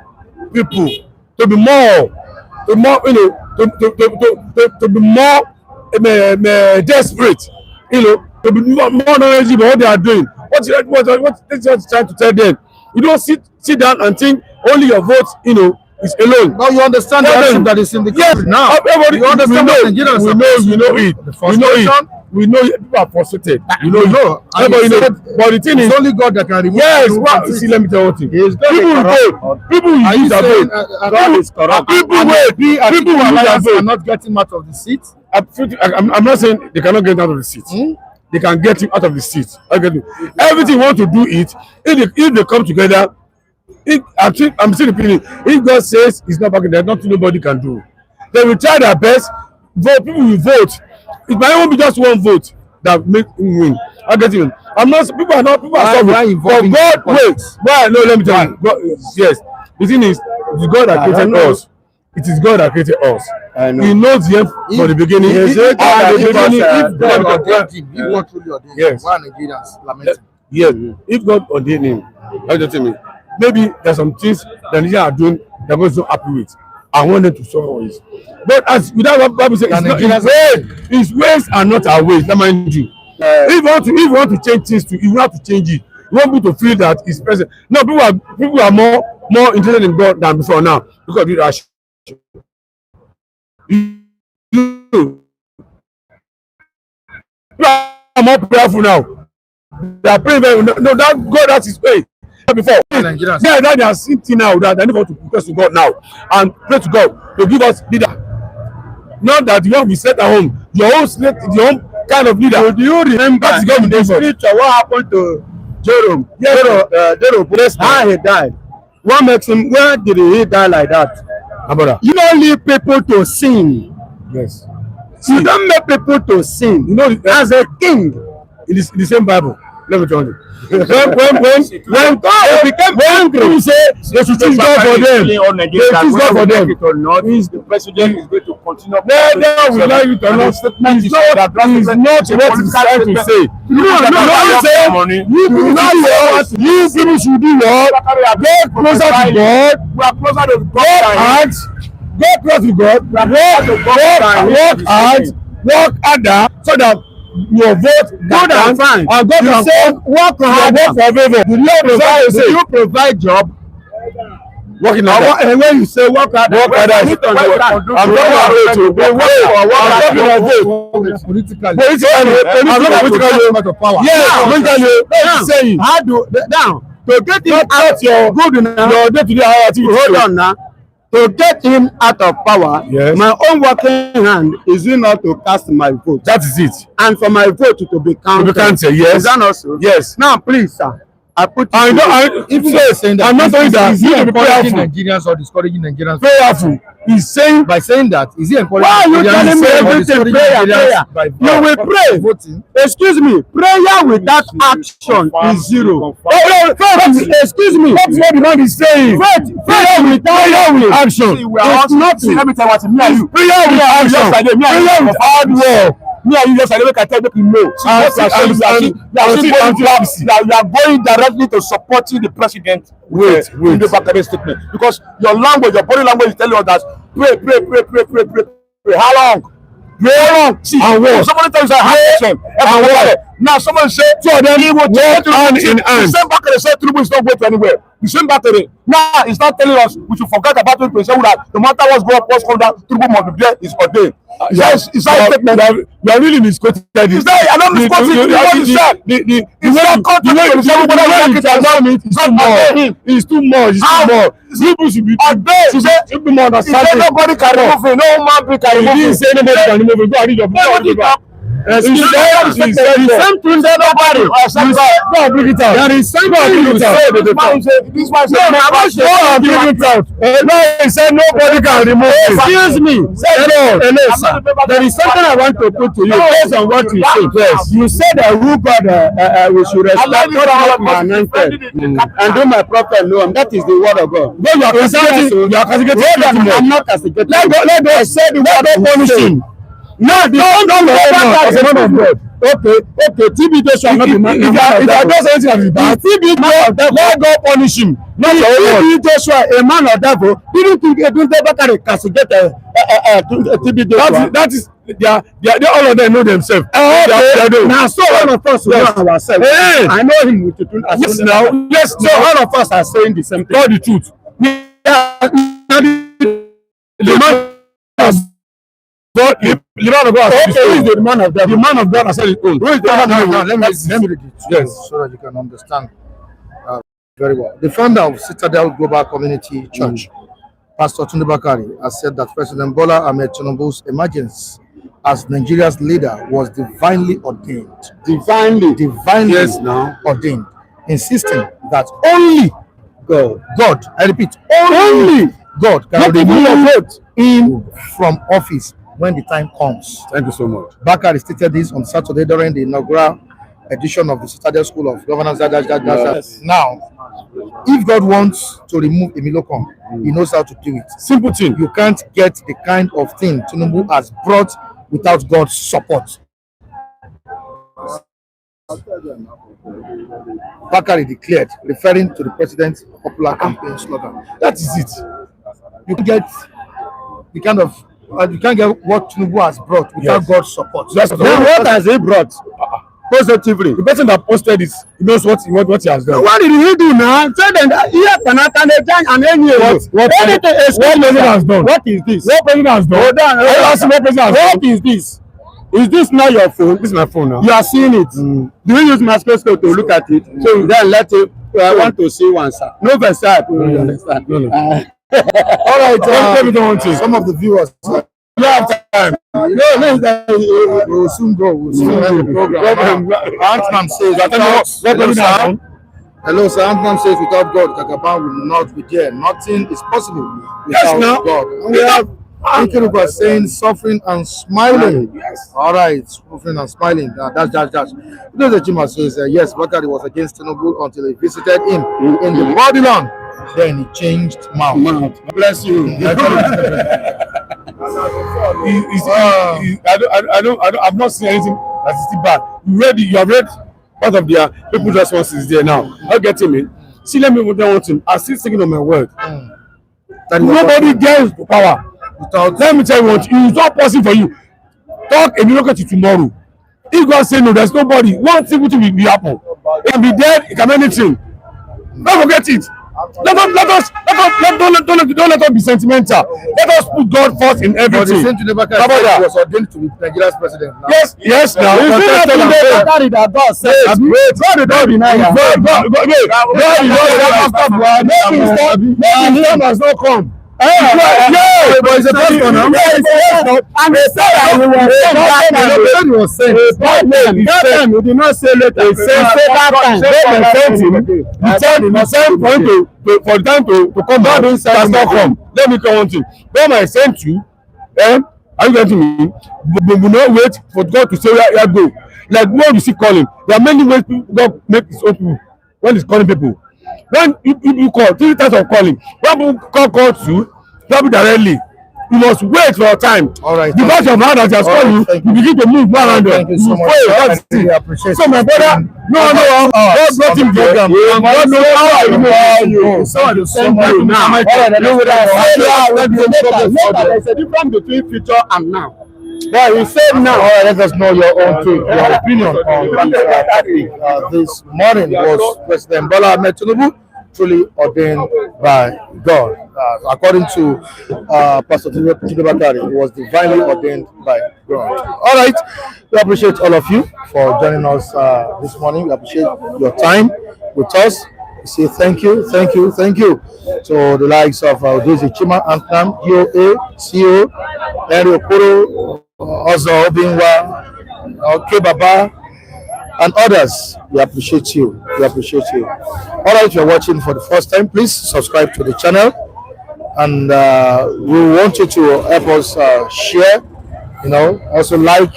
people to be more, to be more desperate. To be more knowledgeable about what they are doing. What is trying to tell them? You don't sit down and think only your vote, is alone. But you understand that is in the country now. Everybody, you understand we know people are frustrated. But the thing is, only God that can remove. Yes, see, let me tell you one thing. People will use their vote. God is corrupt. People will use their vote. Are not getting out of the seat. I'm not saying they cannot get out of the seat. They can get him out of the seat. Everything want to do it. If they come together, I'm still repeating. If God says it's not working, there's nothing nobody can do. They will try their best. People will vote. It might even be just one vote that make him win. I get you. People are suffering. But God, wait. Why? No, let me tell you. God, yes. The thing is, it is God that created us. It is God that created us. He knows the end from the beginning. If God truly ordained him, why are Nigerians lamenting? Yes. If God ordained him, maybe there's some things that Nigerians are doing that God is not happy with. I want them to solve it. But as without what Bible says, his ways are not our ways. That mind you. If you want to change things, you have to change it. You want people to feel that it's present. No, people are more interested in God than before now because you are. People are more prayerful now. They are praying very no. That God has His way. Before, they are sitting now that they need to request to God now and pray to God to give us leader. Not that you want to be set at home, your own kind of leader. Do you remember in the scripture what happened to Jerome? Jerome, how he died. What makes him? Where did he die like that? You don't leave people to sin. Yes. You don't make people to sin. You know, As a king, in the same Bible, let me tell you. when God became angry, you say they should choose God for them, they choose God for them. The president is going to continue. Whether we like it or not, it's not what he's trying to say. No, you people should do what? Get closer to God. We are closer to God. Go close to God. Work hard, work harder, so that your vote good and fine. And God can say work hard, work for favor. Do you provide job? Working hard. And when you say work hard, I'm talking about power. Yes, how do down to get him out your good now? Hold on now. To get him out of power, yes. My own working hand is not to cast my vote. That is it. And for my vote to be counted. Yes. Is that not so? Yes. Now, please, sir. If you are saying that, I'm not saying that. Is he encouraging Nigerians or discouraging Nigerians? Prayerful. He's saying by saying that, is he encouraging? Why are you telling me everything? Prayer. You will pray. Voting? Excuse me. Prayer without action is zero. Excuse me. That's what the man is saying. Prayer without action is nothing. Let me tell you what me and you. Prayer with action. Prayer with hard work. Me and you just make I tell you no. You are going directly to supporting the president. Wait. Tunde Bakare statement, because your language, your body language is telling us that pray. How long? See, somebody tells you how now someone say two of them will work hand in hand. The same Bakare said Tinubu is not going to anywhere. The same Bakare now is not telling us we should forget about it. Say that no matter what's going up, what's come down, Tinubu must be there. Is ordained. Yes, it's not a statement. You are really misquoted. Is that I don't misquote it. What you said. It's too much. People should be more understanding. Nobody can remove it. No man can remove it. He didn't say nobody can remove it. Go and read your book. The same Tunde Bakare. Go and bring it out. There is somebody you say this man said bring it out. No, he said nobody can remove it. Excuse me. Hello, sir. There is something I want to put to you based on what you say. Yes. You said that who God we should respect God my anointed and do my prophet know him. That is the word of God. No, you are castigating. I'm not castigating. Let go say the word of punishing. No, the son of God. Okay. TB Joshua not the man. If I do something that is bad, TB let God punish him. Not your own. TB Joshua, a man of devil, didn't think Tunde Bakare castigate TB Joshua. That is they all of them know themselves. Now, so all of us know ourselves. Hey. I know him with Tunde. Yes, now. Yes, so all of us are saying the same thing. Tell the truth. The man has the man of God the man of God. The man of God has said it own. Let me read it. Yes, so that you can understand very well. The founder of Citadel Global Community Church, Pastor Tunde Bakare, has said that President Bola Ahmed Tinubu's emergence as Nigeria's leader was divinely ordained. Divinely yes, now. Ordained, insisting that only God, I repeat, only God can remove him from office when the time comes. Thank you so much. Bakare stated this on Saturday during the inaugural edition of the Citadel School of Governance. Yes. Now, if God wants to remove Emilokon, he knows how to do it. Simple thing. You can't get the kind of thing Tinubu has brought without God's support. Bakare declared, referring to the president's popular campaign slogan. That is it. You can get the kind of you can't get what Tinubu has brought without God's support. Then what has he brought? Positively. The person that posted this, he knows what he has done. What did he do now? Tell them that what has done? What is this? What president has done? Hold on. What is this? Is this not your phone? This is my phone now. You are seeing it. Do you use microscope to look at it? So then let it. I want to see one, sir. No, sir. You understand? No. All right, some of the viewers. You have time. We'll soon go. We'll soon end the program. Antman says, hello, sir. Antman says, without God, Jagaban will not be there. Nothing is possible without God. And Ikiru was saying suffering and smiling. Yes. All right, suffering and smiling. That's. You know, the Chima says, yes, Bakare was against Tinubu until he visited him in the Babylon. Then he changed mouth. Bless you. I've not seen anything that's still bad. You have read part of their people's responses there now. I'll get him in. See, let me want him. I'm still thinking on my word. Nobody gets power. Let me tell you what, it's not possible for you. Talk and you look at it tomorrow. If God say no, there's nobody. One single thing will happen. It can be dead, it can be anything. Don't forget it. Don't let us be sentimental. Let us put God first in everything. But the same Tunde Bakare was ordained to be Nigeria's president now. Yes, now. God has not come. But it's a first one. And they said that he was sent. That time, he did not say later. He said that time. He sent for the time to come back. He has not come. Let me come on to you. When I sent you, are you getting me? We will not wait for God to say where go. Like when you see calling, there are many ways God make his own people when he's calling people. When you call, 3 times of calling, when people call you, probably directly, you must wait for your time. All right. Because your man has just called you, you begin to move around there. Thank you so much. I really appreciate So my brother, God brought him program. God knows how you know. So the same way now. There's a difference between future and now. But he said now. All right, let us know your own take, your opinion on this topic. This morning was President Bola Ahmed Tinubu truly ordained by God. According to Pastor Tunde Bakare, he was divinely ordained by God. All right, we appreciate all of you for joining us this morning. We appreciate your time with us. We say thank you to the likes of Odozi Chima, Anthem, DOA, CO, Henry Okoro, Ozo Obinwa, Baba, and others. We appreciate you. All right, if you're watching for the first time, please subscribe to the channel, and we want you to help us share, also like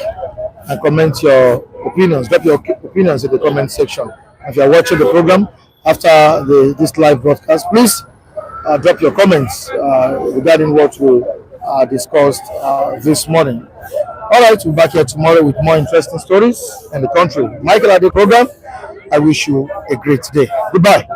and comment your opinions. Drop your opinions in the comment section. If you're watching the program after this live broadcast, please drop your comments regarding what we discussed this morning. All right, we'll be back here tomorrow with more interesting stories in the country. Michael at the program. I wish you a great day. Goodbye.